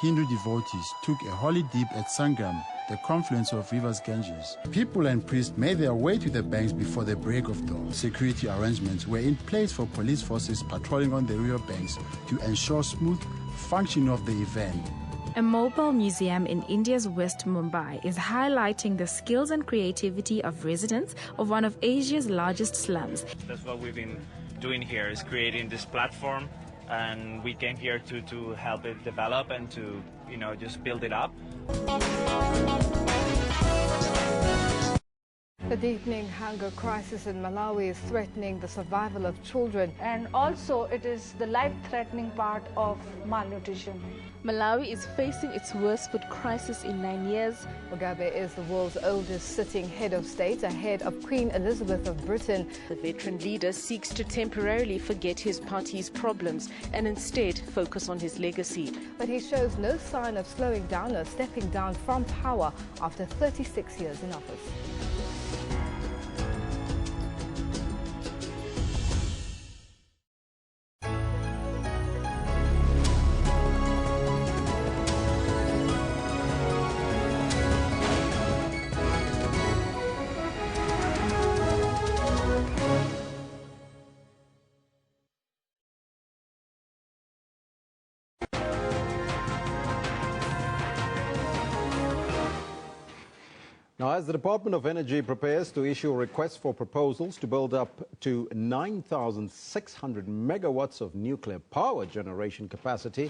Hindu devotees took a holy dip at Sangam, the confluence of rivers Ganges. People and priests made their way to the banks before the break of dawn. Security arrangements were in place for police forces patrolling on the river banks to ensure smooth functioning of the event. A mobile museum in India's West Mumbai is highlighting the skills and creativity of residents of one of Asia's largest slums. That's what we've been doing here, is creating this platform, and we came here to help it develop and to, just build it up. The deepening hunger crisis in Malawi is threatening the survival of children. And also it is the life-threatening part of malnutrition. Malawi is facing its worst food crisis in 9 years. Mugabe is the world's oldest sitting head of state, ahead of Queen Elizabeth of Britain. The veteran leader seeks to temporarily forget his party's problems and instead focus on his legacy. But he shows no sign of slowing down or stepping down from power after 36 years in office. Now, as the Department of Energy prepares to issue requests for proposals to build up to 9,600 megawatts of nuclear power generation capacity,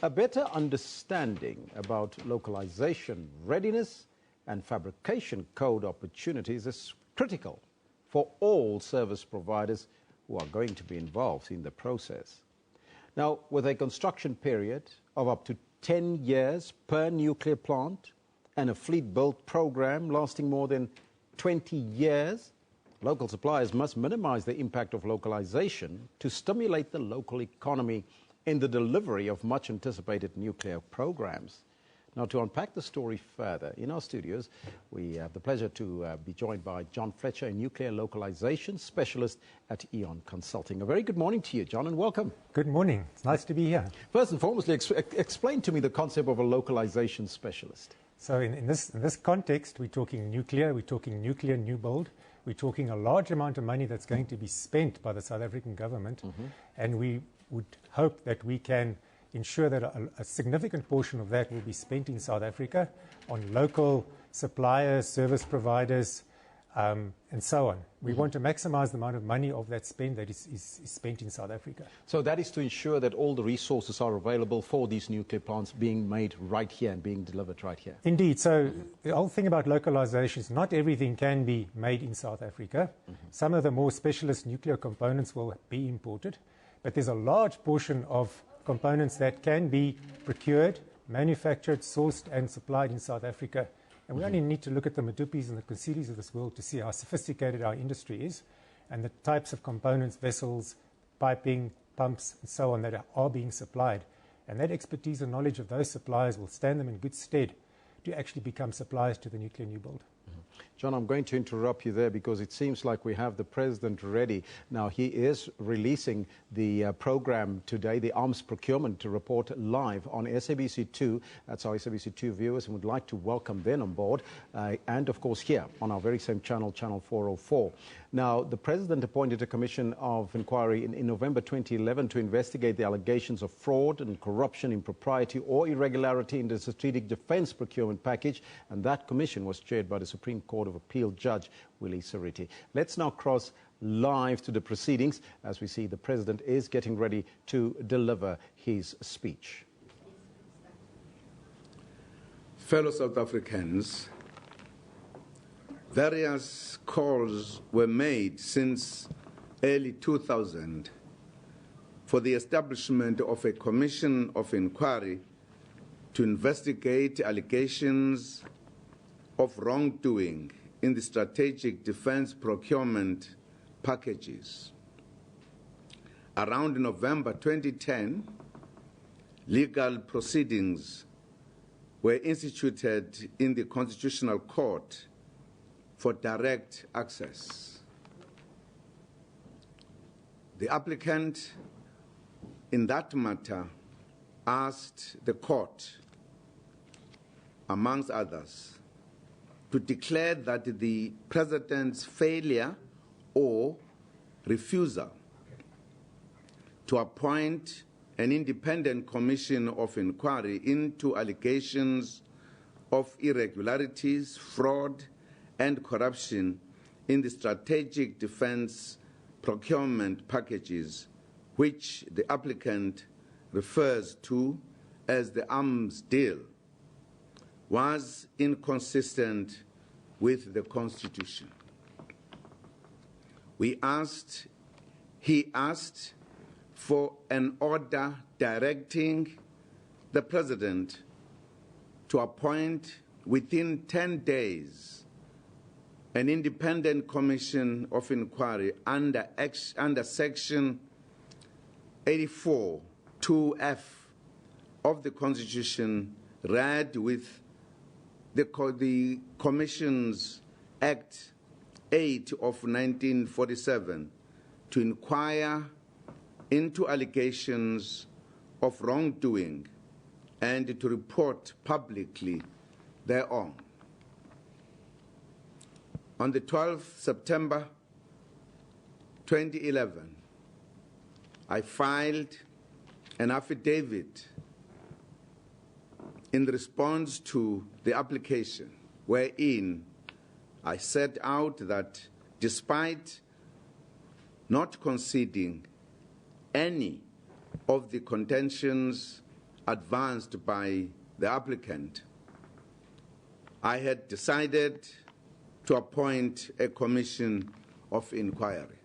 a better understanding about localization, readiness and fabrication code opportunities is critical for all service providers who are going to be involved in the process. Now, with a construction period of up to 10 years per nuclear plant, and a fleet build program lasting more than 20 years, local suppliers must minimize the impact of localization to stimulate the local economy in the delivery of much anticipated nuclear programs. Now, to unpack the story further, in our studios, we have the pleasure to be joined by John Fletcher, a nuclear localization specialist at Eon Consulting. A very good morning to you, John, and welcome. Good morning. It's nice to be here. First and foremost, explain to me the concept of a localization specialist. So in this context, we're talking nuclear new build, we're talking a large amount of money that's going to be spent by the South African government, and we would hope that we can ensure that a significant portion of that will be spent in South Africa on local suppliers, service providers, and so on. We want to maximize the amount of money of that spend that is spent in South Africa. So that is to ensure that all the resources are available for these nuclear plants being made right here and being delivered right here. Indeed. So the whole thing about localization is not everything can be made in South Africa. Some of the more specialist nuclear components will be imported, but there's a large portion of components that can be procured, manufactured, sourced and supplied in South Africa. And we only need to look at the Matupis and the Consilis of this world to see how sophisticated our industry is and the types of components, vessels, piping, pumps, and so on that are being supplied. And that expertise and knowledge of those suppliers will stand them in good stead to actually become suppliers to the nuclear new build. John, I'm going to interrupt you there because it seems like we have the President ready. Now, he is releasing the program today, the arms procurement, to report live on SABC2. That's our SABC2 viewers, and would like to welcome them on board. And, of course, here on our very same channel, Channel 404. Now, the President appointed a commission of inquiry in November 2011 to investigate the allegations of fraud and corruption, impropriety or irregularity in the strategic defense procurement package, and that commission was chaired by the Supreme Court of Appeal Judge Willie Sariti. Let's now cross live to the proceedings as we see the President is getting ready to deliver his speech. Fellow South Africans, various calls were made since early 2000 for the establishment of a commission of inquiry to investigate allegations of wrongdoing in the strategic defense procurement packages. Around November 2010, legal proceedings were instituted in the Constitutional Court for direct access. The applicant in that matter asked the court, amongst others, to declare that the President's failure or refusal to appoint an independent commission of inquiry into allegations of irregularities, fraud, and corruption in the strategic defense procurement packages, which the applicant refers to as the arms deal, was inconsistent with the Constitution. He asked for an order directing the President to appoint within 10 days an independent commission of inquiry under Section 84 2F of the Constitution, read with the Commissions Act 8 of 1947, to inquire into allegations of wrongdoing and to report publicly thereon. On the 12th September 2011, I filed an affidavit in response to the application, wherein I set out that despite not conceding any of the contentions advanced by the applicant, I had decided to appoint a commission of inquiry.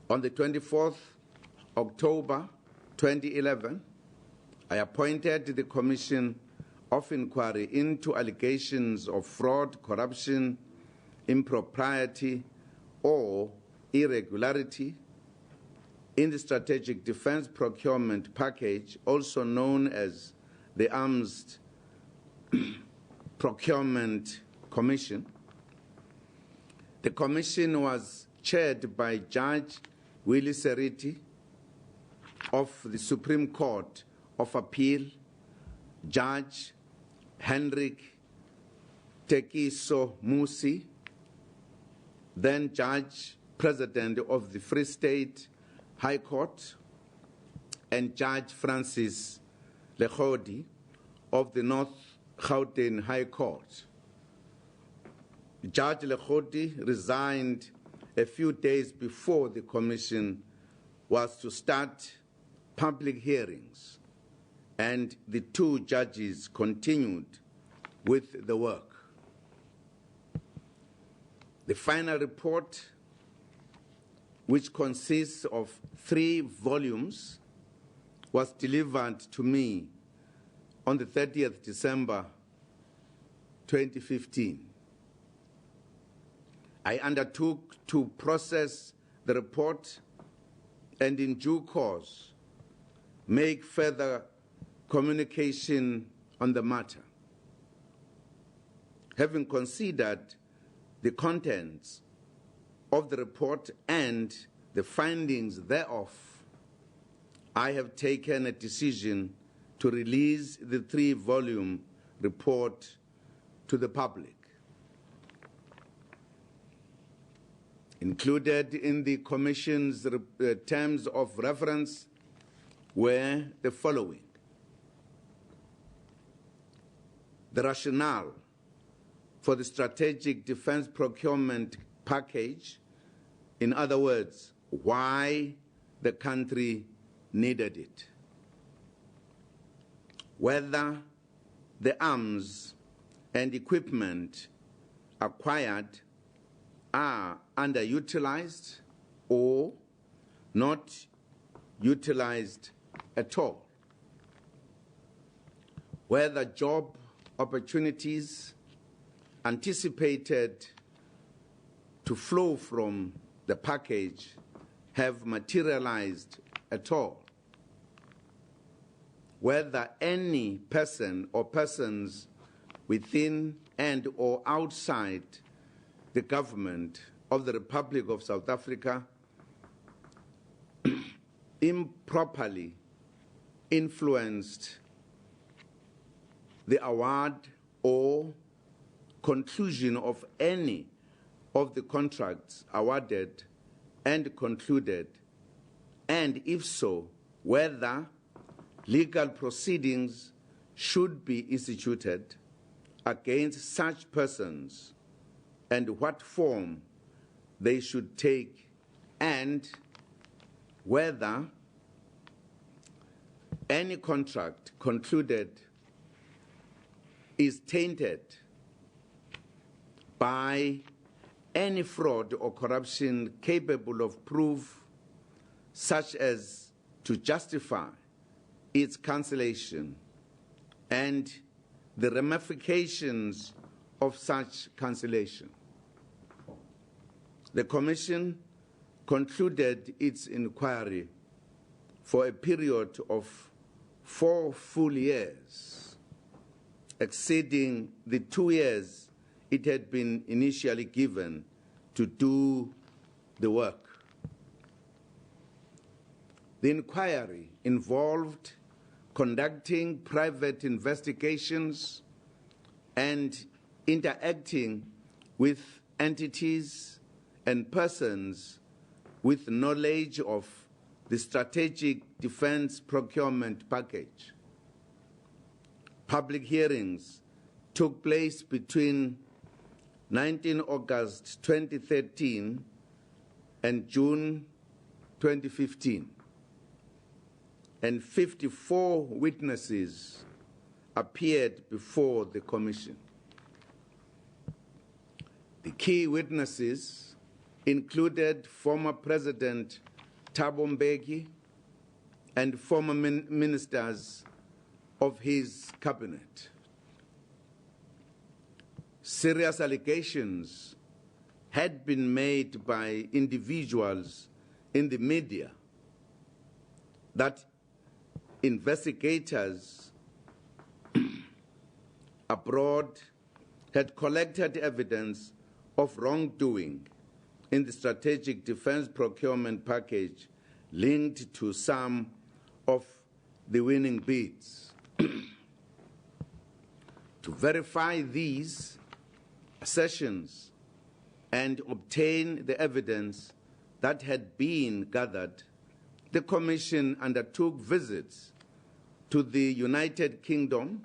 On the 24th October 2011, I appointed the Commission of Inquiry into allegations of fraud, corruption, impropriety, or irregularity in the Strategic Defense Procurement Package, also known as the Arms Procurement Commission. The commission was chaired by Judge Willie Seriti of the Supreme Court of Appeal, Judge Hendrik Tekiso Musi, then Judge President of the Free State High Court, and Judge Francis Lekhodi of the North Gauteng High Court. Judge Lekhodi resigned a few days before the commission was to start public hearings, and the two judges continued with the work. The final report, which consists of 3 volumes, was delivered to me on the 30th December 2015. I undertook to process the report and in due course make further communication on the matter. Having considered the contents of the report and the findings thereof, I have taken a decision to release the 3-volume report to the public. Included in the Commission's terms of reference were the following: the rationale for the Strategic Defense Procurement Package, in other words, why the country needed it, whether the arms and equipment acquired are underutilized or not utilized at all, whether job opportunities anticipated to flow from the package have materialized at all, whether any person or persons within and or outside the government of the Republic of South Africa improperly influenced the award or conclusion of any of the contracts awarded and concluded, and if so, whether legal proceedings should be instituted against such persons and what form they should take, and whether any contract concluded is tainted by any fraud or corruption capable of proof such as to justify its cancellation and the ramifications of such cancellation. The Commission concluded its inquiry for a period of 4 full years, exceeding the 2 years it had been initially given to do the work. The inquiry involved conducting private investigations and interacting with entities and persons with knowledge of the strategic defense procurement package. Public hearings took place between 19 August 2013 and June 2015, and 54 witnesses appeared before the Commission. The key witnesses included former President Thabo Mbeki and former ministers of his cabinet. Serious allegations had been made by individuals in the media that investigators abroad had collected evidence of wrongdoing in the strategic defense procurement package linked to some of the winning bids. To verify these assertions and obtain the evidence that had been gathered, the Commission undertook visits to the United Kingdom,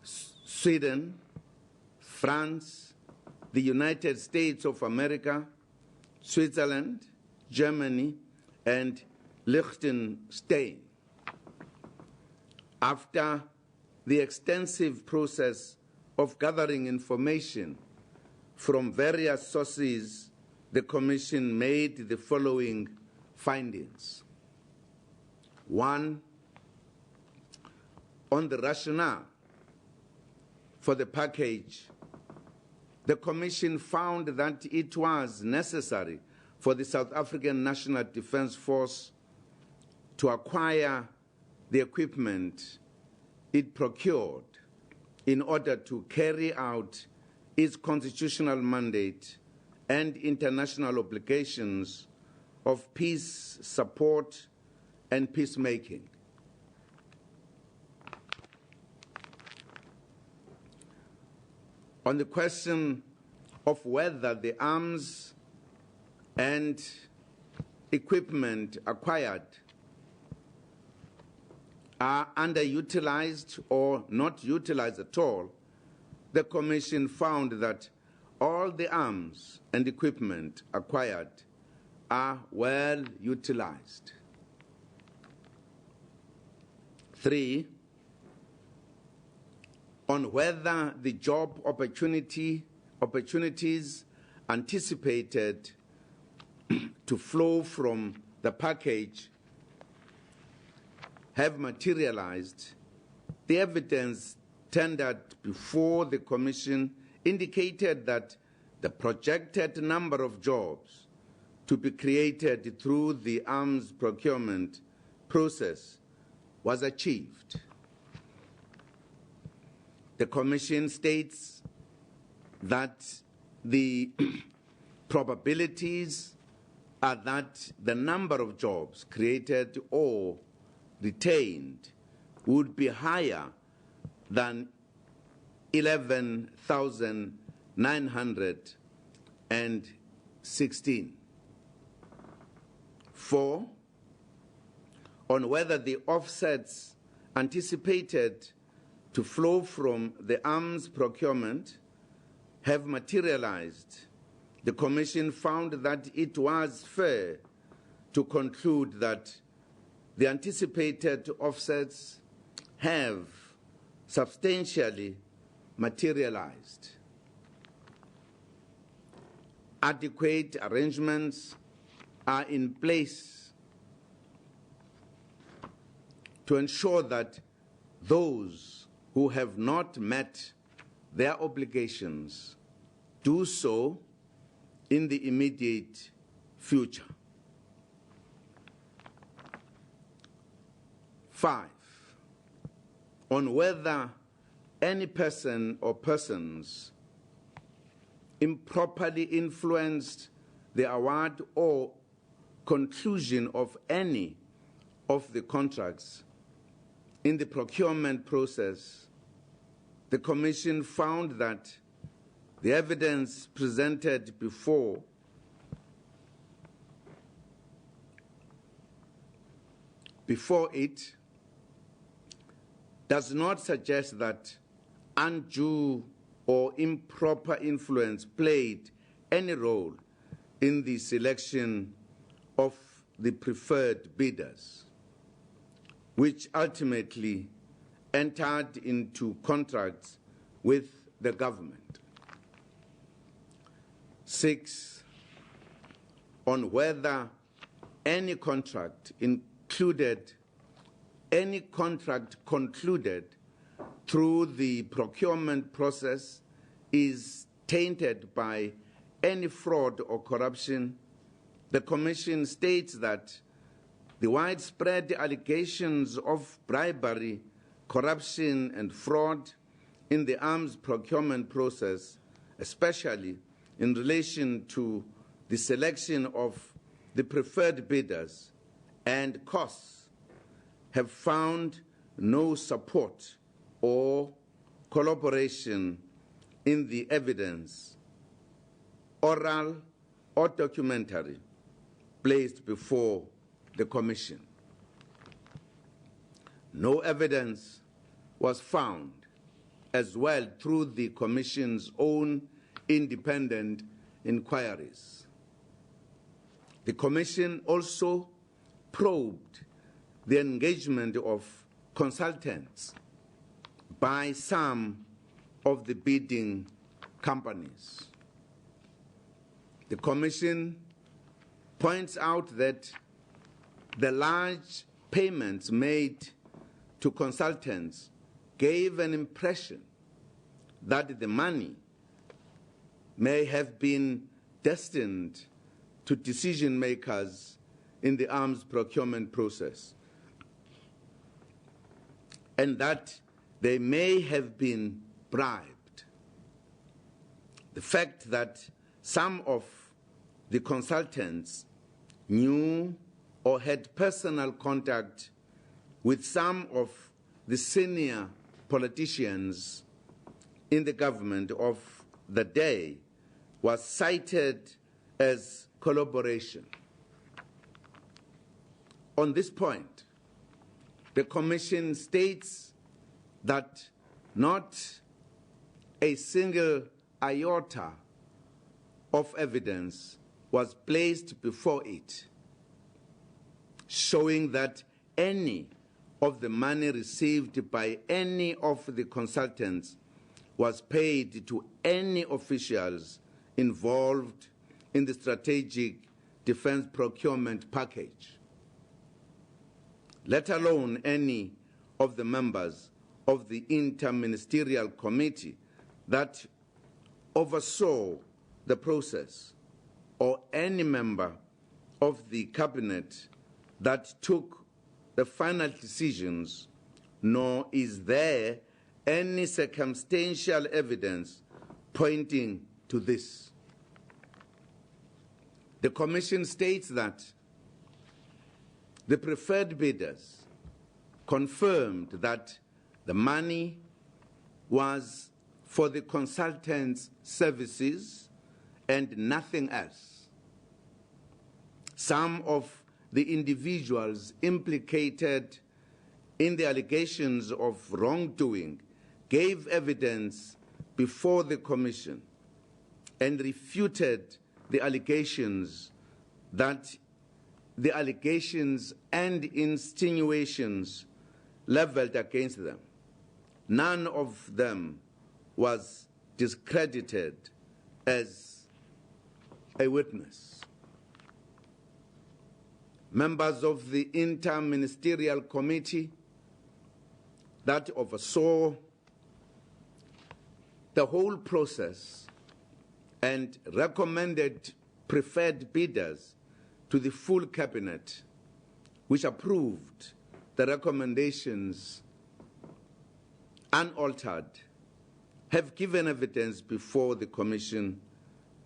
Sweden, France, the United States of America, Switzerland, Germany, and Liechtenstein. After the extensive process of gathering information from various sources, the Commission made the following findings. 1. On the rationale for the package, the Commission found that it was necessary for the South African National Defence Force to acquire the equipment it procured in order to carry out its constitutional mandate and international obligations of peace support and peacemaking. On the question of whether the arms and equipment acquired are underutilized or not utilized at all, the Commission found that all the arms and equipment acquired are well utilized. 3. On whether the job opportunities anticipated to flow from the package have materialized, the evidence tendered before the Commission indicated that the projected number of jobs to be created through the arms procurement process was achieved. The Commission states that the probabilities are that the number of jobs created or retained would be higher than 11,916. 4, on whether the offsets anticipated to flow from the arms procurement have materialized. The Commission found that it was fair to conclude that the anticipated offsets have substantially materialized. Adequate arrangements are in place to ensure that those who have not met their obligations do so in the immediate future. 5, on whether any person or persons improperly influenced the award or conclusion of any of the contracts in the procurement process, the Commission found that the evidence presented before it does not suggest that undue or improper influence played any role in the selection of the preferred bidders, which ultimately entered into contracts with the government. 6, on whether any contract concluded through the procurement process is tainted by any fraud or corruption, the Commission states that the widespread allegations of bribery, corruption, and fraud in the arms procurement process, especially in relation to the selection of the preferred bidders and costs, have found no support or collaboration in the evidence, oral or documentary, placed before the Commission. No evidence was found as well through the Commission's own independent inquiries. The Commission also probed the engagement of consultants by some of the bidding companies. The Commission points out that the large payments made to consultants gave an impression that the money may have been destined to decision makers in the arms procurement process, and that they may have been bribed. The fact that some of the consultants knew or had personal contact with some of the senior politicians in the government of the day was cited as collaboration. On this point, the Commission states that not a single iota of evidence was placed before it showing that any of the money received by any of the consultants was paid to any officials involved in the strategic defense procurement package, let alone any of the members of the interministerial committee that oversaw the process, or any member of the cabinet that took the final decisions, nor is there any circumstantial evidence pointing to this. The Commission states that the preferred bidders confirmed that the money was for the consultant's services and nothing else. Some of the individuals implicated in the allegations of wrongdoing gave evidence before the Commission and refuted the allegations and insinuations leveled against them. None of them was discredited as a witness. Members of the Inter-Ministerial Committee that oversaw the whole process and recommended preferred bidders to the full cabinet, which approved the recommendations unaltered, have given evidence before the Commission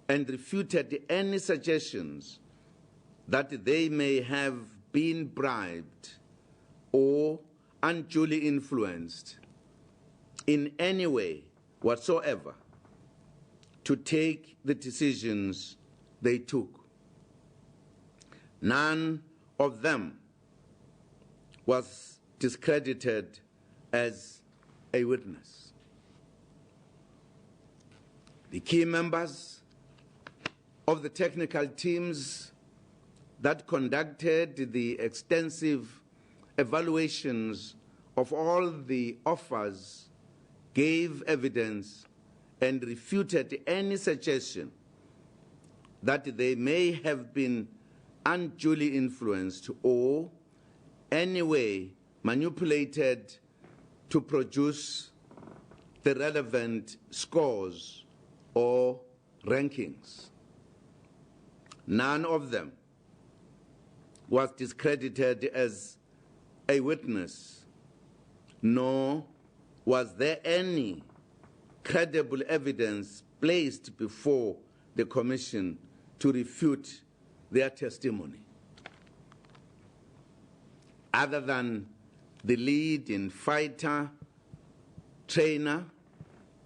and refuted any suggestions that they may have been bribed or unduly influenced in any way whatsoever to take the decisions they took. None of them was discredited as a witness. The key members of the technical teams that conducted the extensive evaluations of all the offers gave evidence and refuted any suggestion that they may have been unduly influenced or any way manipulated to produce the relevant scores or rankings. None of them was discredited as a witness, nor was there any credible evidence placed before the Commission to refute their testimony. Other than the lead in fighter trainer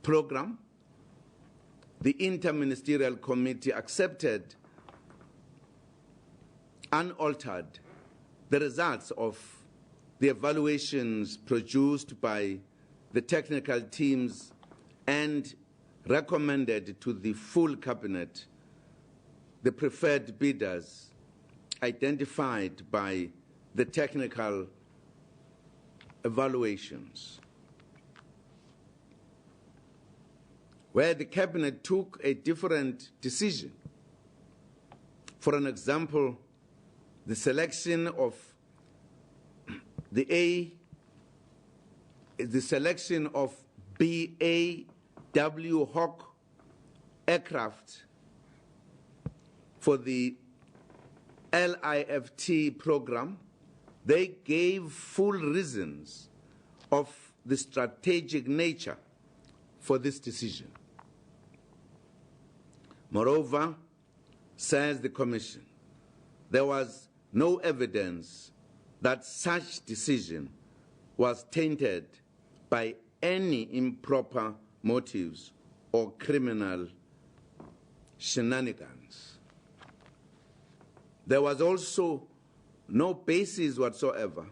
program, the Inter-Ministerial Committee accepted unaltered the results of the evaluations produced by the technical teams and recommended to the full cabinet the preferred bidders identified by the technical evaluations. Where the cabinet took a different decision, for an example, the selection of the selection of BAW Hawk aircraft for the LIFT program, they gave full reasons of the strategic nature for this decision. Moreover, says the Commission, there was no evidence that such decision was tainted by any improper motives or criminal shenanigans. There was also no basis whatsoever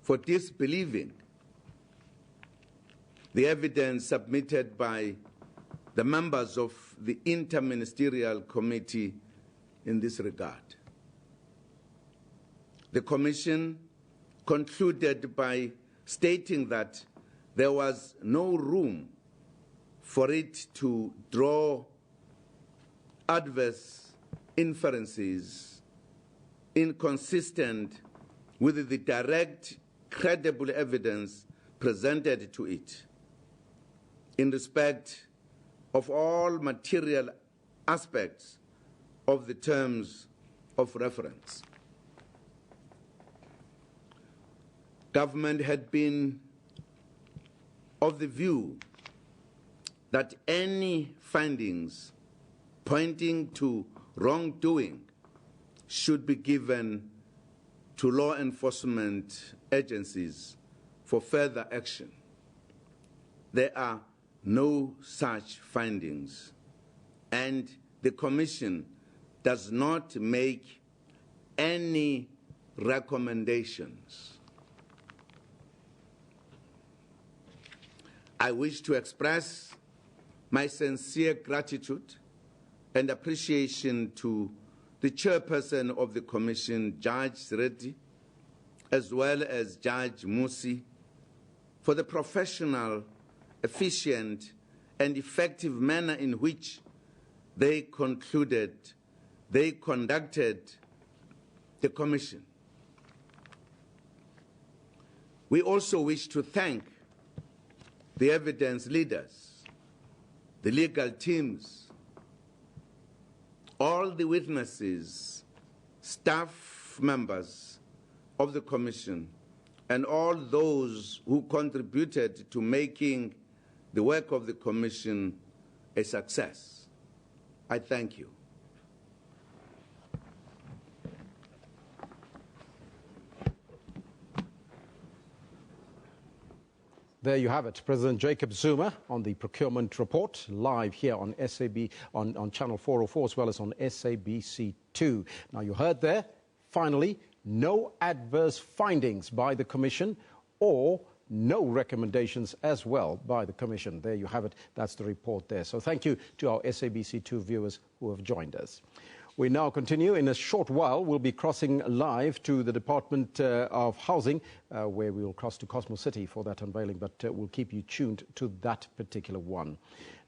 for disbelieving the evidence submitted by the members of the Inter-Ministerial Committee in this regard. The Commission concluded by stating that there was no room for it to draw adverse inferences inconsistent with the direct, credible evidence presented to it in respect of all material aspects of the terms of reference. Government had been of the view that any findings pointing to wrongdoing should be given to law enforcement agencies for further action. there are no such findings, and the Commission does not make any recommendations. I wish to express my sincere gratitude and appreciation to the chairperson of the Commission, Judge Reddy, as well as Judge Musi, for the professional, efficient, and effective manner in which they conducted the Commission. We also wish to thank the evidence leaders, the legal teams, all the witnesses, staff members of the Commission, and all those who contributed to making the work of the Commission a success. I thank you. There you have it, President Jacob Zuma on the procurement report, live here on SAB, on Channel 404, as well as on SABC2. Now, you heard there, finally, no adverse findings by the Commission or no recommendations as well by the Commission. There you have it. That's the report there. So thank you to our SABC2 viewers who have joined us. We now continue. In a short while, we'll be crossing live to the Department of Housing, where we will cross to Cosmo City for that unveiling, but we'll keep you tuned to that particular one.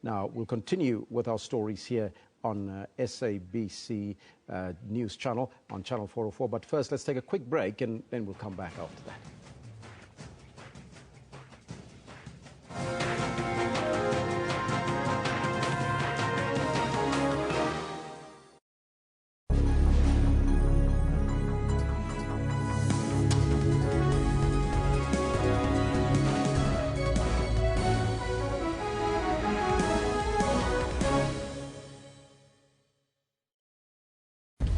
Now, we'll continue with our stories here on SABC News Channel, on Channel 404. But first, let's take a quick break, and then we'll come back after that.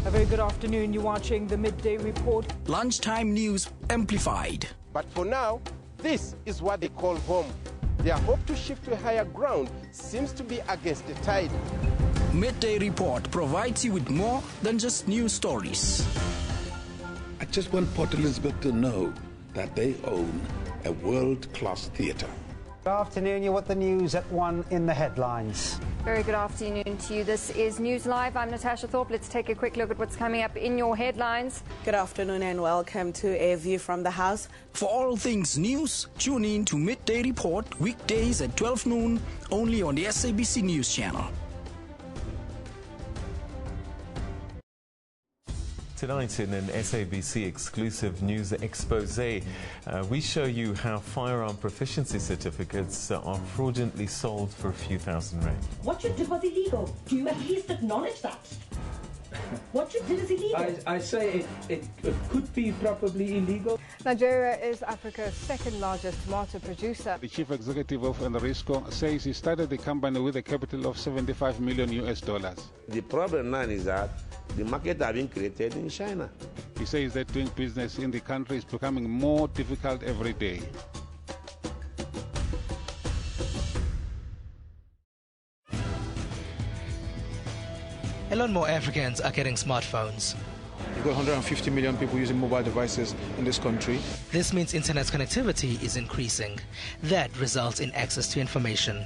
A very good afternoon. You're watching the Midday Report. Lunchtime news amplified. But for now, this is what they call home. Their hope to shift to a higher ground seems to be against the tide. Midday Report provides you with more than just news stories. I just want Port Elizabeth to know that they own a world-class theatre. Good afternoon. You're with the news at 1 in the headlines. Very good afternoon to you. This is News Live. I'm Natasha Thorpe. Let's take a quick look at what's coming up in your headlines. Good afternoon and welcome to A View from the House. For all things news, tune in to Midday Report weekdays at 12 noon, only on the SABC News Channel. Tonight in an SABC exclusive news expose, we show you how firearm proficiency certificates are fraudulently sold for a few thousand rand. What you did was illegal. Do you at least acknowledge that? What you did is illegal. I say it could be probably illegal. Nigeria is Africa's second largest tomato producer. The chief executive of Enrisco says he started the company with a capital of $75 million. The problem now is that the market has been created in China. He says that doing business in the country is becoming more difficult every day. A lot more Africans are getting smartphones. You've got 150 million people using mobile devices in this country. This means internet connectivity is increasing. That results in access to information.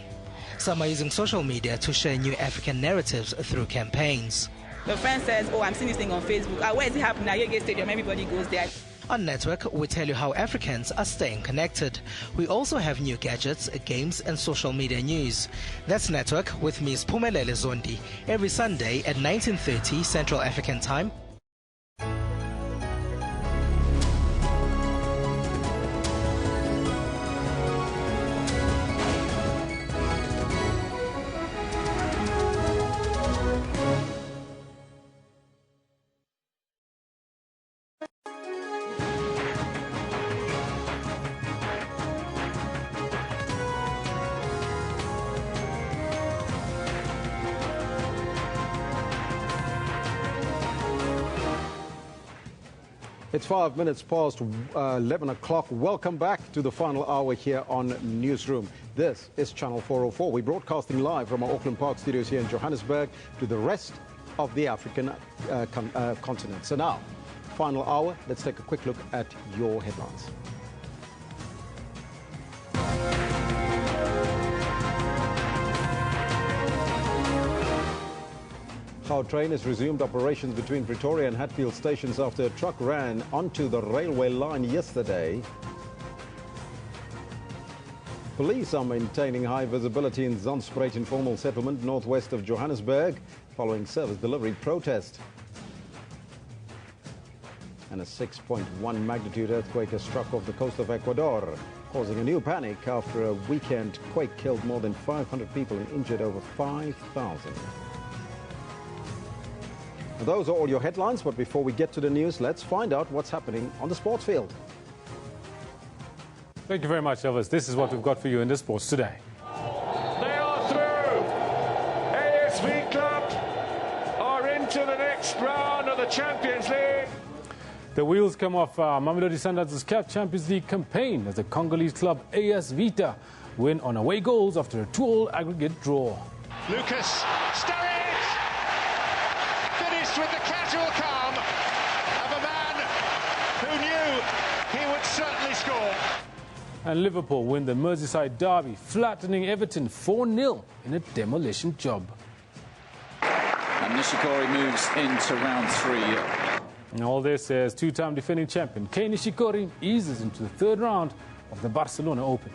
Some are using social media to share new African narratives through campaigns. The friend says, oh, I'm seeing this thing on Facebook. Where is it happening? At Yege Stadium, everybody goes there. On Network, we tell you how Africans are staying connected. We also have new gadgets, games and social media news. That's Network with Ms. Pumelele Zondi, every Sunday at 19:30 Central African Time. It's 5 minutes past 11 o'clock. Welcome back to the final hour here on Newsroom. This is Channel 404. We're broadcasting live from our Auckland Park studios here in Johannesburg to the rest of the African continent. So now, final hour, let's take a quick look at your headlines. Gautrain has resumed operations between Pretoria and Hatfield stations after a truck ran onto the railway line yesterday. Police are maintaining high visibility in Zandspruit informal settlement northwest of Johannesburg following service delivery protest. And a 6.1 magnitude earthquake has struck off the coast of Ecuador, causing a new panic after a weekend quake killed more than 500 people and injured over 5,000. Those are all your headlines, but before we get to the news, let's find out what's happening on the sports field. Thank you very much, Elvis. This is what we've got for you in the sports today. They are through. ASV Club are into the next round of the Champions League. The wheels come off Mamelodi Sundowns' CAF Champions League campaign as the Congolese club AS Vita win on away goals after a 2-2 aggregate draw. Lucas Sturridge finished with the casual calm of a man who knew he would certainly score. And Liverpool win the Merseyside derby, flattening Everton 4-0 in a demolition job. And Nishikori moves into round 3. And all this as two-time defending champion Kei Nishikori eases into the third round of the Barcelona Open.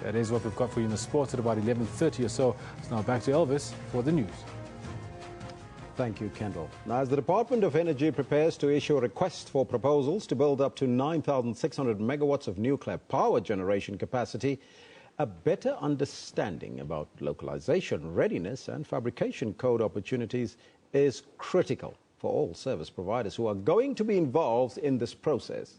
That is what we've got for you in the sports at about 11:30 or so. So now back to Elvis for the news. Thank you, Kendall. Now, as the Department of Energy prepares to issue a request for proposals to build up to 9,600 megawatts of nuclear power generation capacity, a better understanding about localization, readiness and fabrication code opportunities is critical for all service providers who are going to be involved in this process.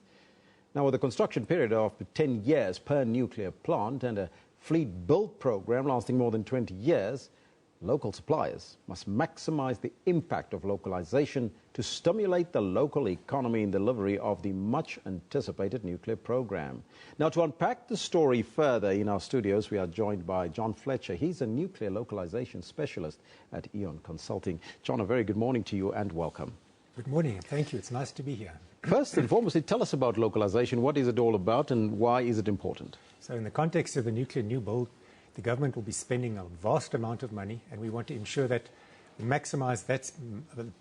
Now, with a construction period of 10 years per nuclear plant and a fleet build program lasting more than 20 years, local suppliers must maximize the impact of localization to stimulate the local economy in delivery of the much-anticipated nuclear program. Now, to unpack the story further in our studios, we are joined by John Fletcher. He's a nuclear localization specialist at Eon Consulting. John, a very good morning to you and welcome. Good morning. Thank you. It's nice to be here. First and foremost, tell us about localization. What is it all about and why is it important? So in the context of the nuclear new build, the government will be spending a vast amount of money, and we want to ensure that we maximize that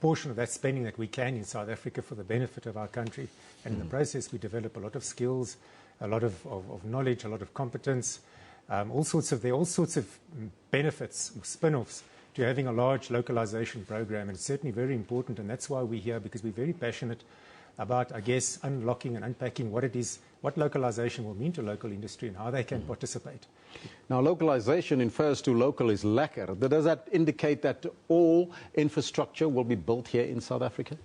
portion of that spending that we can in South Africa for the benefit of our country. And in the process, we develop a lot of skills, a lot of knowledge, a lot of competence, there are all sorts of benefits, spin-offs to having a large localization program. And it's certainly very important, and that's why we're here, because we're very passionate about, I guess, unlocking and unpacking what it is, what localization will mean to local industry and how they can participate. Now, localization refers to local is lekker. Does that indicate that all infrastructure will be built here in South Africa?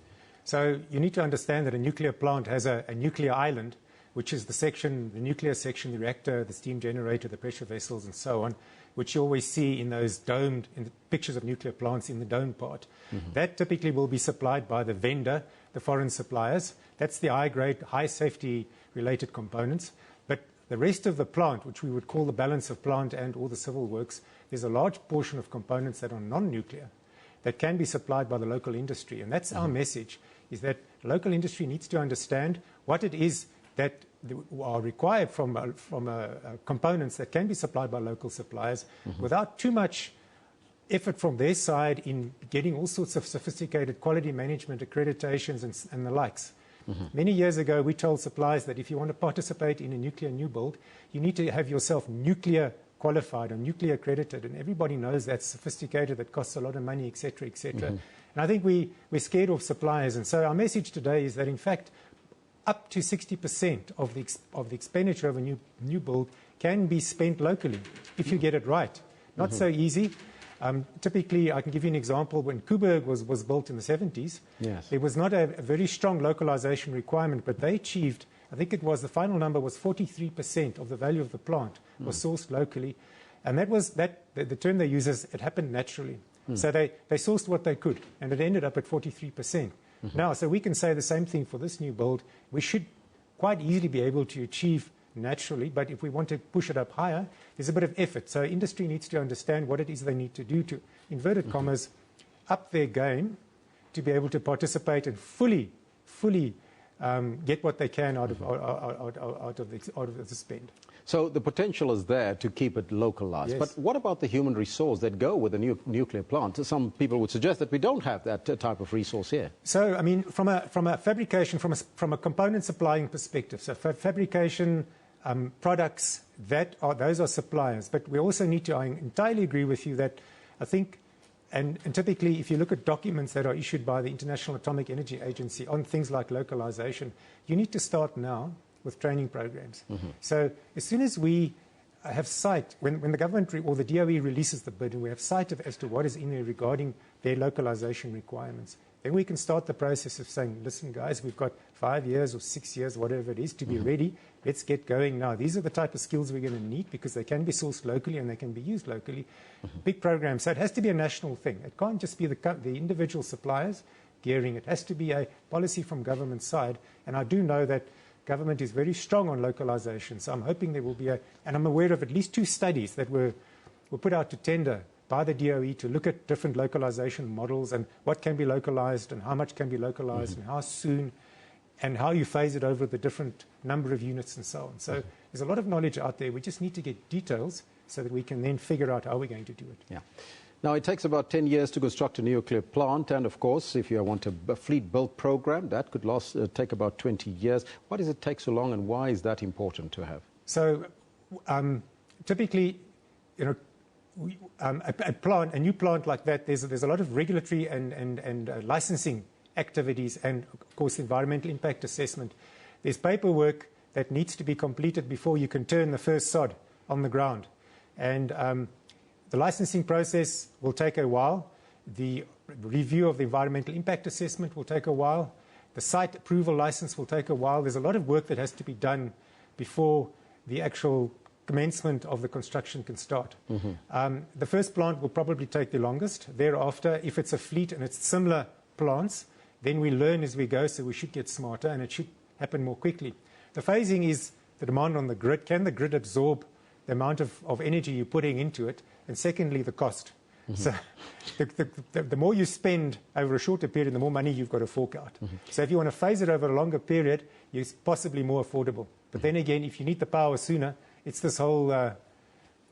So you need to understand that a nuclear plant has a nuclear island, which is the section, the nuclear section, the reactor, the steam generator, the pressure vessels, and so on, which you always see in those domed, in the pictures of nuclear plants in the dome part. That typically will be supplied by the vendor, the foreign suppliers. That's the high-grade, high-safety-related components. But the rest of the plant, which we would call the balance of plant and all the civil works, there's a large portion of components that are non-nuclear that can be supplied by the local industry. And that's our message, is that the local industry needs to understand what it is that are required from components that can be supplied by local suppliers without too much effort from their side in getting all sorts of sophisticated quality management accreditations and the likes. Many years ago, we told suppliers that if you want to participate in a nuclear new build, you need to have yourself nuclear qualified or nuclear accredited, and everybody knows that's sophisticated, that costs a lot of money, etc., etc. And I think we're scared of suppliers, and so our message today is that, in fact, up to 60% of the expenditure of a new build can be spent locally if you get it right. Not so easy. Typically, I can give you an example. When Coburg was built in the 70s, there was not a very strong localization requirement, but they achieved, I think it was, the final number was 43% of the value of the plant was sourced locally. And that was, the term they use is, it happened naturally. So they sourced what they could, and it ended up at 43%. Now, so we can say the same thing for this new build. We should quite easily be able to achieve naturally, but if we want to push it up higher, there's a bit of effort. So industry needs to understand what it is they need to do to, inverted commas, up their game to be able to participate and fully get what they can out of the spend. So the potential is there to keep it localized. Yes. But what about the human resource that go with a nuclear plant? Some people would suggest that we don't have that type of resource here. So, I mean, from a fabrication, from a component supplying perspective, so for fabrication products, those are suppliers. But we also need to, I entirely agree with you that I think, and typically if you look at documents that are issued by the International Atomic Energy Agency on things like localization, you need to start now with training programs. So as soon as we have sight, when the government or the DOE releases the bid and we have sight as to what is in there regarding their localization requirements, then we can start the process of saying, listen guys, we've got 5 years or 6 years, whatever it is, to be ready. Let's get going now. These are the type of skills we're going to need because they can be sourced locally and they can be used locally. Big programs. So it has to be a national thing. It can't just be the individual suppliers gearing. It has to be a policy from government side. And I do know that government is very strong on localization. So I'm hoping there will be and I'm aware of at least 2 studies that were put out to tender by the DOE to look at different localization models and what can be localized and how much can be localized and how soon and how you phase it over the different number of units and so on. So there's a lot of knowledge out there. We just need to get details so that we can then figure out how we're going to do it. Yeah. Now, it takes about 10 years to construct a nuclear plant, and of course, if you want a fleet build program, that could take about 20 years. Why does it take so long, and why is that important to have? So, typically, you know, a new plant like that, there's a lot of regulatory and licensing activities, and of course, environmental impact assessment. There's paperwork that needs to be completed before you can turn the first sod on the ground, and the licensing process will take a while. The review of the environmental impact assessment will take a while. The site approval license will take a while. There's a lot of work that has to be done before the actual commencement of the construction can start. The first plant will probably take the longest. Thereafter, if it's a fleet and it's similar plants, then we learn as we go, so we should get smarter and it should happen more quickly. The phasing is the demand on the grid. Can the grid absorb the amount of energy you're putting into it? And secondly, the cost. So the more you spend over a shorter period, the more money you've got to fork out. So if you want to phase it over a longer period, it's possibly more affordable. But then again, if you need the power sooner, it's this whole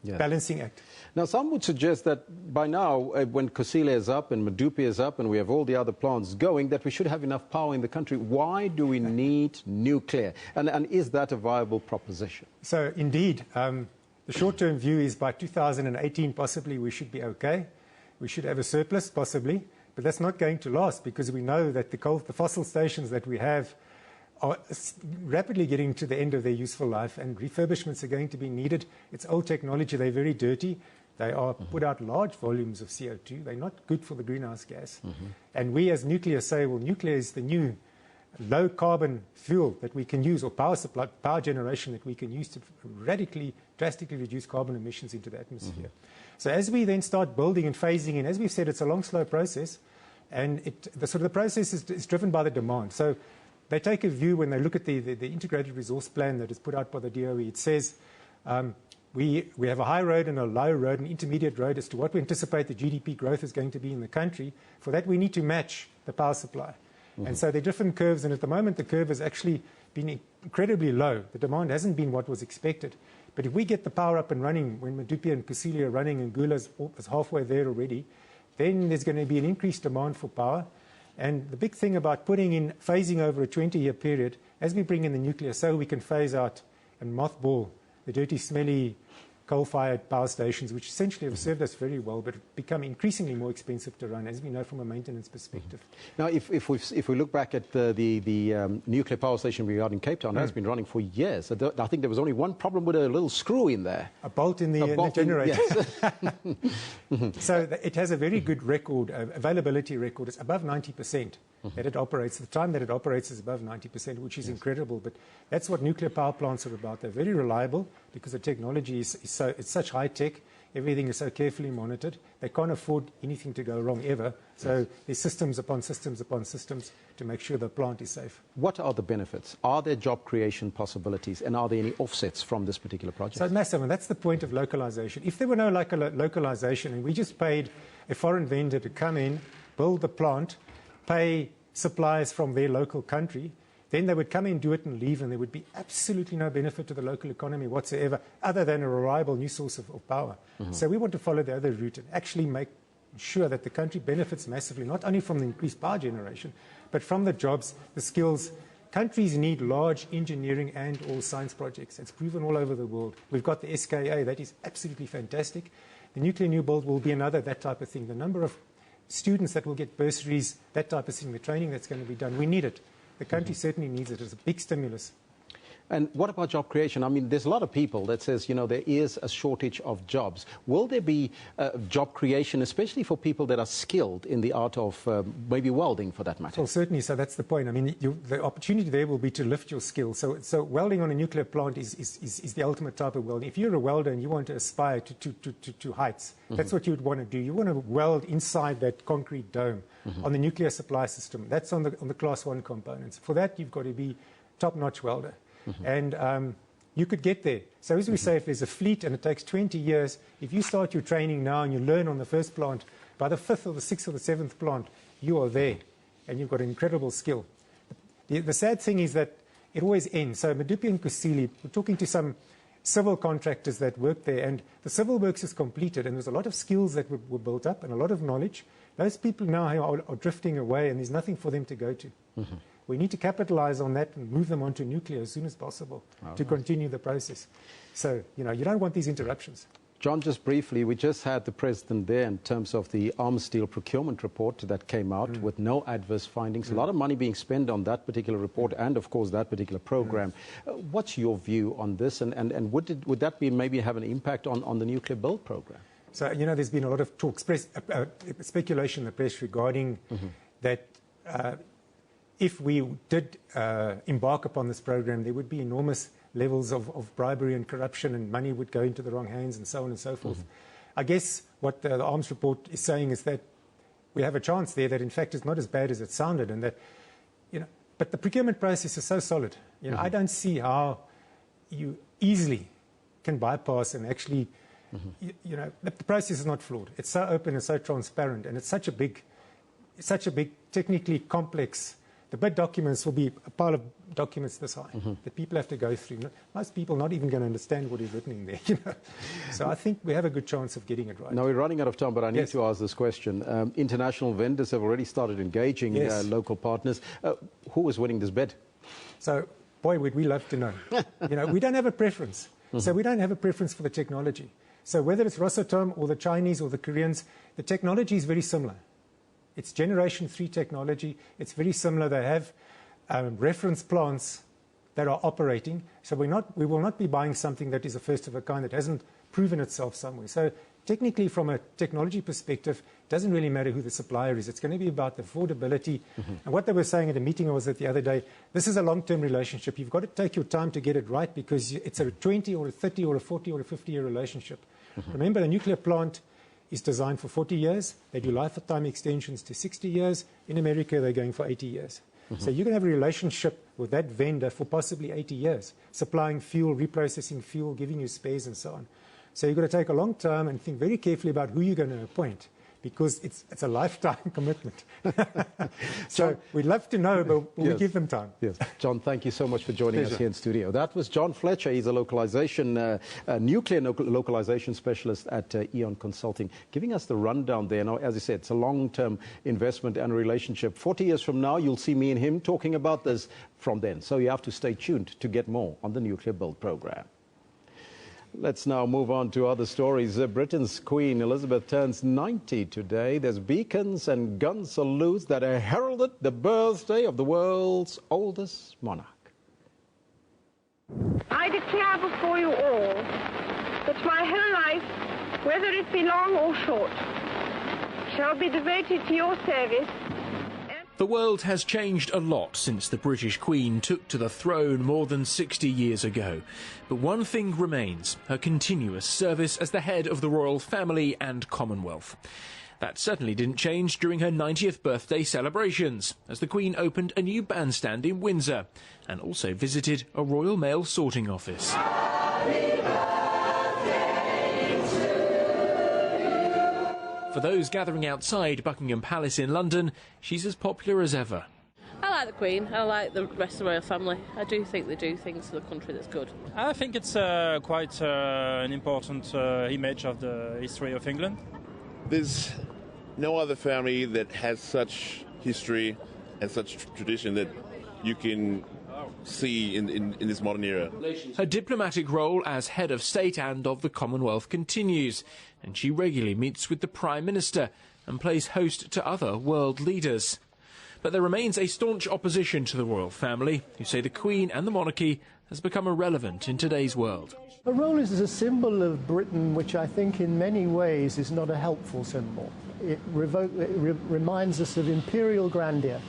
balancing act. Now, some would suggest that by now, when Kusile is up and Medupi is up and we have all the other plants going, that we should have enough power in the country. Why do we need nuclear? And is that a viable proposition? So indeed, the short-term view is by 2018, possibly we should be okay. We should have a surplus, possibly. But that's not going to last because we know that the fossil stations that we have are rapidly getting to the end of their useful life, and refurbishments are going to be needed. It's old technology. They're very dirty. They put out large volumes of CO2. They're not good for the greenhouse gas. And we as nuclear say, well, nuclear is the new low-carbon fuel that we can use, or power generation that we can use to drastically reduce carbon emissions into the atmosphere. So as we then start building and phasing in, as we've said, it's a long, slow process, and the process is driven by the demand. So they take a view when they look at the integrated resource plan that is put out by the DOE. It says we have a high road and a low road, an intermediate road as to what we anticipate the GDP growth is going to be in the country. For that, we need to match the power supply. And so there are different curves, and at the moment the curve has actually been incredibly low. The demand hasn't been what was expected. But if we get the power up and running, when Medupi and Kusile are running and Gula is halfway there already, then there's going to be an increased demand for power. And the big thing about phasing over a 20-year period, as we bring in the nuclear, so we can phase out and mothball the dirty, smelly, coal-fired power stations, which essentially have served us very well, but become increasingly more expensive to run, as we know from a maintenance perspective. Now, if we look back at the nuclear power station we got in Cape Town, that's been running for years. I think there was only one problem with a little screw in there. A bolt in the generator. Yes. So it has a very good record, availability record. It's above 90%. That it operates. The time that it operates is above 90%, which is incredible. But that's what nuclear power plants are about. They're very reliable because the technology is it's such high tech. Everything is so carefully monitored. They can't afford anything to go wrong ever. So there's systems upon systems upon systems to make sure the plant is safe. What are the benefits? Are there job creation possibilities? And are there any offsets from this particular project? So massive, and that's the point of localization. If there were no localization and we just paid a foreign vendor to come in, build the plant, pay suppliers from their local country, then they would come in, do it and leave, and there would be absolutely no benefit to the local economy whatsoever, other than a reliable new source of power. So we want to follow the other route and actually make sure that the country benefits massively, not only from the increased power generation, but from the jobs, the skills. Countries need large engineering and or science projects. It's proven all over the world. We've got the SKA, that is absolutely fantastic. The nuclear new build will be another that type of thing. The number of students that will get bursaries, that type of thing, the training that's going to be done, we need it. The country certainly needs it. It's a big stimulus. And what about job creation? I mean, there's a lot of people that says, you know, there is a shortage of jobs. Will there be job creation, especially for people that are skilled in the art of maybe welding, for that matter? Well, certainly. So that's the point. I mean, the opportunity there will be to lift your skills. So welding on a nuclear plant is the ultimate type of welding. If you're a welder and you want to aspire to heights, that's what you would want to do. You want to weld inside that concrete dome on the nuclear supply system. That's on the Class 1 components. For that, you've got to be top-notch welder. And you could get there. So as we say, if there's a fleet and it takes 20 years, if you start your training now and you learn on the first plant, by the 5th or the 6th or the 7th plant, you are there and you've got an incredible skill. The sad thing is that it always ends. So Medupi and Kusile, we're talking to some civil contractors that work there, and the civil works is completed, and there's a lot of skills that were built up and a lot of knowledge. Those people now are drifting away, and there's nothing for them to go to. We need to capitalize on that and move them onto nuclear as soon as possible to continue the process. So, you know, you don't want these interruptions. John, just briefly, we just had the president there in terms of the arms steel procurement report that came out with no adverse findings. A lot of money being spent on that particular report and, of course, that particular program. What's your view on this, and would that be maybe have an impact on the nuclear build program? So, you know, there's been a lot of talk, speculation in the press regarding that if we did embark upon this program, there would be enormous levels of bribery and corruption, and money would go into the wrong hands and so on and so forth. I guess what the arms report is saying is that we have a chance there that, in fact, it's not as bad as it sounded, and that, you know, but the procurement process is so solid. You know, I don't see how you easily can bypass and actually, you know, the process is not flawed. It's so open and so transparent, and it's such a big, technically complex. The bid documents will be a pile of documents this high that people have to go through. Most people are not even going to understand what is written in there. You know? So I think we have a good chance of getting it right. Now, we're running out of time, but I need to ask this question. International vendors have already started engaging local partners. Who is winning this bid? So, boy, would we love to know. You know, we don't have a preference. So we don't have a preference for the technology. So whether it's Rosatom or the Chinese or the Koreans, the technology is very similar. It's Generation 3 technology. It's very similar. They have reference plants that are operating. So we will not be buying something that is a first of a kind that hasn't proven itself somewhere. So technically, from a technology perspective, it doesn't really matter who the supplier is. It's going to be about the affordability. And what they were saying at a meeting I was at the other day, this is a long-term relationship. You've got to take your time to get it right, because it's a 20 or a 30 or a 40 or a 50-year relationship. Remember, the nuclear plant is designed for 40 years. They do lifetime extensions to 60 years. In America, they're going for 80 years. So you can have a relationship with that vendor for possibly 80 years, supplying fuel, reprocessing fuel, giving you spares and so on. So you've got to take a long time and think very carefully about who you're going to appoint, because it's a lifetime commitment. So we'd love to know, but we give them time. Yes. John, thank you so much for joining us here in studio. That was John Fletcher. He's a nuclear localization specialist at Eon Consulting, giving us the rundown there. Now, as I said, it's a long-term investment and relationship. 40 years from now, you'll see me and him talking about this from then. So you have to stay tuned to get more on the nuclear build program. Let's now move on to other stories. Britain's Queen Elizabeth turns 90 today. There's beacons and gun salutes that heralded the birthday of the world's oldest monarch. I declare before you all that my whole life, whether it be long or short, shall be devoted to your service. The world has changed a lot since the British Queen took to the throne more than 60 years ago. But one thing remains, her continuous service as the head of the royal family and Commonwealth. That certainly didn't change during her 90th birthday celebrations, as the Queen opened a new bandstand in Windsor and also visited a Royal Mail sorting office. For those gathering outside Buckingham Palace in London, she's as popular as ever. I like the Queen. I like the rest of the royal family. I do think they do things to the country that's good. I think it's quite an important image of the history of England. There's no other family that has such history and such tradition that you can see in this modern era. Her diplomatic role as head of state and of the Commonwealth continues, and she regularly meets with the Prime Minister and plays host to other world leaders. But there remains a staunch opposition to the royal family, who say the Queen and the monarchy has become irrelevant in today's world. A role is a symbol of Britain, which I think in many ways is not a helpful symbol. It reminds us of imperial grandeur,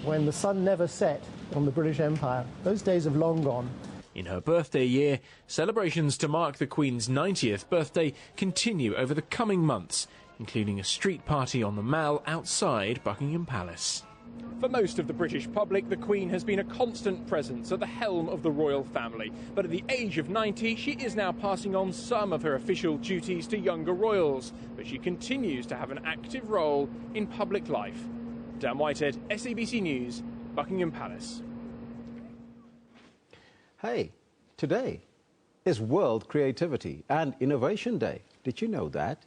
when the sun never set on the British Empire. Those days have long gone. In her birthday year, celebrations to mark the Queen's 90th birthday continue over the coming months, including a street party on the Mall outside Buckingham Palace. For most of the British public, the Queen has been a constant presence at the helm of the royal family. But at the age of 90, she is now passing on some of her official duties to younger royals. But she continues to have an active role in public life. Dan Whitehead, SABC News, Buckingham Palace. Hey, today is World Creativity and Innovation Day. Did you know that?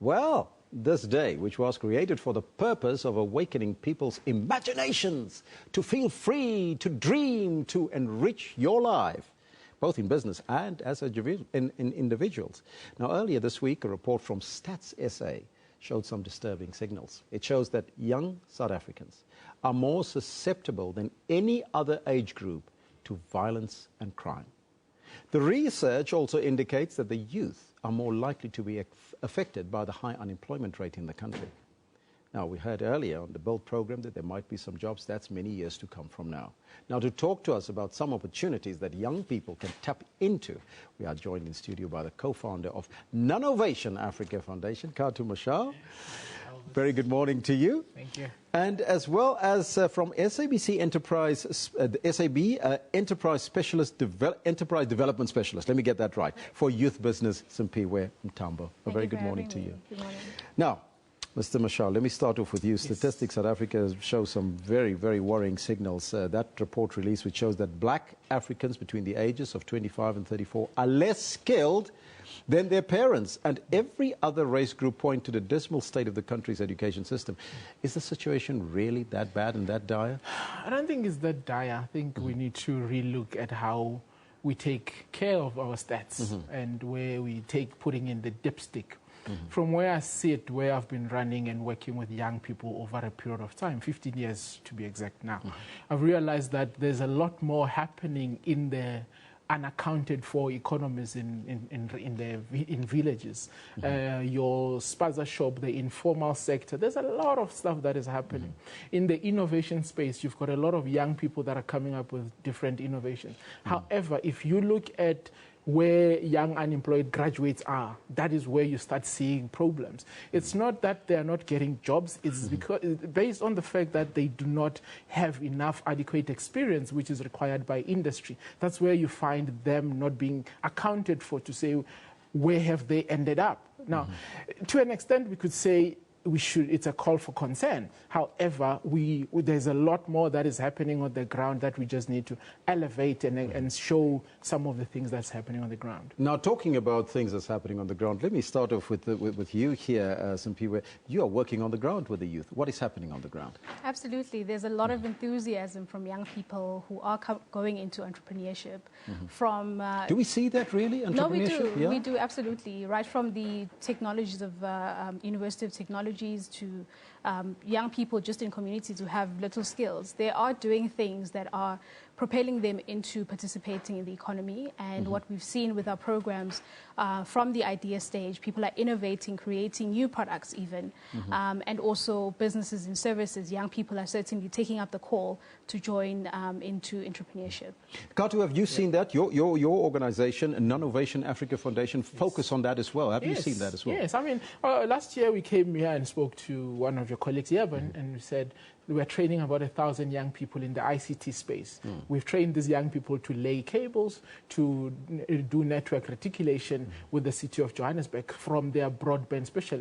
Well, this day, which was created for the purpose of awakening people's imaginations to feel free, to dream, to enrich your life, both in business and as in individuals. Now, earlier this week, a report from Stats SA showed some disturbing signals. It shows that young South Africans are more susceptible than any other age group to violence and crime. The research also indicates that the youth are more likely to be affected by the high unemployment rate in the country. Now, we heard earlier on the Build program that there might be some jobs. That's many years to come from now. Now, to talk to us about some opportunities that young people can tap into, we are joined in studio by the co-founder of Nanovation Africa Foundation, Katu Mashal. Very good morning to you. Thank you. And as well as from SABC Enterprise, SAB Enterprise Specialist, Enterprise Development Specialist, let me get that right, for youth business, Simpiwe Mtambo. A very good morning to you. Good morning. Now, Mr. Mashal, let me start off with you. Yes. Statistics South Africa show some very, very worrying signals. That report released, which shows that black Africans between the ages of 25 and 34 are less skilled than their parents, and every other race group point to the dismal state of the country's education system. Is the situation really that bad and that dire? I don't think it's that dire. I think we need to relook at how we take care of our stats and where we take putting in the dipstick. From where I sit, where I've been running and working with young people over a period of time, 15 years to be exact now, I've realized that there's a lot more happening in the unaccounted for economies in villages. Your spaza shop, the informal sector, there's a lot of stuff that is happening. In the innovation space, you've got a lot of young people that are coming up with different innovations. However, if you look at where young unemployed graduates are, that is where you start seeing problems. It's not that they're not getting jobs, it's because based on the fact that they do not have enough adequate experience, which is required by industry. That's where you find them not being accounted for to say, where have they ended up? Now, to an extent, we could say it's a call for concern. However, there's a lot more that is happening on the ground that we just need to elevate and show some of the things that's happening on the ground. Now, talking about things that's happening on the ground, let me start off with you here, Simpiwe. You are working on the ground with the youth. What is happening on the ground? Absolutely. There's a lot of enthusiasm from young people who are going into entrepreneurship. From do we see that really? No, we do. Yeah? We do, absolutely. Right from the technologies of University of Technology to young people just in communities who have little skills. They are doing things that are propelling them into participating in the economy. And what we've seen with our programs from the idea stage, people are innovating, creating new products even, and also businesses and services. Young people are certainly taking up the call to join into entrepreneurship. Katu, have you seen that? Your organization, Innovation Africa Foundation, focus on that as well. Have you seen that as well? Yes, I mean, last year we came here and spoke to one of your colleagues here, and we said we're training about 1,000 young people in the ICT space. We've trained these young people to lay cables, to do network reticulation with the city of Johannesburg from their broadband special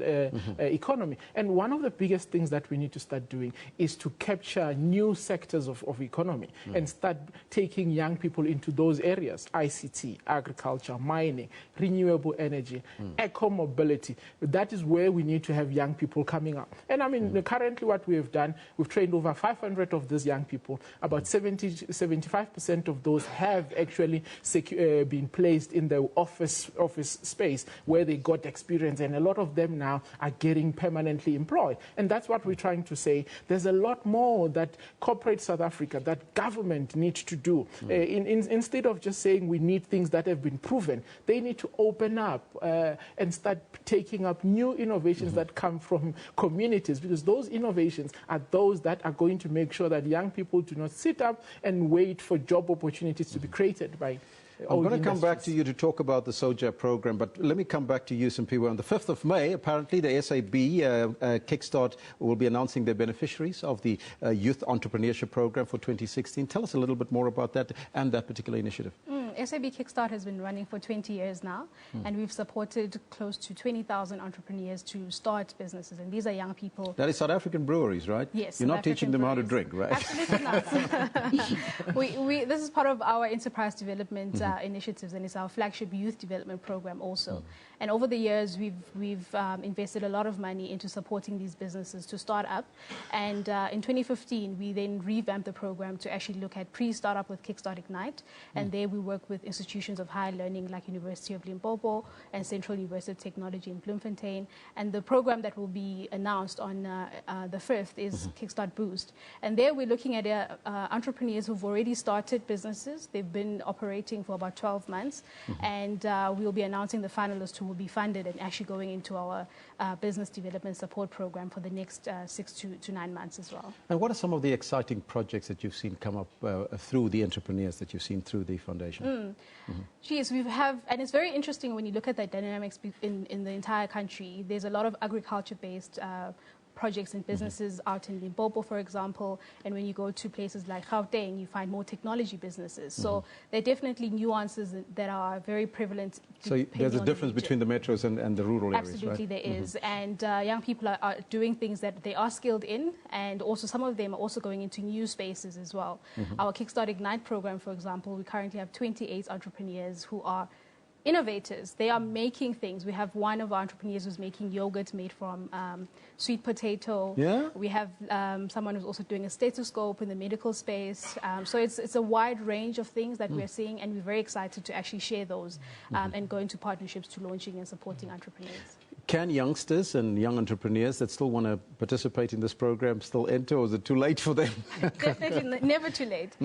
economy. And one of the biggest things that we need to start doing is to capture new sectors of economy and start taking young people into those areas: ICT, agriculture, mining, renewable energy, eco-mobility. That is where we need to have young people coming up. And I mean, currently what we have done, we've trained over 500 of these young people. About 75% of those have actually been placed in the office space where they got experience, and a lot of them now are getting permanently employed. And that's what we're trying to say. There's a lot more that corporate South Africa, that government needs to do. Instead of just saying we need things that have been proven, they need to open up and start taking up new innovations that come from communities, because those innovations are those that are going to make sure that young people do not sit up and wait for job opportunities to be created by I'm going to come back to you to talk about the SOJA program, but let me come back to you, Simpiwe. On the 5th of May, apparently the SAB Kickstart will be announcing their beneficiaries of the Youth Entrepreneurship Program for 2016. Tell us a little bit more about that and that particular initiative. SAB Kickstart has been running for 20 years now, and we've supported close to 20,000 entrepreneurs to start businesses, and these are young people. That is South African breweries, right? Yes. You're not teaching them how to drink, right? Absolutely not. This is part of our enterprise development initiatives, and it's our flagship youth development program also. And over the years, we've invested a lot of money into supporting these businesses to start up. And in 2015, we then revamped the program to actually look at pre-startup with Kickstart Ignite. And there we work with institutions of higher learning like University of Limpopo and Central University of Technology in Bloemfontein. And the program that will be announced on the 5th is Kickstart Boost. And there we're looking at entrepreneurs who've already started businesses. They've been operating for about 12 months. And we'll be announcing the finalists who will be funded and actually going into our business development support program for the next 6 to 9 months as well. And what are some of the exciting projects that you've seen come up through the entrepreneurs that you've seen through the foundation? Geez, and it's very interesting when you look at the dynamics in the entire country. There's a lot of agriculture-based projects and businesses out in Limpopo, for example, and when you go to places like Gauteng, you find more technology businesses. So there are definitely nuances that are very prevalent. So there's a difference between the metros and the rural areas, Absolutely, right? there is. And young people are doing things that they are skilled in, and also some of them are also going into new spaces as well. Our Kickstart Ignite program, for example, we currently have 28 entrepreneurs who are innovators. They are making things. We have one of our entrepreneurs who's making yogurt made from sweet potato. Yeah? We have someone who's also doing a stethoscope in the medical space. So it's a wide range of things that we're seeing, and we're very excited to actually share those and go into partnerships to launching and supporting entrepreneurs. Can youngsters and young entrepreneurs that still want to participate in this program still enter, or is it too late for them? Definitely never too late.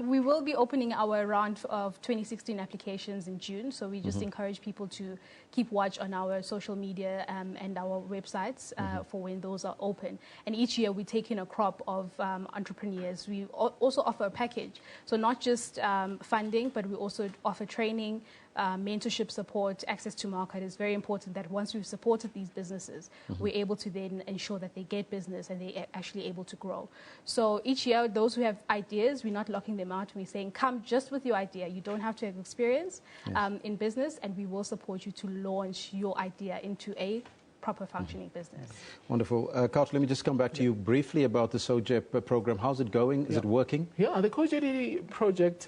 We will be opening our round of 2016 applications in June, so we just encourage people to keep watch on our social media and our websites for when those are open. And each year we take in a crop of entrepreneurs. We also offer a package, so not just funding, but we also offer training, mentorship support, access to market. Is very important that once we've supported these businesses, we're able to then ensure that they get business and they're actually able to grow. So each year, those who have ideas, we're not locking them out. We're saying, come just with your idea. You don't have to have experience in business, and we will support you to launch your idea into a proper functioning business. Wonderful. Katu, let me just come back to you briefly about the SOJEP program. How's it going? Is it working? Yeah, the COJD project,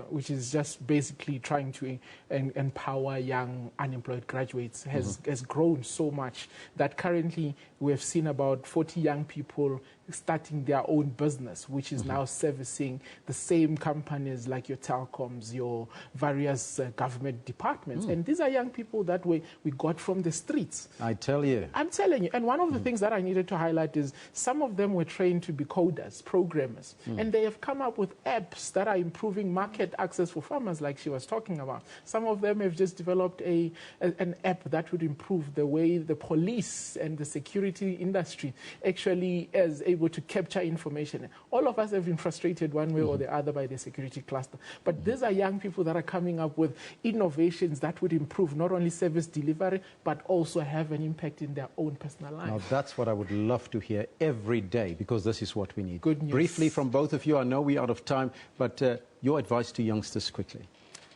which is just basically trying to empower young unemployed graduates, has grown so much that currently we have seen about 40 young people starting their own business, which is now servicing the same companies like your telecoms, your various government departments. And these are young people that we got from the streets. I tell you. I'm telling you. And one of the things that I needed to highlight is some of them were trained to be coders, programmers, and they have come up with apps that are improving market access for farmers, like she was talking about. Some of them have just developed an app that would improve the way the police and the security industry actually is able to capture information. All of us have been frustrated one way or the other by the security cluster. But these are young people that are coming up with innovations that would improve not only service delivery, but also have an impact in their own personal life. Now, that's what I would love to hear every day, because this is what we need. Good news. Briefly from both of you, I know we're out of time, but your advice to youngsters quickly.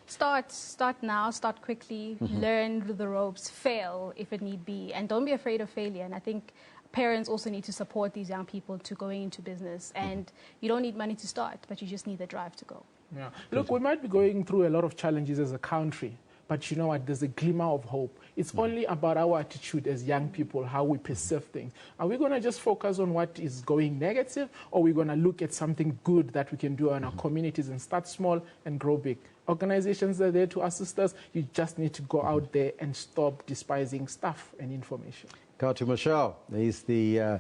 Start now, start quickly, learn the ropes, fail if it need be, and don't be afraid of failure. And I think parents also need to support these young people to going into business. And you don't need money to start, but you just need the drive to go. Yeah. Look, we might be going through a lot of challenges as a country, but you know what? There's a glimmer of hope. It's only about our attitude as young people, how we perceive things. Are we going to just focus on what is going negative, or are we going to look at something good that we can do in our communities and start small and grow big? Organizations are there to assist us. You just need to go out there and stop despising stuff and information. Katu Mashao, he's the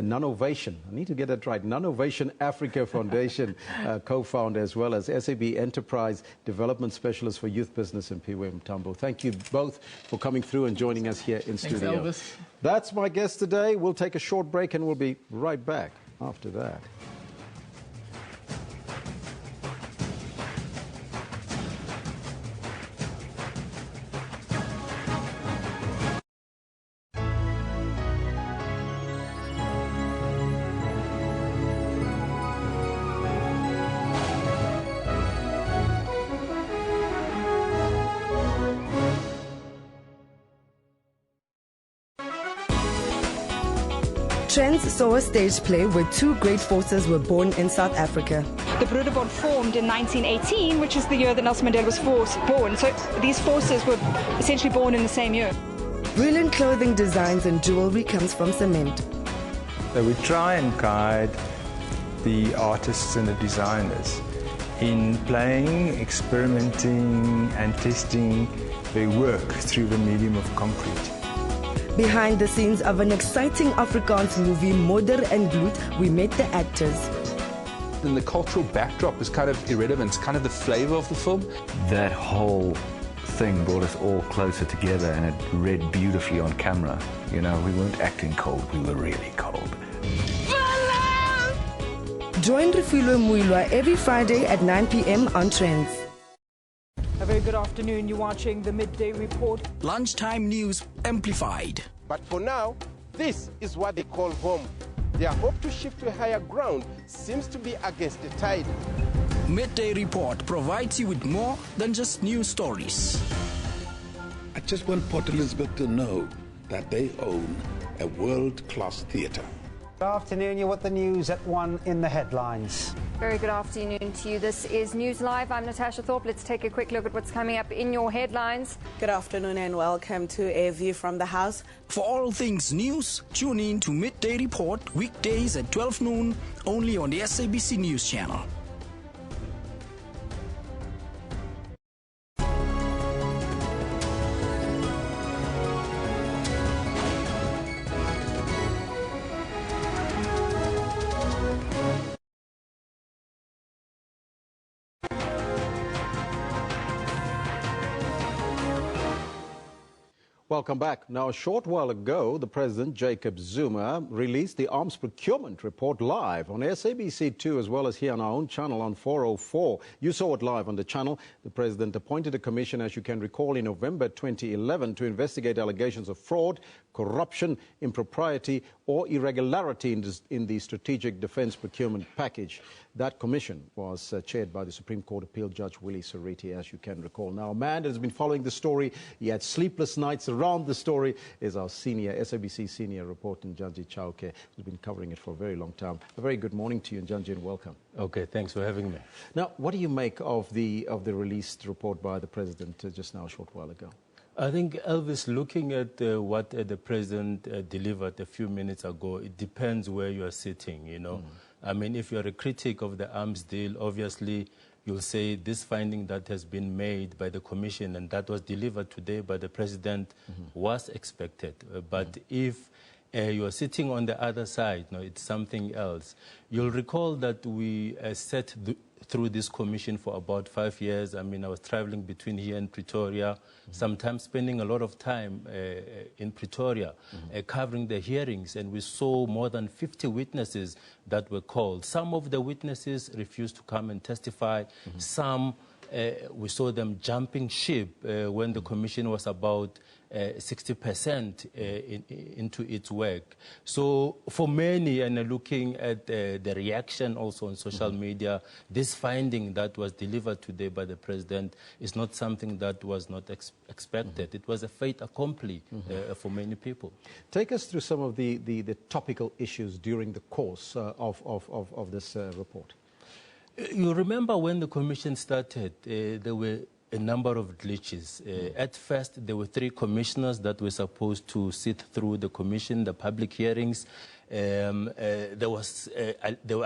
Nanovation, I need to get that right, Nanovation Africa Foundation co-founder, as well as SAB Enterprise Development Specialist for Youth Business in Piwe Mtambo. Thank you both for coming through and joining us here in studio. Thanks, Elvis. That's my guest today. We'll take a short break and we'll be right back after that. Trends saw a stage play where two great forces were born in South Africa. The Broederbond formed in 1918, which is the year that Nelson Mandela was born. So these forces were essentially born in the same year. Brilliant clothing designs and jewelry comes from cement. So we try and guide the artists and the designers in playing, experimenting and testing their work through the medium of concrete. Behind the scenes of an exciting Afrikaans movie, Modder and Bloed, we met the actors. And the cultural backdrop is kind of irrelevant. It's kind of the flavor of the film. That whole thing brought us all closer together, and it read beautifully on camera. You know, we weren't acting cold, we were really cold. Join Refilwe Muilwa every Friday at 9 p.m. on Trends. A very good afternoon. You're watching the Midday Report. Lunchtime news amplified. But for now, this is what they call home. Their hope to shift to a higher ground seems to be against the tide. Midday Report provides you with more than just news stories. I just want Port Elizabeth to know that they own a world-class theatre. Good afternoon. You're with the news at 1 in the headlines. Very good afternoon to you. This is News Live. I'm Natasha Thorpe. Let's take a quick look at what's coming up in your headlines. Good afternoon and welcome to A View from the House. For all things news, tune in to Midday Report weekdays at 12 noon only on the SABC News channel. Welcome back. Now, a short while ago, the President, Jacob Zuma, released the arms procurement report live on SABC2 as well as here on our own channel on 404. You saw it live on the channel. The President appointed a commission, as you can recall, in November 2011 to investigate allegations of fraud, corruption, impropriety or irregularity in the strategic defense procurement package. That commission was chaired by the Supreme Court Appeal Judge Willie Sariti, as you can recall. Now, a man that has been following the story, he had sleepless nights around the story, is our SABC senior reporter, Njanji Chauke, who's been covering it for a very long time. A very good morning to you, Njanji, and welcome. Okay, thanks for having me. Now, what do you make of the released report by the President just now, a short while ago? I think, Elvis, looking at what the president delivered a few minutes ago, it depends where you are sitting, you know. I mean, if you're a critic of the arms deal, obviously you'll say this finding that has been made by the commission and that was delivered today by the president was expected. But if you're sitting on the other side, no, it's something else. You'll recall that we sat through this commission for about 5 years. I mean, I was traveling between here and Pretoria, sometimes spending a lot of time in Pretoria, covering the hearings, and we saw more than 50 witnesses that were called. Some of the witnesses refused to come and testify. Some, we saw them jumping ship when the commission was about 60% into its work. So for many, and looking at the reaction also on social media, this finding that was delivered today by the president is not something that was not expected. It was a fait accompli for many people. Take us through some of the topical issues during the course of this report. You remember when the commission started, there were a number of glitches. At first, there were 3 commissioners that were supposed to sit through the commission, the public hearings. There were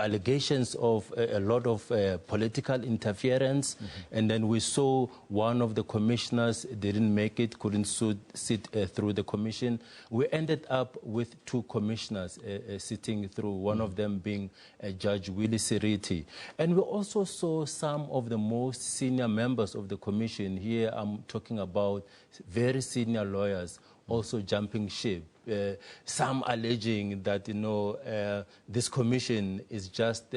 allegations of a lot of political interference, and then we saw one of the commissioners didn't make it, couldn't sit through the commission. We ended up with 2 commissioners sitting through, one of them being Judge Willie Siriti. And we also saw some of the most senior members of the commission. Here I'm talking about very senior lawyers also jumping ship. Some alleging that, you know, this commission is just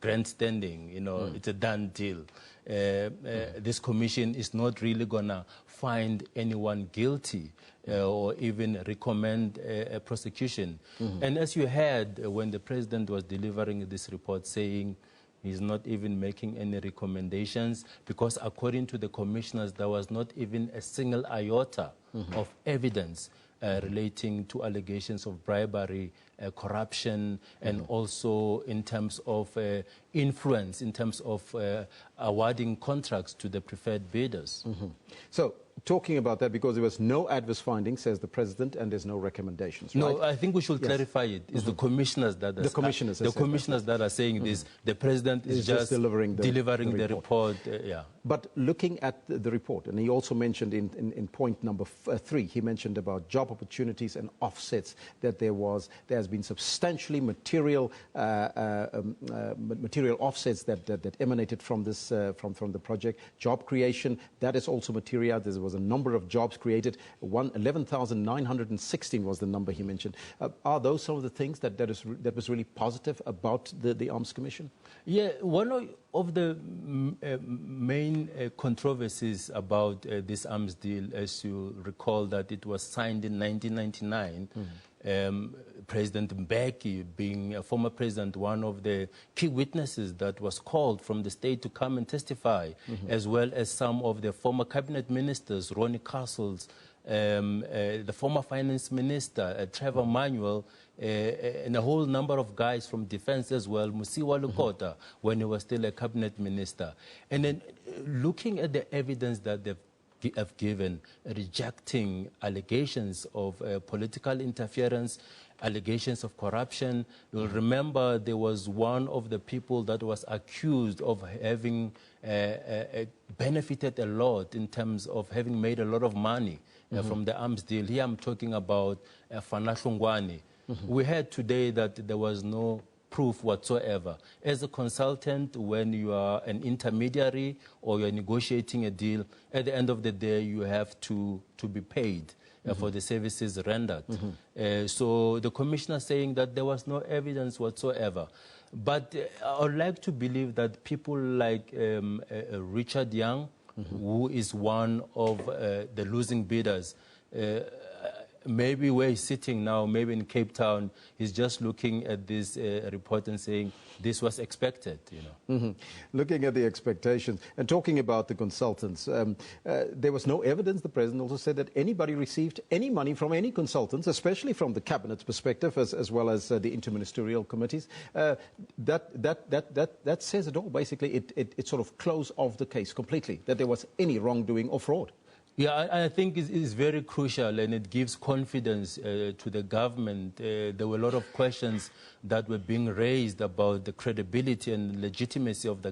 grandstanding, you know, it's a done deal. This commission is not really going to find anyone guilty or even recommend a prosecution. And as you heard when the president was delivering this report saying he's not even making any recommendations, because according to the commissioners, there was not even a single iota of evidence relating to allegations of bribery, corruption, and also in terms of influence, in terms of awarding contracts to the preferred bidders. So, talking about that, because there was no adverse findings, says the president, and there's no recommendations, right? No, I think we should clarify it. It's the commissioners that are that are saying this. The president is just delivering the report. But looking at the report, and he also mentioned in point number 3, he mentioned about job opportunities and offsets, that there has been substantially material offsets that emanated from this from the project. Job creation, that is also material. There was a number of jobs created. 11,916 was the number he mentioned. Are those some of the things that was really positive about the Arms Commission? Yeah, one of the main controversies about this arms deal, as you recall, that it was signed in 1999. President Mbeki, being a former president, one of the key witnesses that was called from the state to come and testify, as well as some of the former cabinet ministers, Ronnie Castles, the former finance minister, Trevor Manuel, and a whole number of guys from defense as well, Musiwa Lukota, when he was still a cabinet minister. And then looking at the evidence that they've have given, rejecting allegations of political interference, allegations of corruption. You'll remember there was one of the people that was accused of having benefited a lot in terms of having made a lot of money from the arms deal. Here I'm talking about Fanahlungwane. We heard today that there was no proof whatsoever. As a consultant, when you are an intermediary or you're negotiating a deal, at the end of the day, you have to be paid for the services rendered. So the commissioner saying that there was no evidence whatsoever. But I would like to believe that people like Richard Young, who is one of the losing bidders, maybe where he's sitting now, maybe in Cape Town, he's just looking at this report and saying this was expected, you know. Looking at the expectations and talking about the consultants, there was no evidence. The president also said that anybody received any money from any consultants, especially from the cabinet's perspective, as well as the interministerial committees. That says it all. Basically, it sort of closed off the case completely, that there was any wrongdoing or fraud. Yeah, I think it's very crucial, and it gives confidence to the government. There were a lot of questions that were being raised about the credibility and legitimacy of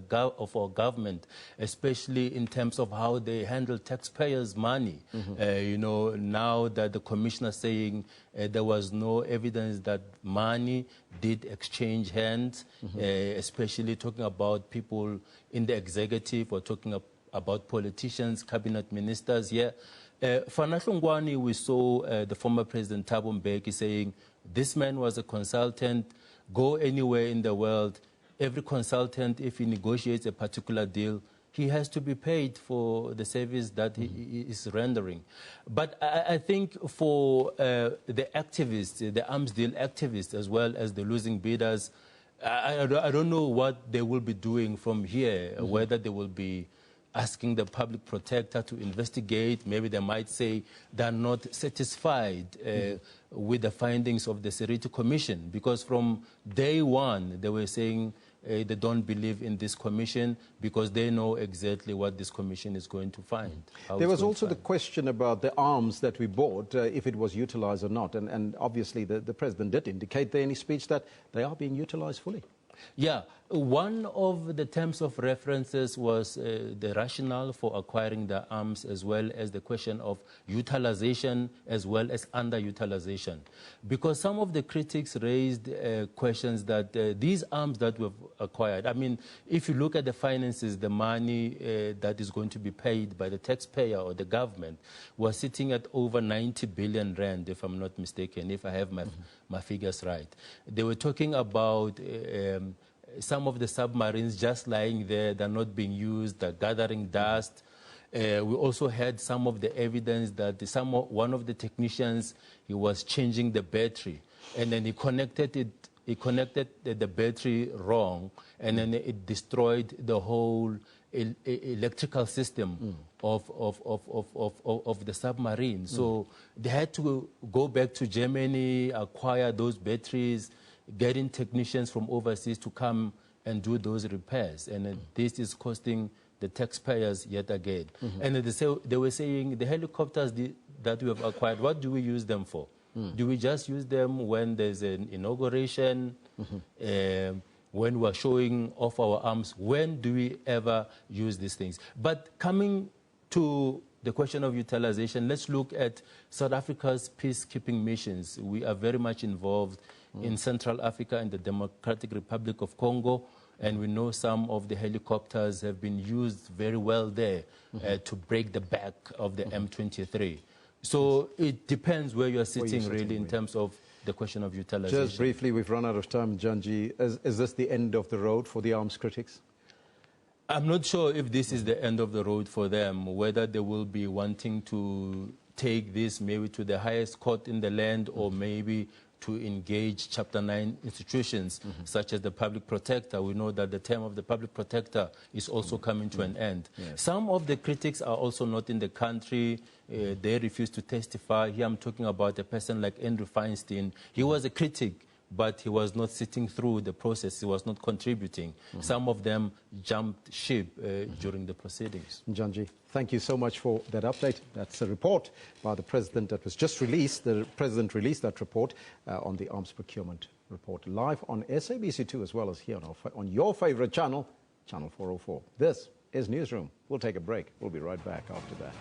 our government, especially in terms of how they handle taxpayers' money. You know, now that the commissioner is saying there was no evidence that money did exchange hands, especially talking about people in the executive or talking about politicians, cabinet ministers here. For Nahlungwane, we saw the former President Thabo Mbeki saying, this man was a consultant, go anywhere in the world. Every consultant, if he negotiates a particular deal, he has to be paid for the service that he is rendering. But I think for the activists, the arms deal activists, as well as the losing bidders, I don't know what they will be doing from here, whether they will be asking the public protector to investigate. Maybe they might say they're not satisfied with the findings of the Seriti Commission, because from day one they were saying they don't believe in this commission because they know exactly what this commission is going to find. There was also the question about the arms that we bought, if it was utilized or not. And obviously the president did indicate there in his speech that they are being utilized fully. Yeah, one of the terms of references was the rationale for acquiring the arms, as well as the question of utilization as well as underutilization. Because some of the critics raised questions that these arms that we've acquired, I mean, if you look at the finances, the money that is going to be paid by the taxpayer or the government was sitting at over 90 billion rand, if I'm not mistaken, if I have my figures right. They were talking about some of the submarines just lying there, they're not being used, they're gathering dust. We also had some of the evidence that one of the technicians, he was changing the battery, and then he connected the battery wrong, and then it destroyed the whole electrical system of the submarine. So they had to go back to Germany, acquire those batteries, getting technicians from overseas to come and do those repairs. And this is costing the taxpayers yet again. And they were saying the helicopters that we have acquired, what do we use them for? Do we just use them when there's an inauguration, when we're showing off our arms? When do we ever use these things? But coming to the question of utilization, let's look at South Africa's peacekeeping missions. We are very much involved in Central Africa and the Democratic Republic of Congo, and we know some of the helicopters have been used very well there to break the back of the M23. So it depends where you're sitting, really, in terms of the question of utilization. Just briefly, we've run out of time, Janji. Is this the end of the road for the arms critics? I'm not sure if this is the end of the road for them, whether they will be wanting to take this maybe to the highest court in the land, or maybe to engage Chapter 9 institutions, such as the public protector. We know that the term of the public protector is also coming to an end. Yes. Some of the critics are also not in the country. They refuse to testify. Here I'm talking about a person like Andrew Feinstein. He was a critic, but he was not sitting through the process. He was not contributing. Some of them jumped ship during the proceedings. Janji, thank you so much for that update. That's a report by the President that was just released. The President released that report on the arms procurement report, live on SABC2 as well as here on your favorite channel, Channel 404. This is Newsroom. We'll take a break. We'll be right back after that.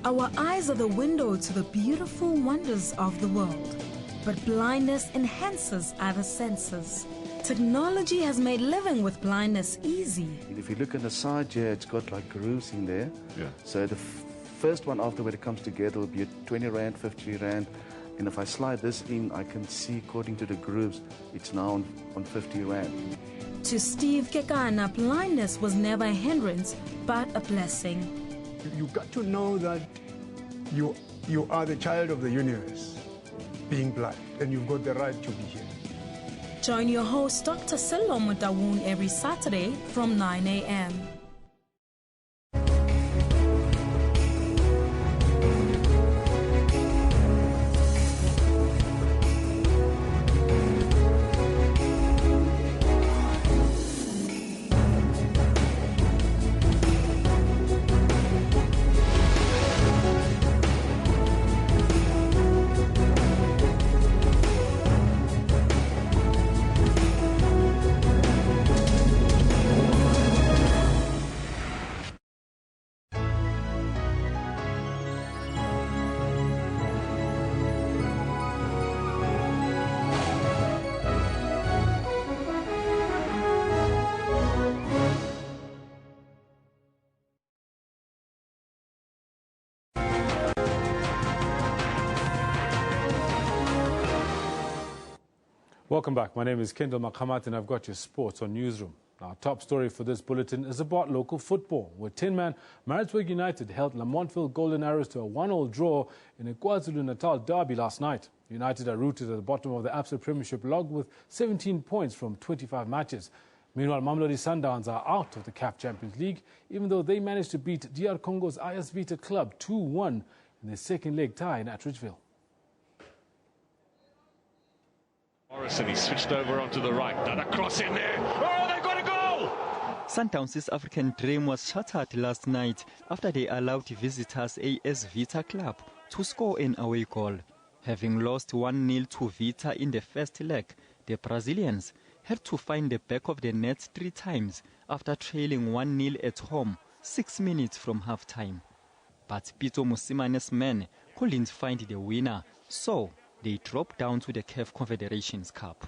Our eyes are the window to the beautiful wonders of the world, but blindness enhances other senses. Technology has made living with blindness easy. If you look on the side here, it's got like grooves in there. Yeah. So the first one after when it comes together will be a 20 Rand, 50 Rand. And if I slide this in, I can see according to the grooves, it's now on 50 Rand. To Steve Kekana, blindness was never a hindrance, but a blessing. You got to know that you are the child of the universe, being blind, and you've got the right to be here. Join your host, Dr. Sello Mutawun, every Saturday from 9 a.m. Welcome back. My name is Kendall Makamat and I've got your sports on Newsroom. Our top story for this bulletin is about local football, where 10-man Maritzburg United held Lamontville Golden Arrows to a 1-1 draw in a KwaZulu-Natal derby last night. United are rooted at the bottom of the ABSA Premiership log with 17 points from 25 matches. Meanwhile, Mamelodi Sundowns are out of the CAF Champions League, even though they managed to beat DR Congo's IS Vita club 2-1 in their second leg tie in Atteridgeville. Morrison, he switched over onto the right. Now a cross in there. Oh, they've got a goal! Sundowns' African dream was shattered last night after they allowed visitors AS Vita club to score an away goal. Having lost 1-0 to Vita in the first leg, the Brazilians had to find the back of the net 3 times after trailing 1-0 at home 6 minutes from half-time. But Pito Musimane's men couldn't find the winner, so they dropped down to the CAF Confederations Cup.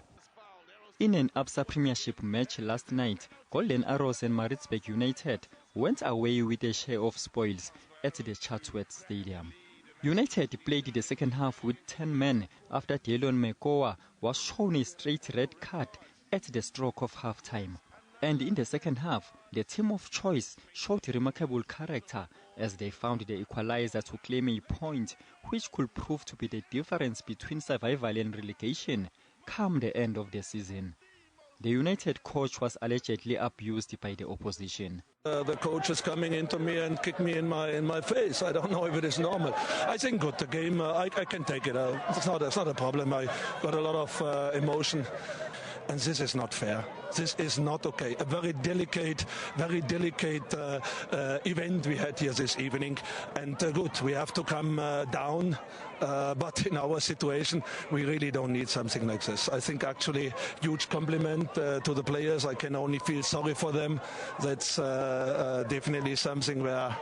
In an ABSA Premiership match last night, Golden Arrows and Maritzburg United went away with a share of spoils at the Chatsworth Stadium. United played the second half with 10 men after Delon Mekoa was shown a straight red card at the stroke of half-time. And in the second half, the team of choice showed remarkable character as they found the equalizer to claim a point which could prove to be the difference between survival and relegation come the end of the season. The United coach was allegedly abused by the opposition. The coach is coming into me and kick me in my face. I don't know if it is normal. I think good, the game, I can take it. It's not a problem. I got a lot of emotion. And this is not fair. This is not okay. A very delicate event we had here this evening. And good, we have to come down. But in our situation, we really don't need something like this. I think actually huge compliment to the players. I can only feel sorry for them. That's definitely something where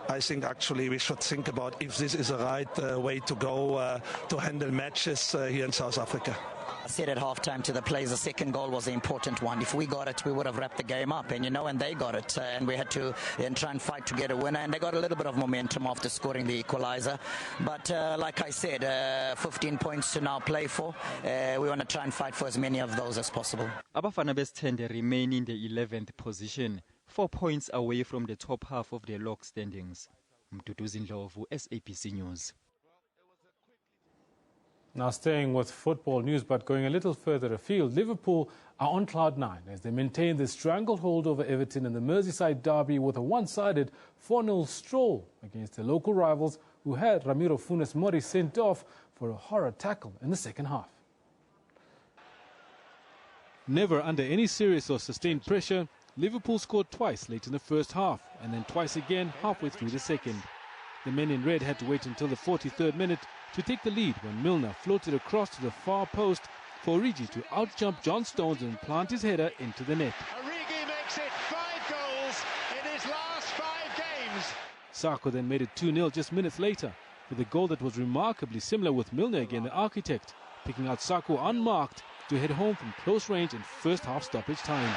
I think actually we should think about if this is the right way to go to handle matches here in South Africa. I said at halftime to the players, the second goal was the important one. If we got it, we would have wrapped the game up, and they got it, and we had to try and fight to get a winner, and they got a little bit of momentum after scoring the equalizer. But like I said, 15 points to now play for. We want to try and fight for as many of those as possible. Abafana Bestende remain in the 11th position, 4 points away from the top half of the log standings. Mduduzi Ndlovu, SABC News. Now staying with football news, but going a little further afield, Liverpool are on cloud 9 as they maintain their stranglehold over Everton in the Merseyside derby with a one-sided 4-0 stroll against their local rivals who had Ramiro Funes Mori sent off for a horror tackle in the second half. Never under any serious or sustained pressure, Liverpool scored twice late in the first half and then twice again halfway through the second. The men in red had to wait until the 43rd minute to take the lead when Milner floated across to the far post for Origi to outjump John Stones and plant his header into the net. Origi makes it 5 goals in his last 5 games. Sarko then made it 2-0 just minutes later with a goal that was remarkably similar, with Milner again the architect, picking out Sarko unmarked to head home from close range in first half stoppage time.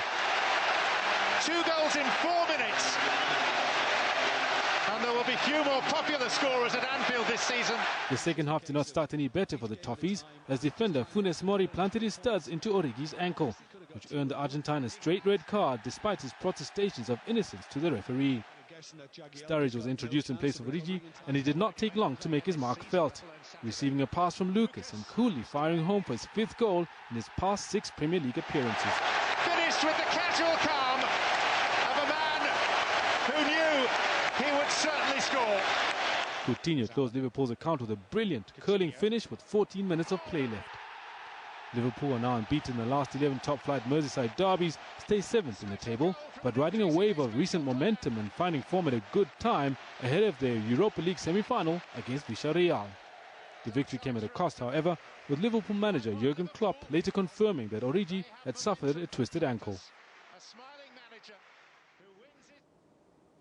2 goals in 4 minutes. And there will be few more popular scorers at Anfield this season. The second half did not start any better for the Toffees as defender Funes Mori planted his studs into Origi's ankle, which earned the Argentine a straight red card despite his protestations of innocence to the referee. Sturridge was introduced in place of Origi, and it did not take long to make his mark felt, receiving a pass from Lucas and coolly firing home for his 5th goal in his past 6 Premier League appearances. Finished with the casual calm of a man who knew he would certainly score. Coutinho closed Liverpool's account with a brilliant curling finish with 14 minutes of play left. Liverpool are now unbeaten in the last 11 top-flight Merseyside derbies, stay 7th in the table, but riding a wave of recent momentum and finding form at a good time ahead of their Europa League semi-final against Villarreal. The victory came at a cost, however, with Liverpool manager Jurgen Klopp later confirming that Origi had suffered a twisted ankle.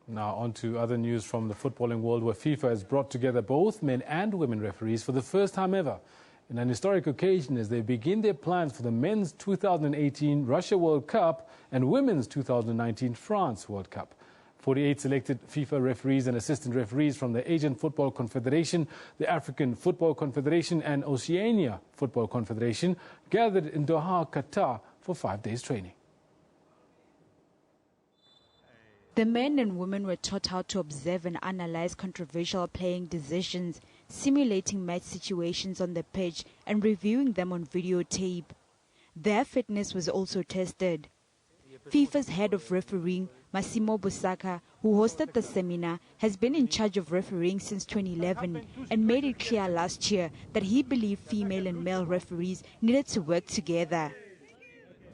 Now on to other news from the footballing world, where FIFA has brought together both men and women referees for the first time ever in an historic occasion as they begin their plans for the men's 2018 Russia World Cup and women's 2019 France World Cup. 48 selected FIFA referees and assistant referees from the Asian Football Confederation, the African Football Confederation and Oceania Football Confederation gathered in Doha, Qatar for 5 days training. The men and women were taught how to observe and analyze controversial playing decisions, simulating match situations on the pitch and reviewing them on videotape. Their fitness was also tested. FIFA's head of refereeing, Massimo Busacca, who hosted the seminar, has been in charge of refereeing since 2011 and made it clear last year that he believed female and male referees needed to work together.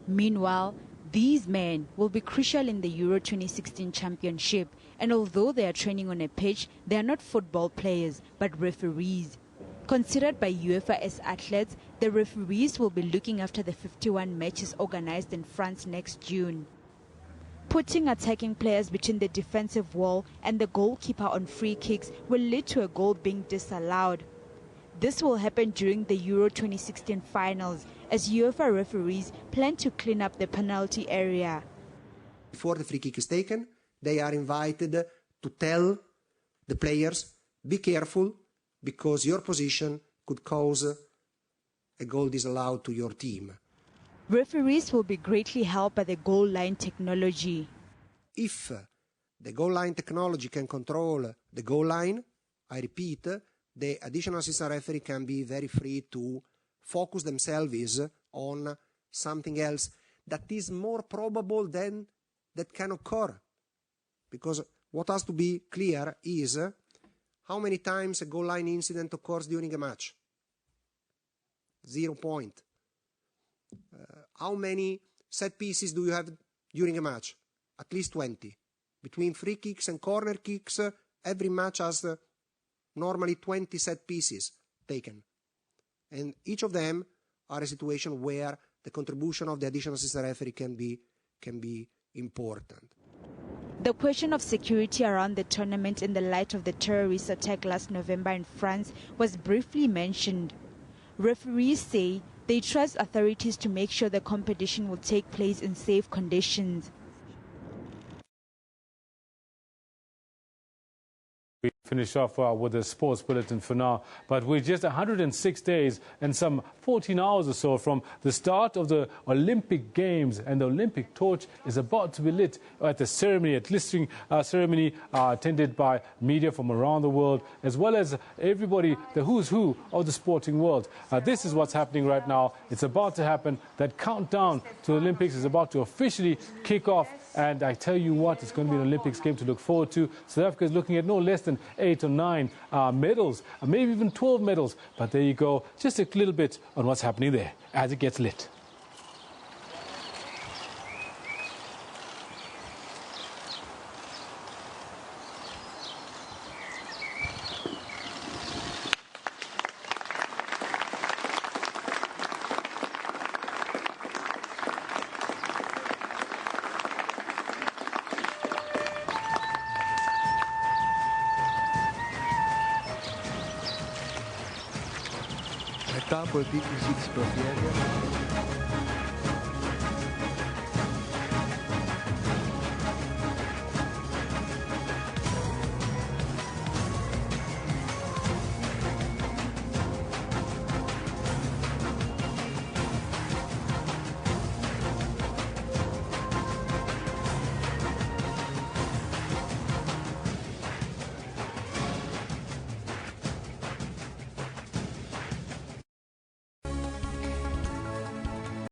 Meanwhile, these men will be crucial in the Euro 2016 championship, and although they are training on a pitch, they are not football players, but referees. Considered by UEFA as athletes, the referees will be looking after the 51 matches organized in France next June. Putting attacking players between the defensive wall and the goalkeeper on free kicks will lead to a goal being disallowed. This will happen during the Euro 2016 finals, as UEFA referees plan to clean up the penalty area. Before the free kick is taken, they are invited to tell the players, be careful, because your position could cause a goal disallowed to your team. Referees will be greatly helped by the goal line technology. If the goal line technology can control the goal line, I repeat, the additional assistant referee can be very free to focus themselves on something else that is more probable than that can occur. Because what has to be clear is how many times a goal line incident occurs during a match. 0 point. How many set pieces do you have during a match? At least 20. Between free kicks and corner kicks, every match has normally 20 set pieces taken. And each of them are a situation where the contribution of the additional assistant referee can be important. The question of security around the tournament in the light of the terrorist attack last November in France was briefly mentioned. Referees say they trust authorities to make sure the competition will take place in safe conditions. We finish off with a sports bulletin for now, but we're just 106 days and some 14 hours or so from the start of the Olympic Games, and the Olympic torch is about to be lit at the ceremony, a glittering ceremony attended by media from around the world, as well as everybody, the who's who of the sporting world. This is what's happening right now. It's about to happen. That countdown to the Olympics is about to officially kick off, and I tell you what, it's going to be an Olympics game to look forward to. South Africa is looking at no less than 8 or 9 medals, maybe even 12 medals. But there you go, just a little bit on what's happening there as it gets lit. Μετά από επίκριση της προφιέρειας,